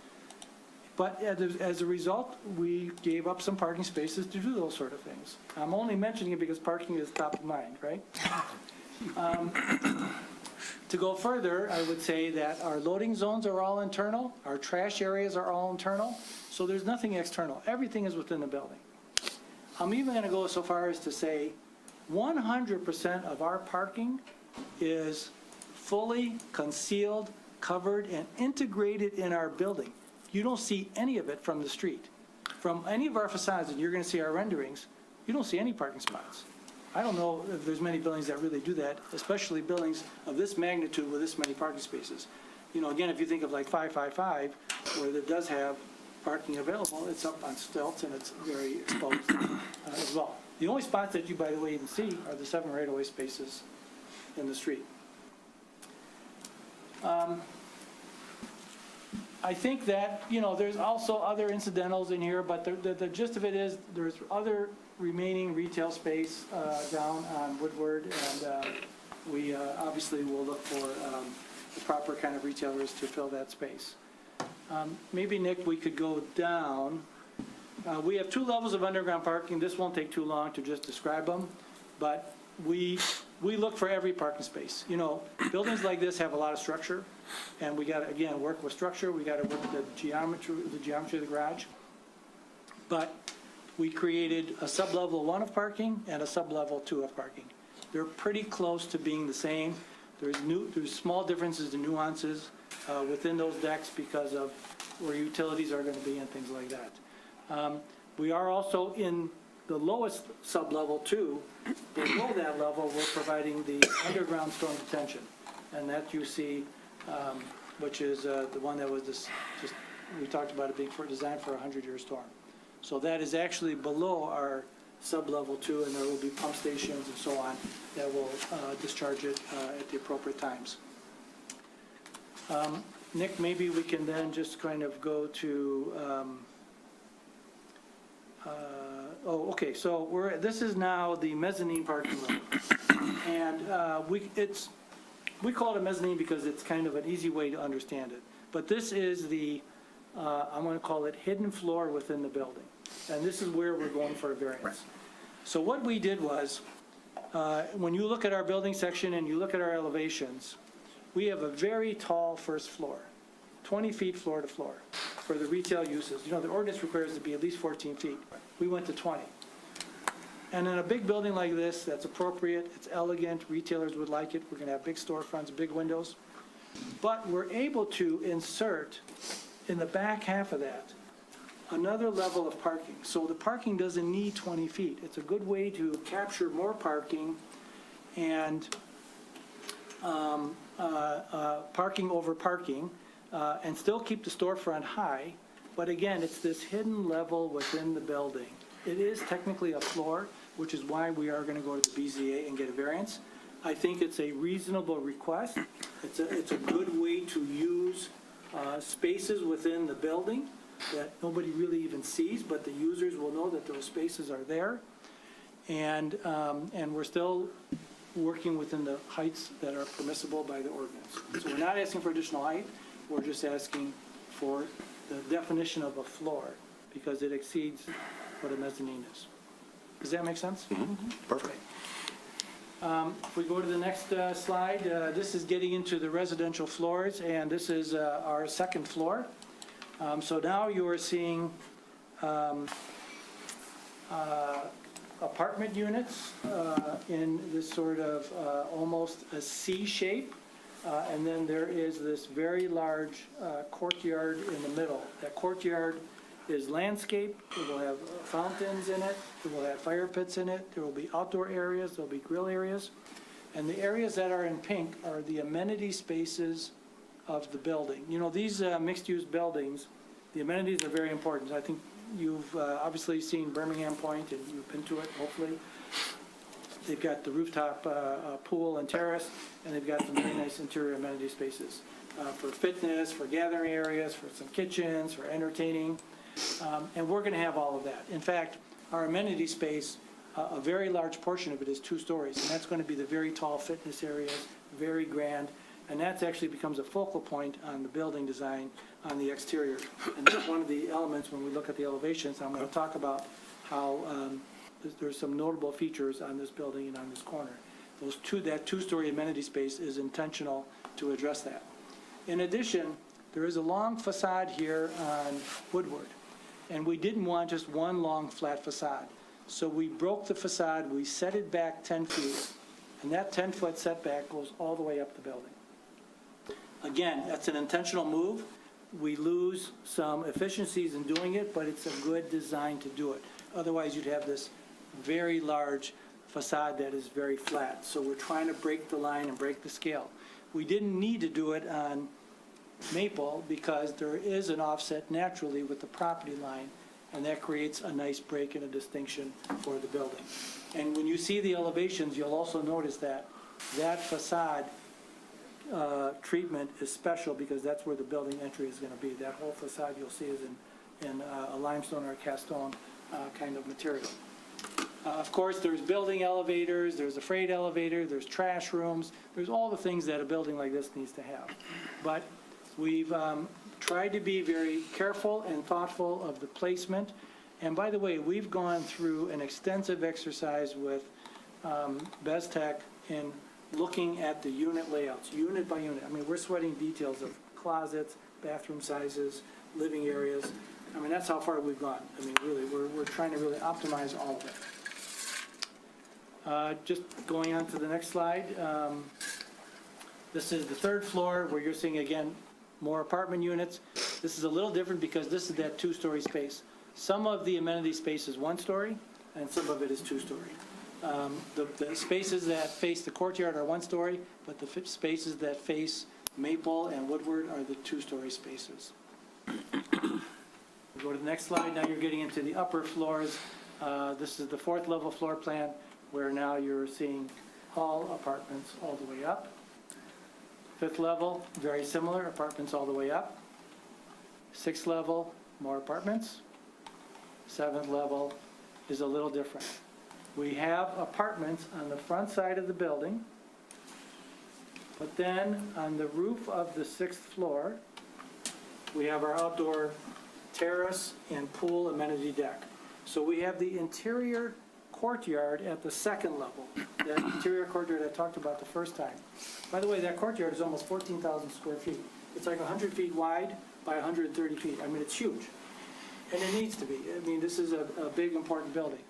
but as a result, we gave up some parking spaces to do those sort of things. I'm only mentioning it because parking is top of mind, right? To go further, I would say that our loading zones are all internal, our trash areas are all internal, so there's nothing external. Everything is within the building. I'm even going to go so far as to say 100% of our parking is fully concealed, covered, and integrated in our building. You don't see any of it from the street. From any of our facades, and you're going to see our renderings, you don't see any parking spots. I don't know if there's many buildings that really do that, especially buildings of this magnitude with this many parking spaces. You know, again, if you think of like 555, where it does have parking available, it's up on stilts and it's very exposed as well. The only spots that you, by the way, even see are the 7 right-of-way spaces in the street. I think that, you know, there's also other incidentals in here, but the gist of it is there's other remaining retail space down on Woodward, and we obviously will look for the proper kind of retailers to fill that space. Maybe, Nick, we could go down. We have 2 levels of underground parking. This won't take too long to just describe them, but we look for every parking space. You know, buildings like this have a lot of structure, and we got to, again, work with structure. We got to work with the geometry of the garage. But we created a sub-level 1 of parking and a sub-level 2 of parking. They're pretty close to being the same. There's small differences and nuances within those decks because of where utilities are going to be and things like that. We are also in the lowest sub-level 2. Below that level, we're providing the underground storm detention, and that you see, which is the one that was just we talked about it being designed for a 100-year storm. So that is actually below our sub-level 2, and there will be pump stations and so on that will discharge it at the appropriate times. Nick, maybe we can then just kind of go to, okay, so this is now the mezzanine parking level. And we call it a mezzanine because it's kind of an easy way to understand it. But this is the, I'm going to call it hidden floor within the building. And this is where we're going for a variance. So what we did was, when you look at our building section and you look at our elevations, we have a very tall first floor, 20 feet floor to floor for the retail uses. You know, the ordinance requires it to be at least 14 feet. We went to 20. And in a big building like this, that's appropriate, it's elegant, retailers would like it, we're going to have big storefronts, big windows. But we're able to insert in the back half of that another level of parking. So the parking doesn't need 20 feet. It's a good way to capture more parking and parking over parking and still keep the storefront high. But again, it's this hidden level within the building. It is technically a floor, which is why we are going to go to the BZA and get a variance. I think it's a reasonable request. It's a good way to use spaces within the building that nobody really even sees, but the users will know that those spaces are there. And we're still working within the heights that are permissible by the ordinance. So we're not asking for additional height, we're just asking for the definition of a floor because it exceeds what a mezzanine is. Does that make sense? Mm-hmm. Perfect. If we go to the next slide, this is getting into the residential floors, and this is our second floor. So now you are seeing apartment units in this sort of almost a C shape. And then there is this very large courtyard in the middle. That courtyard is landscape. It will have fountains in it. It will have fire pits in it. There will be outdoor areas. There will be grill areas. And the areas that are in pink are the amenity spaces of the building. You know, these mixed-use buildings, the amenities are very important. I think you've obviously seen Birmingham Point, and you've been to it, hopefully. They've got the rooftop pool and terrace, and they've got some very nice interior amenity spaces for fitness, for gathering areas, for some kitchens, for entertaining. And we're going to have all of that. In fact, our amenity space, a very large portion of it is 2 stories, and that's going to be the very tall fitness areas, very grand, and that actually becomes a focal point on the building design on the exterior. And that's one of the elements when we look at the elevations. I'm going to talk about how there's some notable features on this building and on this corner. That 2-story amenity space is intentional to address that. In addition, there is a long facade here on Woodward, and we didn't want just one long flat facade. So we broke the facade, we set it back 10 feet, and that 10-foot setback goes all the way up the building. Again, that's an intentional move. We lose some efficiencies in doing it, but it's a good design to do it. Otherwise, you'd have this very large facade that is very flat. So we're trying to break the line and break the scale. We didn't need to do it on Maple because there is an offset naturally with the property line, and that creates a nice break and a distinction for the building. And when you see the elevations, you'll also notice that facade treatment is special because that's where the building entry is going to be. That whole facade you'll see is in a limestone or a cast stone kind of material. Of course, there's building elevators, there's a freight elevator, there's trash rooms, there's all the things that a building like this needs to have. But we've tried to be very careful and thoughtful of the placement. And by the way, we've gone through an extensive exercise with BESTEC in looking at the unit layouts, unit by unit. I mean, we're sweating details of closets, bathroom sizes, living areas. I mean, that's how far we've gone. I mean, really, we're trying to really optimize all of it. Just going on to the next slide. This is the 3rd floor where you're seeing, again, more apartment units. This is a little different because this is that 2-story space. Some of the amenity space is 1 story, and some of it is 2-story. The spaces that face the courtyard are 1 story, but the spaces that face Maple and Woodward are the 2-story spaces. Go to the next slide. Now you're getting into the upper floors. This is the 4th level floor plan where now you're seeing all apartments all the way up. 5th level, very similar, apartments all the way up. 6th level, more apartments. 7th level is a little different. We have apartments on the front side of the building, but then on the roof of the 6th floor, we have our outdoor terrace and pool amenity deck. So we have the interior courtyard at the 2nd level, that interior courtyard I talked about the first time. By the way, that courtyard is almost 14,000 square feet. It's like 100 feet wide by 130 feet. I mean, it's huge. And it needs to be. I mean, this is a big, important building.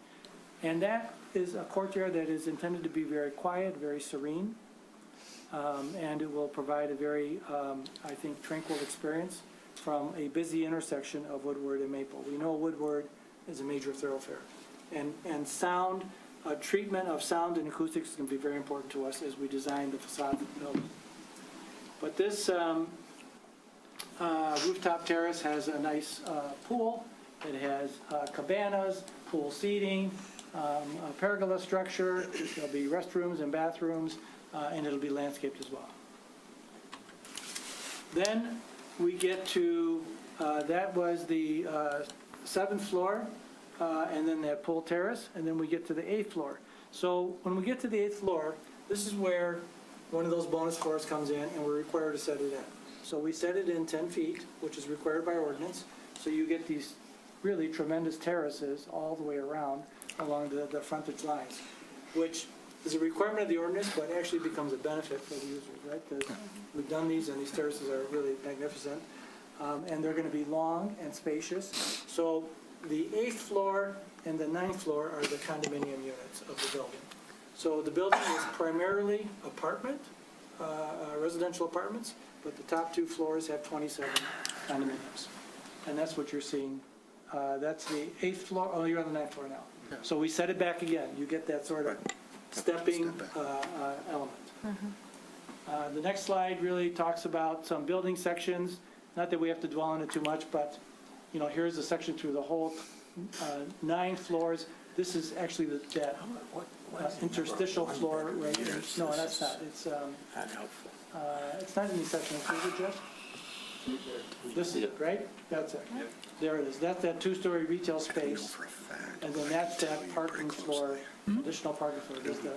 And that is a courtyard that is intended to be very quiet, very serene, and it will provide a very, I think, tranquil experience from a busy intersection of Woodward and Maple. We know Woodward is a major thoroughfare. And sound, treatment of sound and acoustics is going to be very important to us as we design the facade of the building. But this rooftop terrace has a nice pool. It has cabanas, pool seating, a pergola structure. There'll be restrooms and bathrooms, and it'll be landscaped as well. Then we get to, that was the 7th floor, and then that pool terrace, and then we get to the 8th floor. So when we get to the 8th floor, this is where one of those bonus floors comes in, and we're required to set it in. So we set it in 10 feet, which is required by ordinance. So you get these really tremendous terraces all the way around along the frontage lines, which is a requirement of the ordinance, but actually becomes a benefit for the users, right? We've done these, and these terraces are really magnificent. and they're going to be long and spacious. So the 8th floor and the 9th floor are the condominium units of the building. So the building is primarily apartment, residential apartments, but the top 2 floors have 27 condominiums. And that's what you're seeing. That's the 8th floor, oh, you're on the 9th floor now. So we set it back again. You get that sort of stepping element. The next slide really talks about some building sections. Not that we have to dwell on it too much, but, you know, here's the section through the whole 9 floors. This is actually that interstitial floor right here. No, that's not. It's not in the section. Is it, Jeff? This is it, right? That's it. There it is. That's that 2-story retail space. And then that's that parking floor, additional parking floor. There's the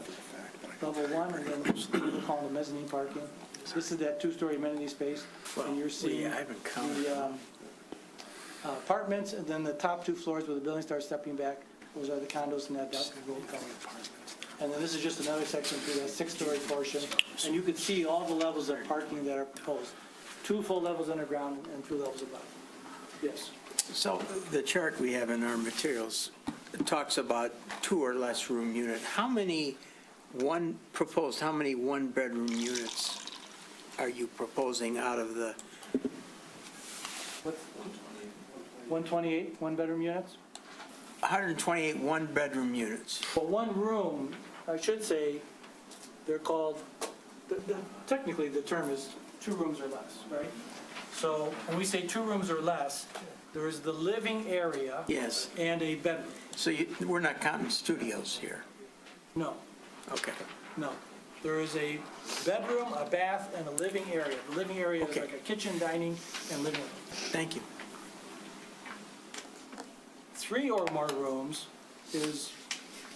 level 1, and then we call it the mezzanine parking. This is that 2-story amenity space, and you're seeing the apartments, and then the top 2 floors where the building starts stepping back. Those are the condos in that dark gold color. And then this is just another section through that 6-story portion, and you can see all the levels of parking that are proposed. 2 full levels underground and 2 levels above. Yes. So the chart we have in our materials talks about 2 or less room unit. How many one-bedroom units are you proposing out of the? 128 one-bedroom units? 128 one-bedroom units. Well, one room, I should say, they're called, technically the term is 2 rooms or less, right? So when we say 2 rooms or less, there is the living area. Yes. And a bedroom. So we're not counting studios here? No, Okay. no. There is a bedroom, a bath, and a living area. The living area is Okay. like a kitchen, dining, and living room. Thank you. 3 or more rooms is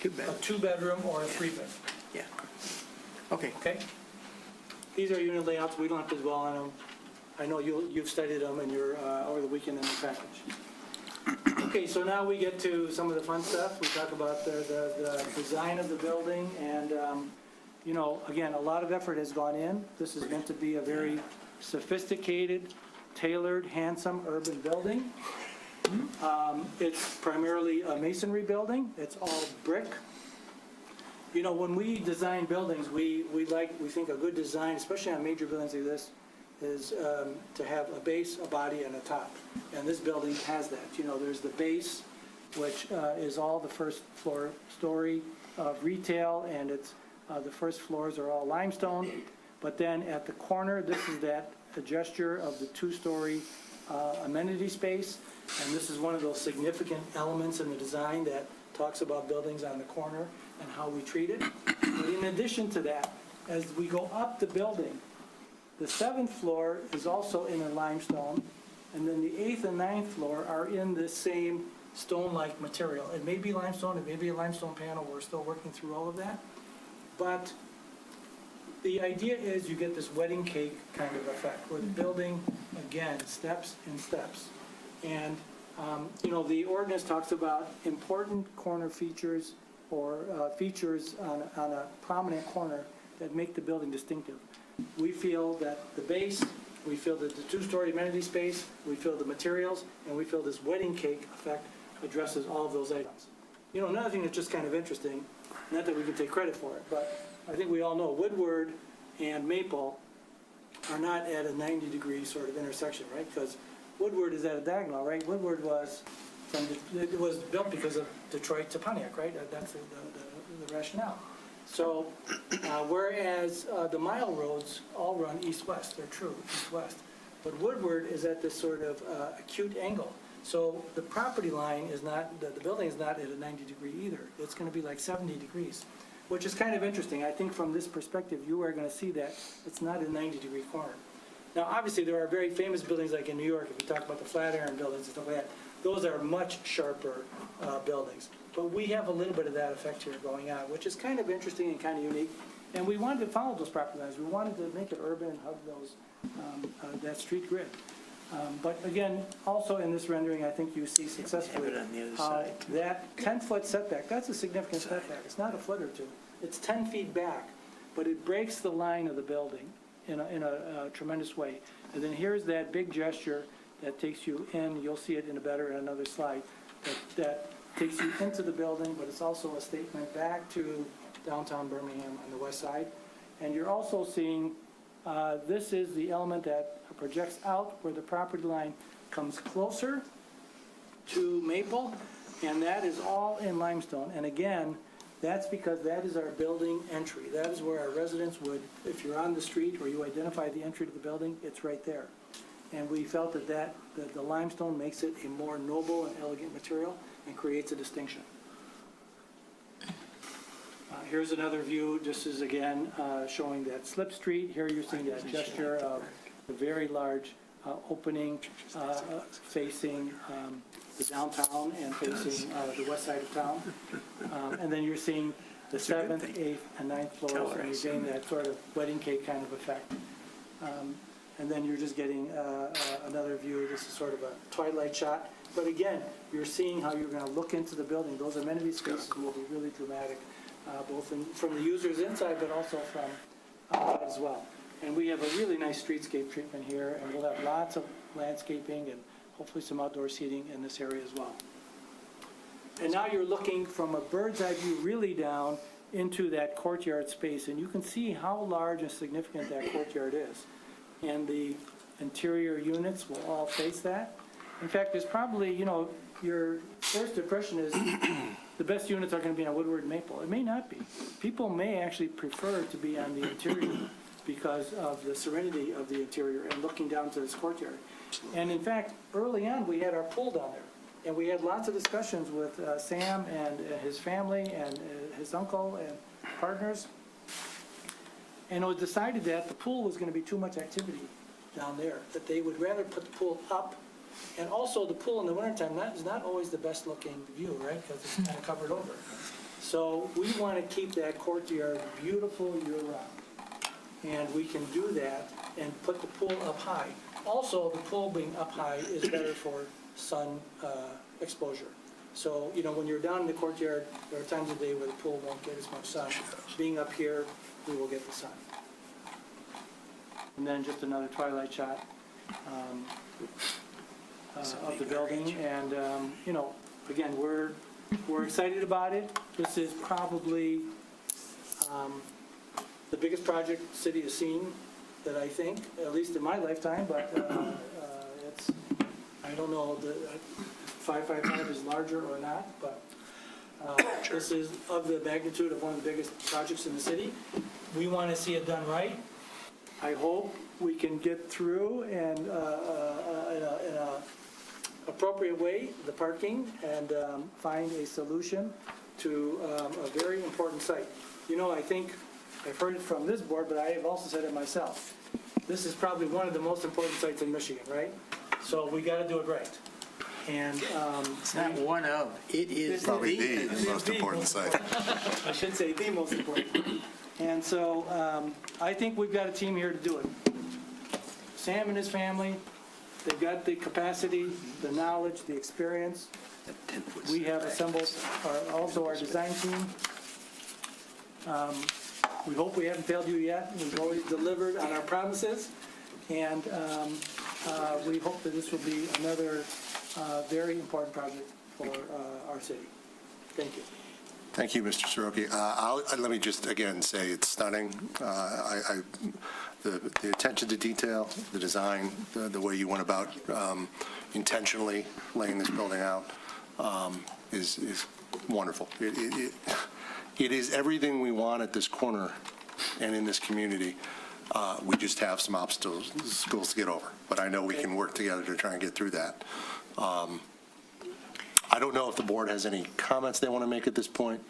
Too a bad. 2-bedroom or a 3-bedroom. Yeah. Okay. Okay? These are unit layouts, we don't have to dwell on them. I know you've studied them and you're over the weekend in the package. Okay, so now we get to some of the fun stuff. We talk about the design of the building, and, you know, again, a lot of effort has gone in. This is meant to be a very sophisticated, tailored, handsome urban building. It's primarily a masonry building. It's all brick. You know, when we design buildings, we think a good design, especially on major buildings like this, is to have a base, a body, and a top. And this building has that. You know, there's the base, which is all the first floor story of retail, and it's the first floors are all limestone. But then at the corner, this is that gesture of the 2-story amenity space. And this is one of those significant elements in the design that talks about buildings on the corner and how we treat it. But in addition to that, as we go up the building, the 7th floor is also in a limestone, and then the 8th and 9th floor are in the same stone-like material. It may be limestone, it may be a limestone panel, we're still working through all of that. But the idea is you get this wedding cake kind of effect, where the building, again, steps in steps. And, you know, the ordinance talks about important corner features or features on a prominent corner that make the building distinctive. We feel that the base, we feel that the 2-story amenity space, we feel the materials, and we feel this wedding cake effect addresses all of those items. You know, another thing that's just kind of interesting, not that we can take credit for it, but I think we all know Woodward and Maple are not at a 90-degree sort of intersection, right? Because Woodward is at a diagonal, right? Woodward was built because of Detroit to Pontiac, right? That's the rationale. So, whereas the mile roads all run east-west, they're true, east-west. But Woodward is at this sort of acute angle. So the property line is not, the building is not at a 90-degree either. It's going to be like 70 degrees, which is kind of interesting. I think from this perspective, you are going to see that it's not a 90-degree corner. Now, obviously, there are very famous buildings like in New York, if you talk about the Flatiron buildings and stuff like that, those are much sharper buildings. But we have a little bit of that effect here going on, which is kind of interesting and kind of unique. And we wanted to follow those property lines. We wanted to make it urban and hug those, that street grid. But again, also in this rendering, I think you see successfully that 10-foot setback, that's a significant setback. It's not a foot or two. It's 10 feet back, but it breaks the line of the building in a tremendous way. And then here's that big gesture that takes you in, you'll see it in another slide, that takes you into the building, but it's also a statement back to downtown Birmingham on the west side. And you're also seeing, this is the element that projects out where the property line comes closer to Maple, and that is all in limestone. And again, that's because that is our building entry. That is where our residents would, if you're on the street or you identify the entry to the building, it's right there. And we felt that the limestone makes it a more noble and elegant material and creates a distinction. Here's another view. This is again showing that slip street. Here you're seeing that gesture of the very large opening facing the downtown and facing the west side of town. And then you're seeing the 7th, 8th, and 9th floors, and you're getting that sort of wedding cake kind of effect. And then you're just getting another view. This is sort of a twilight shot. But again, you're seeing how you're going to look into the building. Those amenity spaces will be really dramatic, both from the users inside, but also from outside as well. And we have a really nice streetscape treatment here, and we'll have lots of landscaping and hopefully some outdoor seating in this area as well. And now you're looking from a bird's eye view really down into that courtyard space, and you can see how large and significant that courtyard is. And the interior units will all face that. In fact, there's probably, your first impression is the best units are going to be on Woodward and Maple. It may not be. People may actually prefer to be on the interior because of the serenity of the interior and looking down to this courtyard. And in fact, early on, we had our pool down there. And we had lots of discussions with Sam and his family and his uncle and partners. And it was decided that the pool was going to be too much activity down there, that they would rather put the pool up. And also, the pool in the wintertime is not always the best looking view, right? Because it's kind of covered over. So we want to keep that courtyard beautiful year-round. And we can do that and put the pool up high. Also, the pool being up high is better for sun exposure. So, when you're down in the courtyard, there are times of the day where the pool won't get as much sun. Being up here, we will get the sun. And then just another twilight shot of the building. And, again, we're excited about it. This is probably the biggest project the city has seen that I think, at least in my lifetime, but it's, I don't know, the 555 is larger or not, but this is of the magnitude of one of the biggest projects in the city. We want to see it done right. I hope we can get through and in a appropriate way, the parking, and find a solution to a very important site. I think I've heard it from this board, but I have also said it myself. This is probably one of the most important sites in Michigan, right? So we got to do it right. And It's not one of, it is Probably the. the most important site. I should say the most important. And so I think we've got a team here to do it. Sam and his family, they've got the capacity, the knowledge, the experience. We have assembled also our design team. We hope we haven't failed you yet. We've always delivered on our promises. And we hope that this will be another very important project for our city. Thank you. Thank you, Mr. Soroki. Let me just again say it's stunning. The attention to detail, the design, the way you went about intentionally laying this building out is wonderful. It is everything we want at this corner and in this community. We just have some obstacles to get over, but I know we can work together to try and get through that. I don't know if the board has any comments they want to make at this point.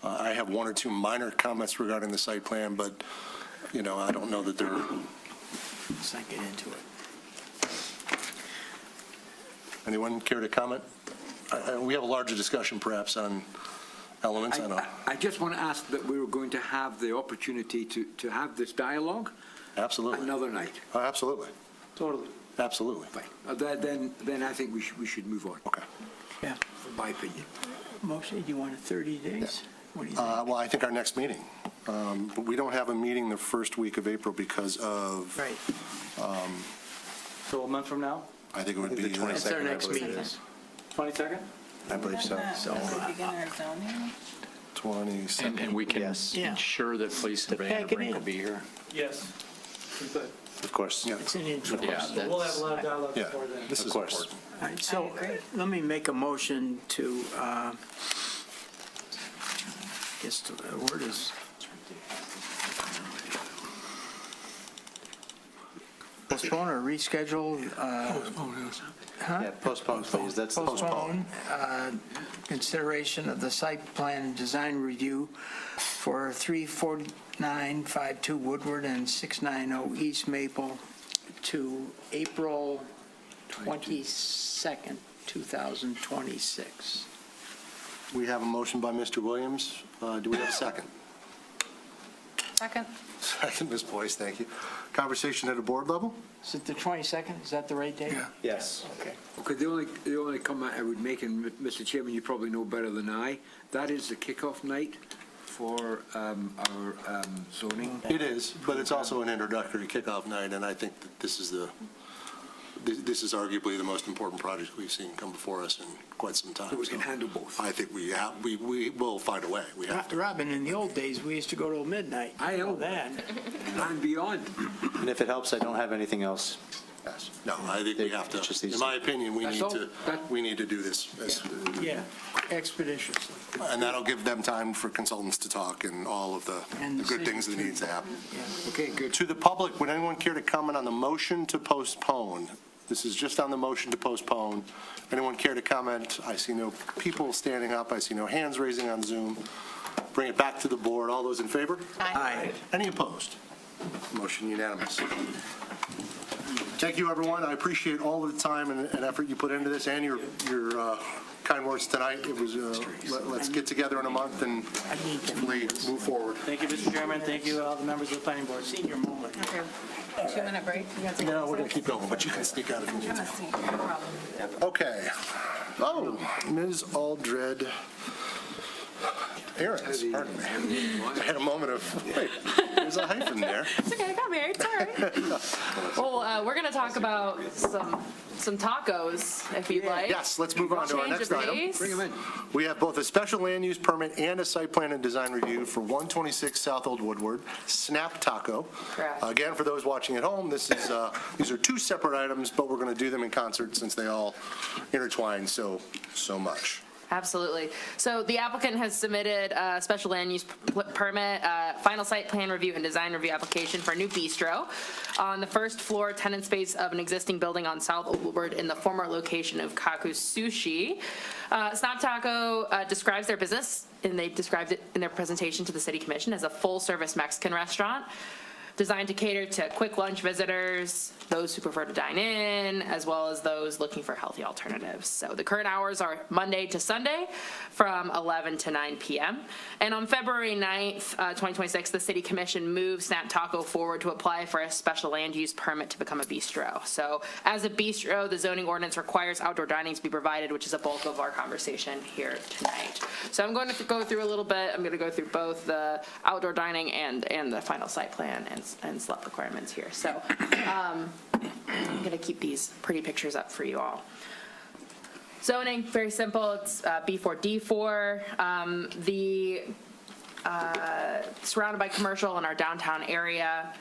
I have one or two minor comments regarding the site plan, but, I don't know that they're... Let's not get into it. Anyone care to comment? We have a larger discussion perhaps on elements. I just want to ask that we were going to have the opportunity to have this dialogue Absolutely. another night. Absolutely. Totally. Absolutely. Fine. Then I think we should move on. Okay. Yeah. In my opinion. Motion, do you want 30 days? What do you think? Well, I think our next meeting. We don't have a meeting the first week of April because of... Right. So a month from now? I think it would be. That's our next meeting. 22nd? I believe so. So, And we can Yeah. ensure that Police and pack it Vandenbrink in. will be here? Yes. We could. Of course. it's an intro. Yeah, We'll have a lot of dialogue Yeah, before then. this is course. important. All right, so let me make a motion to, guess the word is, postpone or reschedule, Yeah, postpone, please. That's the postpone consideration of the site plan and design review for 34952 Woodward and 690 East Maple to April 22nd, 2026. We have a motion by Mr. Williams. Do we have a second? Second. Second, Ms. Boyce, thank you. Conversation at a board level? Is it the 22nd? Is that the right date? Yeah. Yes. Okay. Okay, the only comment I would make, and Mr. Chairman, you probably know better than I, that is the kickoff night for our zoning. It is, but it's also an introductory kickoff night, and I think that this is arguably the most important project we've seen come before us in quite some time. So we can handle both. I think we will find a way. We have to. Robin, in the old days, we used to go till midnight. I know. that. And beyond. And if it helps, I don't have anything else. Yes. No, I think we have It's just to, these- in my opinion, we That's need all. to do this. Yeah, expeditiously. And that'll give them time for consultants to talk and all of the And the good things that city, needs to happen. Okay, good. To the public, would anyone care to comment on the motion to postpone? This is just on the motion to postpone. Anyone care to comment? I see no people standing up. I see no hands raising on Zoom. Bring it back to the board. All those in favor? Aye. Any opposed? Motion unanimous. Thank you, everyone. I appreciate all of the time and effort you put into this and your kind words tonight. It was, let's get together in a month and hopefully move forward. Thank you, Mr. Chairman. Thank you, all the members of the planning board. Senior moment. Okay. 2-minute break? You gonna take No, a we're going to second? keep going, but you can sneak out if you need I'm to. gonna see, no problem. Okay. Oh, Ms. Aldred Aarons, pardon me. I had a moment of, wait, there's a hyphen there. It's okay, I got married, it's all right. Well, we're going to talk about some tacos, if you'd like. Yes, let's move on to our Change next of item. pace. Bring them in. We have both a special land use permit and a site plan and design review for 126 South Old Woodward, Snap Taco. Correct. Again, for those watching at home, these are two separate items, but we're going to do them in concert since they all intertwine so much. Absolutely. So the applicant has submitted a special land use permit, final site plan review and design review application for a new bistro on the first floor tenant space of an existing building on South Old Woodward in the former location of Kaku Sushi. Snap Taco describes their business, and they described it in their presentation to the City Commission as a full-service Mexican restaurant designed to cater to quick lunch visitors, those who prefer to dine in, as well as those looking for healthy alternatives. So the current hours are Monday to Sunday from 11 to 9 p.m. And on February 9th, 2026, the City Commission moved Snap Taco forward to apply for a special land use permit to become a bistro. So as a bistro, the zoning ordinance requires outdoor dining to be provided, which is a bulk of our conversation here tonight. So I'm going to go through a little bit. I'm going to go through both the outdoor dining and the final site plan and SLUP requirements here. So I'm going to keep these pretty pictures up for you all. Zoning, very simple. It's B4, D4. Surrounded by commercial in our downtown area.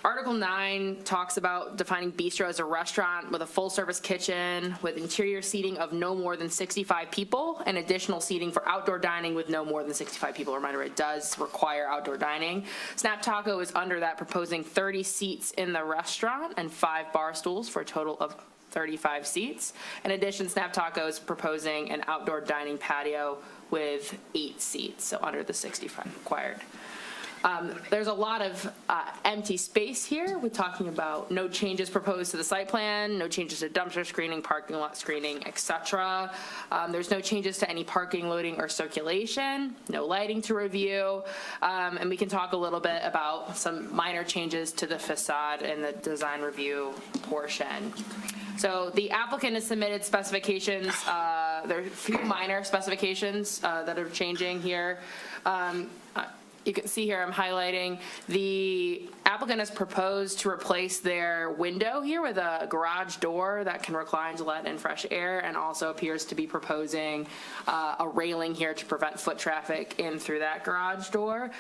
Article 9 talks about defining bistro as a restaurant with a full-service kitchen with interior seating of no more than 65 people and additional seating for outdoor dining with no more than 65 people. Reminder, it does require outdoor dining. Snap Taco is under that, proposing 30 seats in the restaurant and 5 bar stools for a total of 35 seats. In addition, Snap Taco is proposing an outdoor dining patio with 8 seats, so under the 65 required. There's a lot of empty space here. We're talking about no changes proposed to the site plan, no changes to dumpster screening, parking lot screening, etc. There's no changes to any parking, loading, or circulation, no lighting to review, and we can talk a little bit about some minor changes to the facade in the design review portion. So the applicant has submitted specifications. There are a few minor specifications that are changing here. You can see here I'm highlighting the Applicant has proposed to replace their window here with a garage door that can recline to let in fresh air, and also appears to be proposing a railing here to prevent foot traffic in through that garage door.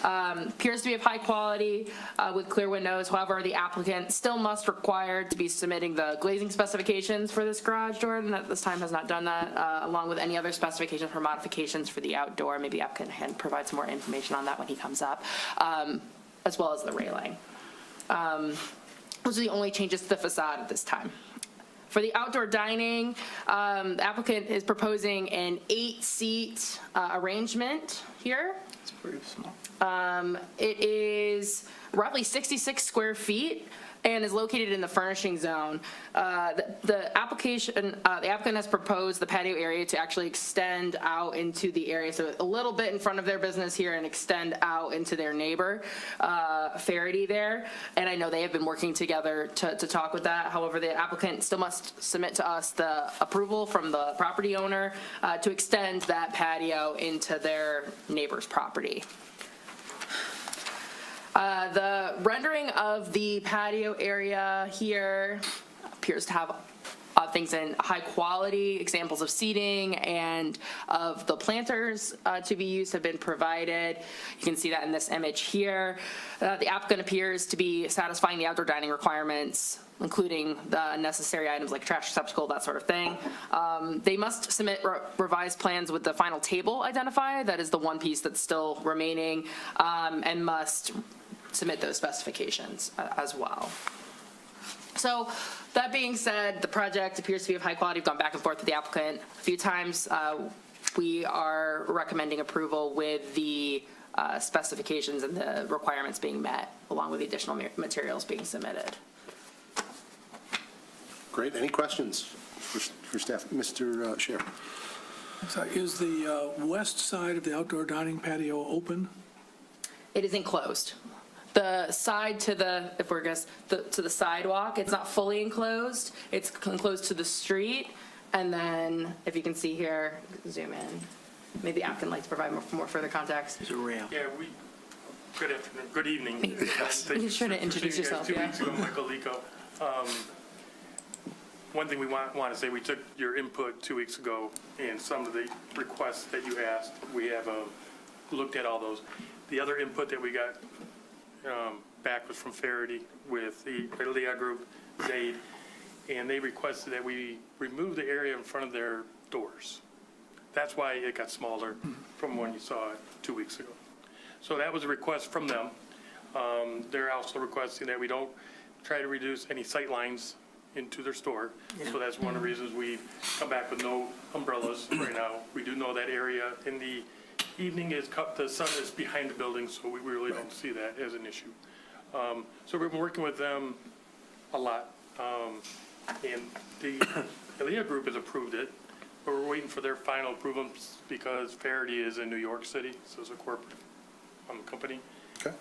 Appears to be of high quality with clear windows. However, the applicant still must require to be submitting the glazing specifications for this garage door, and at this time has not done that, along with any other specifications for modifications for the outdoor. Maybe the applicant can provide some more information on that when he comes up, as well as the railing. Those are the only changes to the facade at this time. For the outdoor dining, the applicant is proposing an 8-seat arrangement here. It's pretty small. It is roughly 66 square feet and is located in the furnishing zone. The applicant has proposed the patio area to actually extend out into the area, so a little bit in front of their business here and extend out into their neighbor, Faraday there. And I know they have been working together to talk with that. However, the applicant still must submit to us the approval from the property owner to extend that patio into their neighbor's property. The rendering of the patio area here appears to have things in high quality. Examples of seating and of the planters to be used have been provided. You can see that in this image here. The applicant appears to be satisfying the outdoor dining requirements, including the necessary items like trash receptacle, that sort of thing. They must submit revised plans with the final table identified. That is the one piece that's still remaining, and must submit those specifications as well. So that being said, the project appears to be of high quality. We've gone back and forth with the applicant a few times. We are recommending approval with the specifications and the requirements being met, along with the additional materials being submitted. Great. Any questions for staff? Mr. Scher. I'm sorry, is the west side of the outdoor dining patio open? It is enclosed. The side to the, if we're guess, to the sidewalk, it's not fully enclosed. It's enclosed to the street. And then, if you can see here, zoom in. Maybe the applicant like to provide more further context. There's a rail. Yeah, good afternoon, good evening. You can try to introduce yourself, 2 yeah. weeks ago, Michael Lico. One thing we want to say, we took your input 2 weeks ago, and some of the requests that you asked, we have looked at all those. The other input that we got back was from Faraday with the Leah Group, Zaid, and they requested that we remove the area in front of their doors. That's why it got smaller from when you saw it 2 weeks ago. So that was a request from them. They're also requesting that we don't try to reduce any sight lines into their store. So that's one of the reasons we come back with no umbrellas right now. We do know that area in the evening is cut, the sun is behind the building, so we really don't see that as an issue. So we've been working with them a lot. And the Elia Group has approved it, but we're waiting for their final approval because Faraday is in New York City, so it's a corporate company. Okay.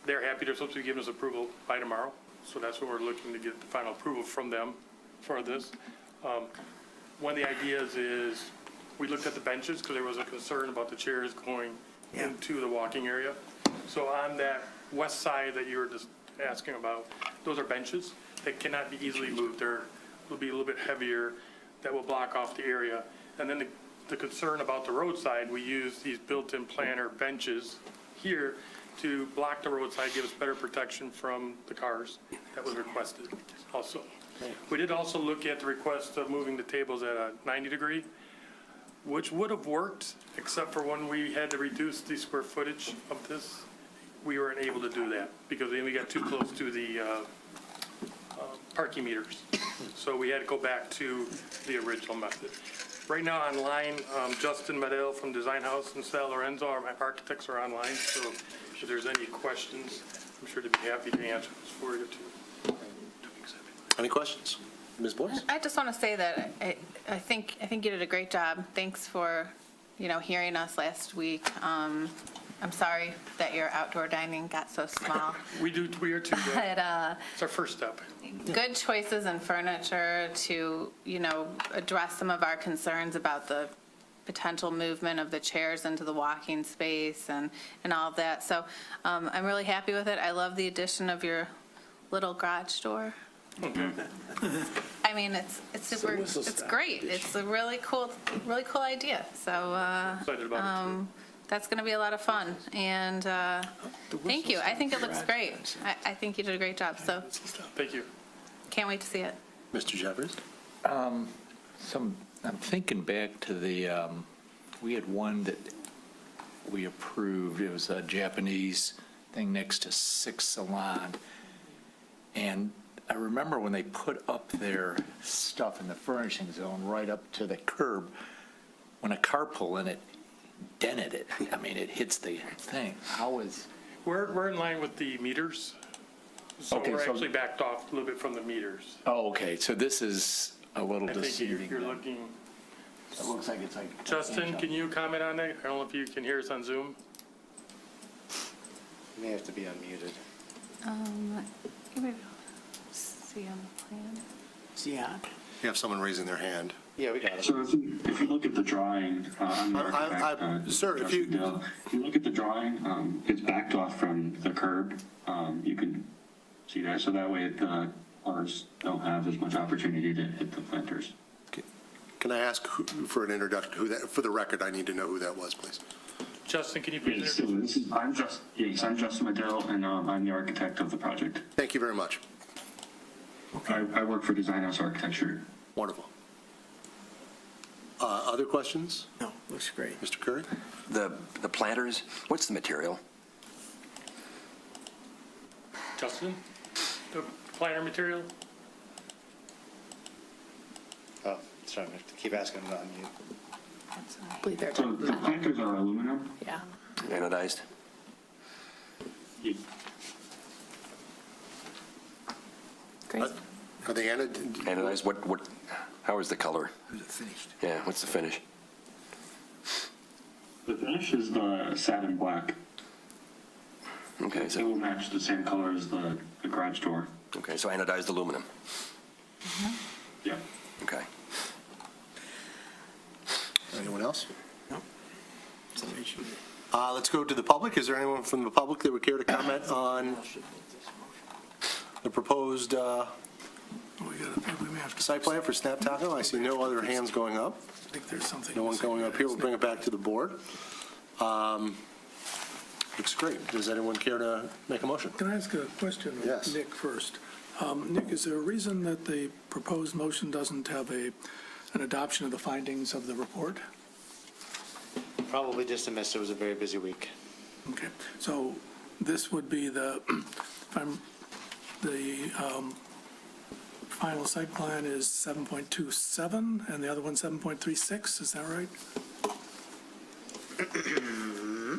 They're happy, they're supposed to be giving us approval by tomorrow, so that's what we're looking to get the final approval from them for this. One of the ideas is, we looked at the benches because there was a concern about the chairs going into the walking area. So on that west side that you were just asking about, those are benches that cannot be easily moved. They'll be a little bit heavier, that will block off the area. And then the concern about the roadside, we use these built-in planter benches here to block the roadside, give us better protection from the cars. That was requested also. We did also look at the request of moving the tables at a 90 degree, which would have worked, except for when we had to reduce the square footage of this. We weren't able to do that because then we got too close to the parking meters. So we had to go back to the original method. Right now online, Justin Medell from Design House and Sal Lorenzo, our architects, are online. So if there's any questions, I'm sure to be happy to answer those for you too. Any questions? Ms. Boyce? I just want to say that I think you did a great job. Thanks for, hearing us last week. I'm sorry that your outdoor dining got so small. We are too good. But, It's our first step. good choices in furniture to, address some of our concerns about the potential movement of the chairs into the walking space and all of that. So I'm really happy with it. I love the addition of your little garage door. I mean, it's super, it's great. It's a really cool idea. So Excited about it, too. that's going to be a lot of fun. And thank you. I think it looks great. I think you did a great job. So Thank you. can't wait to see it. Mr. Jeffers? I'm thinking back to the, we had one that we approved. It was a Japanese thing next to Six Salon. And I remember when they put up their stuff in the furnishing zone right up to the curb, when a car pulled in, it dented it. I mean, it hits the thing. How is, We're in line with the meters. So Okay, we're so- actually backed off a little bit from the meters. oh, okay, so this is a little I think deceiving. you're then. looking, It looks like it's like. Justin, can you comment on that? I don't know if you can hear us on Zoom. You may have to be unmuted. You maybe see on the plan. Yeah. You have someone raising their hand. Yeah, we got it. So if you look at the drawing, I'm the architect, sir, if you- Justin Dill. If you look at the drawing, it's backed off from the curb. You can see that, so that way the cars don't have as much opportunity to hit the planters. Can I ask for an introduction, who that, for the record, I need to know who that was, please. Justin, can you Yeah, please so introduce? I'm Justin Medill, and I'm the architect of the project. Thank you very much. I work for Design House Architecture. Wonderful. Other questions? No, looks great. Mr. Curry? The planters, what's the material? Justin, the planter material? Oh, sorry, I have to keep asking them to unmute. I believe they're So the planters are aluminum. yeah. Anodized? Great. Are they Anodized, how is the color? Is it finished? Yeah, what's the finish? The finish is the satin black. Okay, It so, will match the same color as the garage door. okay, so anodized aluminum. Yeah. Okay. Anyone else? No. Somebody should. Let's go to the public. Is there anyone from the public that would care to comment on the proposed We may have to, site plan for Snap Taco? I see no other hands going up. I think there's something. No one going up here. We'll bring it back to the board. Looks great. Does anyone care to make a motion? Can I ask a question of Yes. Nick first? Nick, is there a reason that the proposed motion doesn't have an adoption of the findings of the report? Probably just a miss. It was a very busy week. Okay, so this would be the final site plan is 7.27, and the other one 7.36, is that right?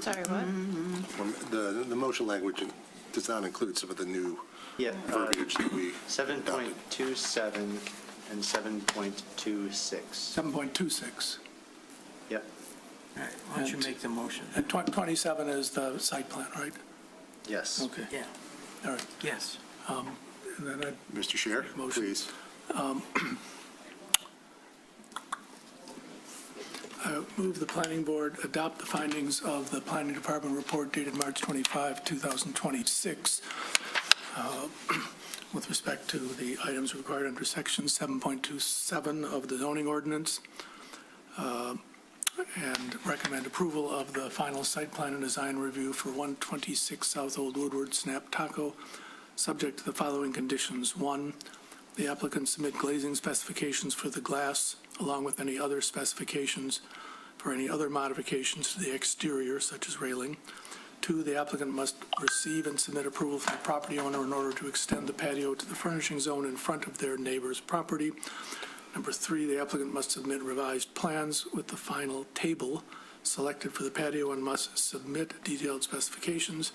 Sorry, what? The motion language does not include some of the new Yeah, verbiage that we adopted. 7.27 and 7.26. 7.26. Yep, All right, why don't you make the motion? And 27 is the site plan, right? yes. Okay, Yeah, all right. yes. And then I Mr. Scher, Motion. please. I move the planning board adopt the findings of the planning department report dated March 25, 2026, with respect to the items required under section 7.27 of the zoning ordinance, and recommend approval of the final site plan and design review for 126 South Old Woodward Snap Taco, subject to the following conditions. One, the applicant submit glazing specifications for the glass, along with any other specifications for any other modifications to the exterior, such as railing. Two, the applicant must receive and submit approval from the property owner in order to extend the patio to the furnishing zone in front of their neighbor's property. Number three, the applicant must submit revised plans with the final table selected for the patio and must submit detailed specifications.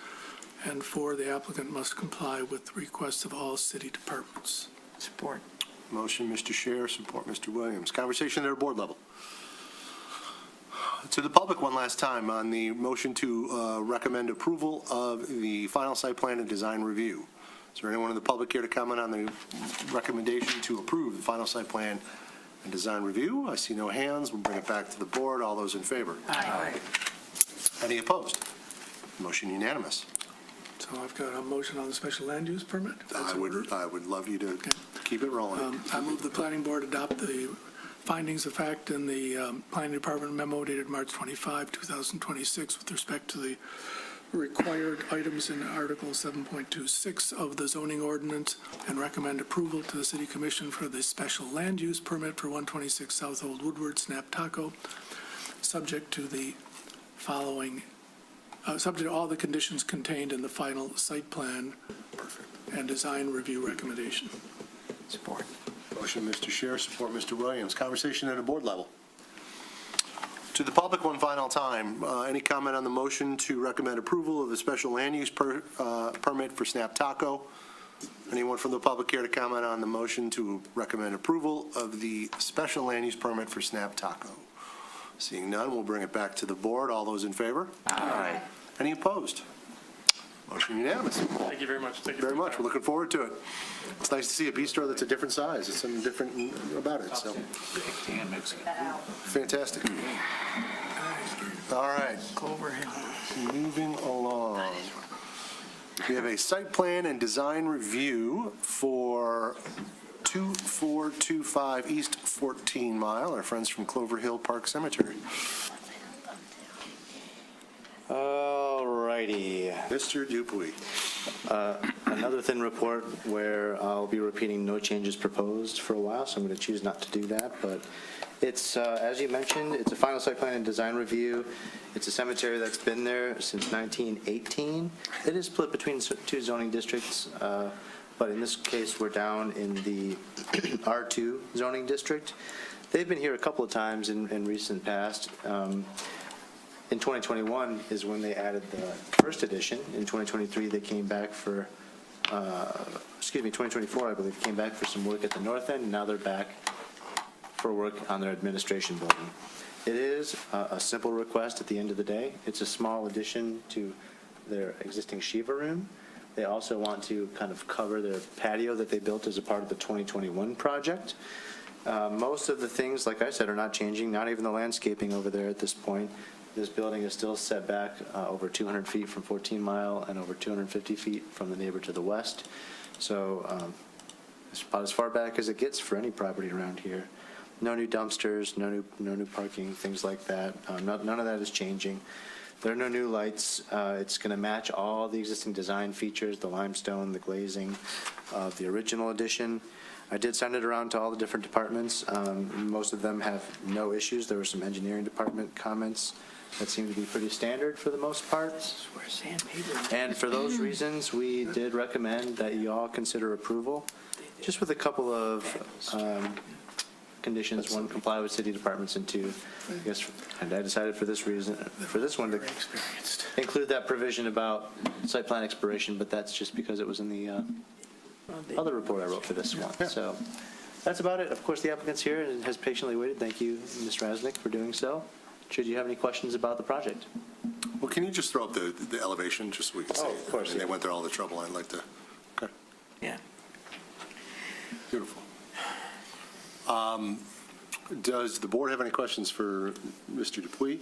And four, the applicant must comply with requests of all city departments. Support. Motion, Mr. Scher, support, Mr. Williams. Conversation at our board level. To the public one last time on the motion to recommend approval of the final site plan and design review. Is there anyone in the public here to comment on the recommendation to approve the final site plan and Design Review. I see no hands. We'll bring it back to the board. All those in favor? Aye. Any opposed? Motion unanimous. So I've got a motion on the special land use permit. if that's ordered. I would love you to keep it rolling. I move the planning board adopt the findings of fact in the planning department memo dated March 25, 2026 with respect to the required items in Article 7.26 of the zoning ordinance and recommend approval to the city commission for the special land use permit for 126 South Old Woodward, Snap Taco, subject to the following, subject to all the conditions contained in the final site plan and design review recommendation. Support. Motion, Mr. Scher, support, Mr. Williams. Conversation at a board level. To the public one final time, any comment on the motion to recommend approval of the special land use permit for Snap Taco? Anyone from the public care to comment on the motion to recommend approval of the special land use permit for Snap Taco? Seeing none, we'll bring it back to the board. All those in favor? Aye. Any opposed? Motion unanimous. Thank you very much. Thank you Very for your much. time. We're looking forward to it. It's nice to see a bistro that's a different size. There's something different about it, so And Mexican. fantastic. All right, Clover Hill. moving along. We have a site plan and design review for 2425 East 14 Mile, our friends from Clover Hill Park Cemetery. All righty. Mr. Dupuy. Another thin report where I'll be repeating no changes proposed for a while, so I'm going to choose not to do that. But it's, as you mentioned, it's a final site plan and design review. It's a cemetery that's been there since 1918. It is split between two zoning districts, but in this case, we're down in the R2 zoning district. They've been here a couple of times in recent past. In 2021 is when they added the first edition. In 2023, they came back for, 2024, I believe, came back for some work at the north end, and now they're back for work on their administration building. It is a simple request at the end of the day. It's a small addition to their existing Shiva room. They also want to kind of cover their patio that they built as a part of the 2021 project. Most of the things, like I said, are not changing, not even the landscaping over there at this point. This building is still set back over 200 feet from 14 Mile and over 250 feet from the neighbor to the west. So it's about as far back as it gets for any property around here. No new dumpsters, no new parking, things like that. None of that is changing. There are no new lights. It's going to match all the existing design features, the limestone, the glazing of the original edition. I did send it around to all the different departments. Most of them have no issues. There were some engineering department comments that seem to be pretty standard for the most part. And for those reasons, we did recommend that you all consider approval, just with a couple of conditions. One, comply with city departments, and two, I guess, and I decided for this reason, for this one to include that provision about site plan expiration, but that's just because it was in the other report I wrote for this one. So that's about it. Of course, the applicant's here and has patiently waited. Thank you, Ms. Rasnick, for doing so. Should you have any questions about the project? Well, can you just throw up the elevation, just so we can see? Oh, of course, I mean, yeah. they went through all the trouble. I'd like to, okay, Yeah. beautiful. Does the board have any questions for Mr. Dupuy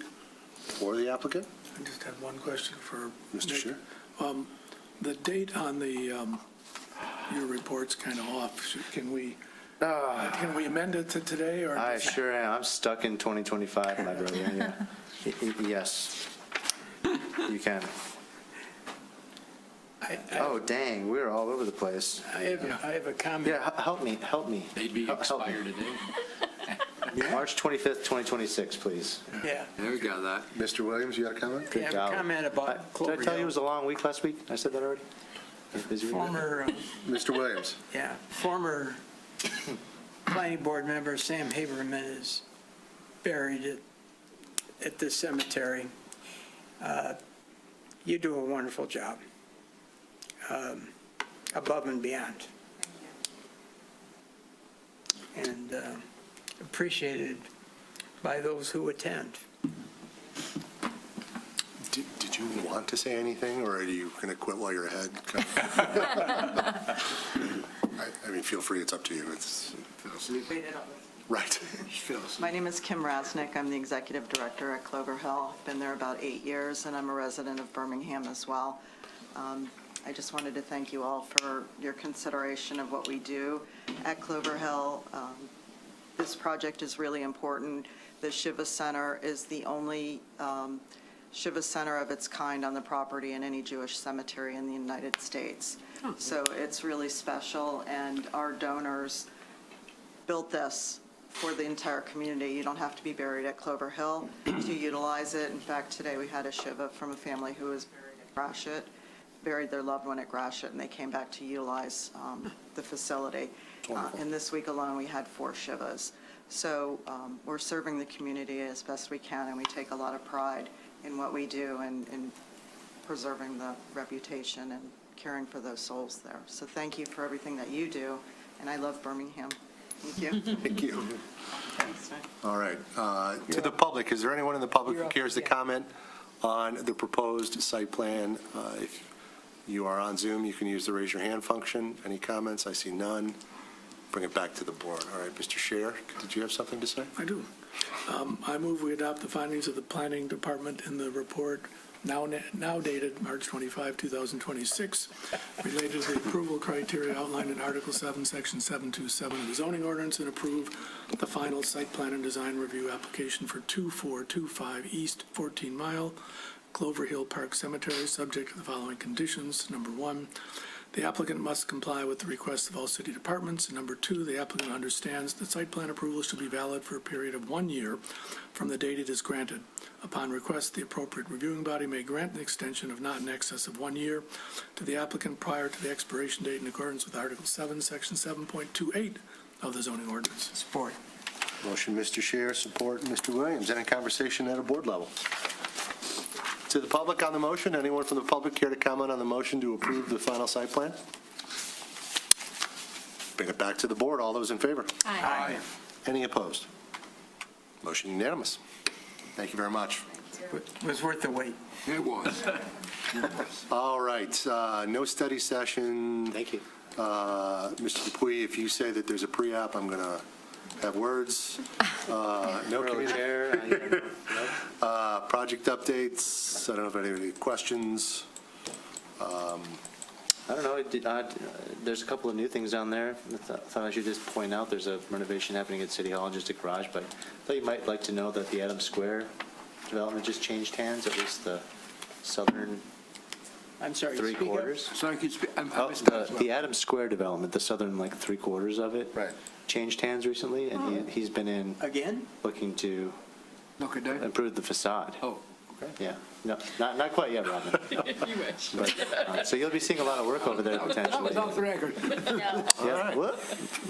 or the applicant? I just had one question for Mr. Nick. Scher? The date on your report's kind of off. Can we amend it to today, or? I sure am. I'm stuck in 2025, my brother. Yeah. Yes, you can. Oh, dang, we're all over the place. I have a comment. Yeah, help me. They'd be Help me. expired today. March 25th, 2026, please. Yeah. There we go, that. Mr. Williams, you got a comment? Good I have job. a comment about Clover Did I tell you it Hill. was a long week last week? I said that already? Busy week? Former, Mr. Williams? former planning board member Sam Haberman is buried at this cemetery. You do a wonderful job, above and beyond. And appreciated by those who attend. Did you want to say anything, or are you going to quit while you're ahead? I mean, feel free, it's up to you. Right. My name is Kim Rasnick. I'm the executive director at Clover Hill. Been there about 8 years, and I'm a resident of Birmingham as well. I just wanted to thank you all for your consideration of what we do at Clover Hill. This project is really important. The Shiva Center is the only Shiva Center of its kind on the property in any Jewish cemetery in the United States. So it's really special, and our donors built this for the entire community. You don't have to be buried at Clover Hill to utilize it. In fact, today we had a Shiva from a family who was buried at Gratiot, buried their loved one at Gratiot, and they came back to utilize the facility. And this week alone, we had 4 Shivas. So we're serving the community as best we can, and we take a lot of pride in what we do and in preserving the reputation and caring for those souls there. So thank you for everything that you do, and I love Birmingham. Thank you. Thank you. Thanks, Nick. All right. To the public, is there anyone in the public who cares to comment on the proposed site plan? If you are on Zoom, you can use the raise your hand function. Any comments? I see none. Bring it back to the board. All right, Mr. Scher, did you have something to say? I do. I move we adopt the findings of the planning department in the report now dated March 25, 2026, related to the approval criteria outlined in Article 7, Section 727 of the zoning ordinance, and approve the final site plan and design review application for 2425 East 14 Mile Clover Hill Park Cemetery, subject to the following conditions. Number 1, the applicant must comply with the requests of all city departments. And number 2, the applicant understands that site plan approval should be valid for a period of 1 year from the date it is granted. Upon request, the appropriate reviewing body may grant an extension of not in excess of 1 year to the applicant prior to the expiration date in accordance with Article 7, Section 7.28 of the zoning ordinance. Support. Motion, Mr. Scher, support, Mr. Williams. Any conversation at a board level? To the public on the motion, anyone from the public care to comment on the motion to approve the final site plan? Bring it back to the board. All those in favor? Aye. Any opposed? Motion unanimous. Thank you very much. It was worth the wait. It was. All right, no study session. Thank you. Mr. Dupuy, if you say that there's a pre-app, I'm going to have words. No community. Project updates. I don't know if any of any questions. I don't know, there's a couple of new things down there. I thought I should just point out, there's a renovation happening at City Hall, just a garage, but I thought you might like to know that the Adams Square development just changed hands, at least the southern I'm sorry, three speak up. quarters. Sorry, could you speak? Oh, the Adams Square development, the southern like 3/4 of it. Right. Changed hands recently, and he's been in Again? looking to Knock it down? improve the facade. Oh, okay. Yeah, no, not quite yet, Robin. But, so you'll be seeing a lot of work over there That potentially. was off the record. Yeah, whoop,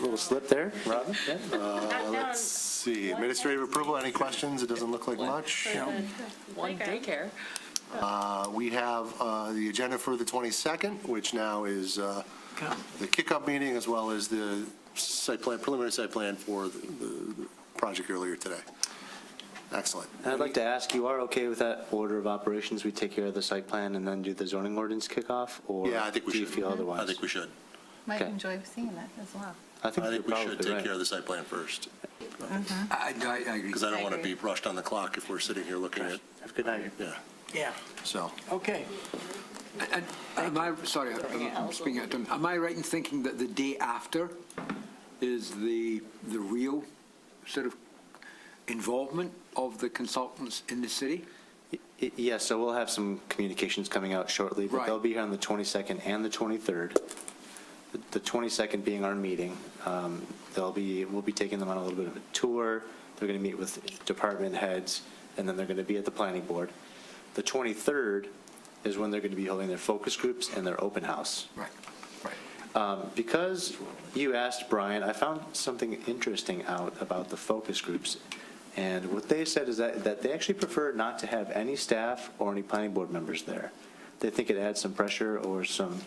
little slip there, Robin. Yeah. Let's see, administrative approval, any questions? It doesn't look like much. One daycare. We have the agenda for the 22nd, which now is the kickoff meeting as well as the site plan, preliminary site plan for the project earlier today. Excellent. And I'd like to ask, you are okay with that order of operations? We take care of the site plan and then do the zoning ordinance kickoff? Or Yeah, I think we do you should. feel otherwise? I think we should. Might Okay. enjoy seeing that as well. I think I you're think we should probably take right. care of the site plan first, I agree. because I don't want to agree. be rushed on the clock if we're sitting here looking at, Have a good night. yeah, Yeah, so. okay. And am I, sorry, I'm speaking out of turn. Am I right in thinking that the day after is the real sort of involvement of the consultants in the city? Yes, so we'll have some communications coming out shortly, but Right. they'll be here on the 22nd and the 23rd. The 22nd being our meeting. We'll be taking them on a little bit of a tour. They're going to meet with department heads, and then they're going to be at the planning board. The 23rd is when they're going to be holding their focus groups and their open house. Right, right. Because you asked, Brian, I found something interesting out about the focus groups. And what they said is that they actually prefer not to have any staff or any planning board members there. They think it adds some pressure or some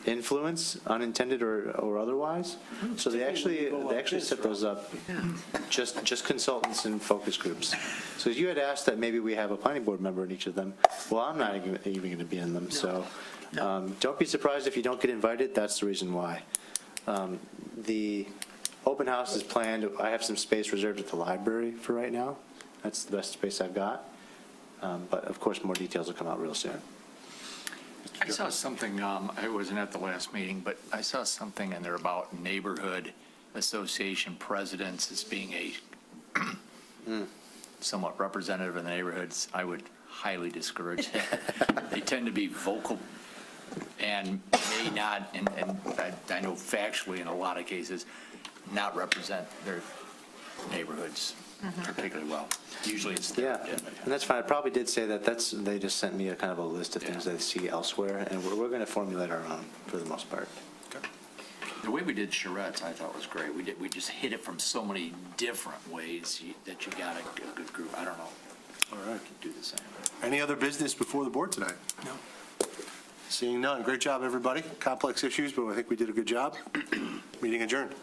influence, unintended or otherwise. So they actually set those up, just consultants and focus groups. So you had asked that maybe we have a planning board member in each of them. Well, I'm not even going to be in them, so don't be surprised if you don't get invited. That's the reason why. Open house is planned. I have some space reserved at the library for right now. That's the best space I've got. But of course, more details will come out real soon. I saw something, I wasn't at the last meeting, but I saw something in there about neighborhood association presidents as being a somewhat representative of the neighborhoods. I would highly discourage that. They tend to be vocal and may not, and I know factually in a lot of cases, not represent their neighborhoods particularly well. Usually it's their Yeah, agenda. and that's fine. I probably did say that. They just sent me a kind of a list of things they see elsewhere, and we're going to formulate our own for the most part. The way we did charrettes, I thought was great. We just hit it from so many different ways that you got a good group. I don't know. Or I could do the same. Any other business before the board tonight? No. Seeing none. Great job, everybody. Complex issues, but I think we did a good job. Meeting adjourned.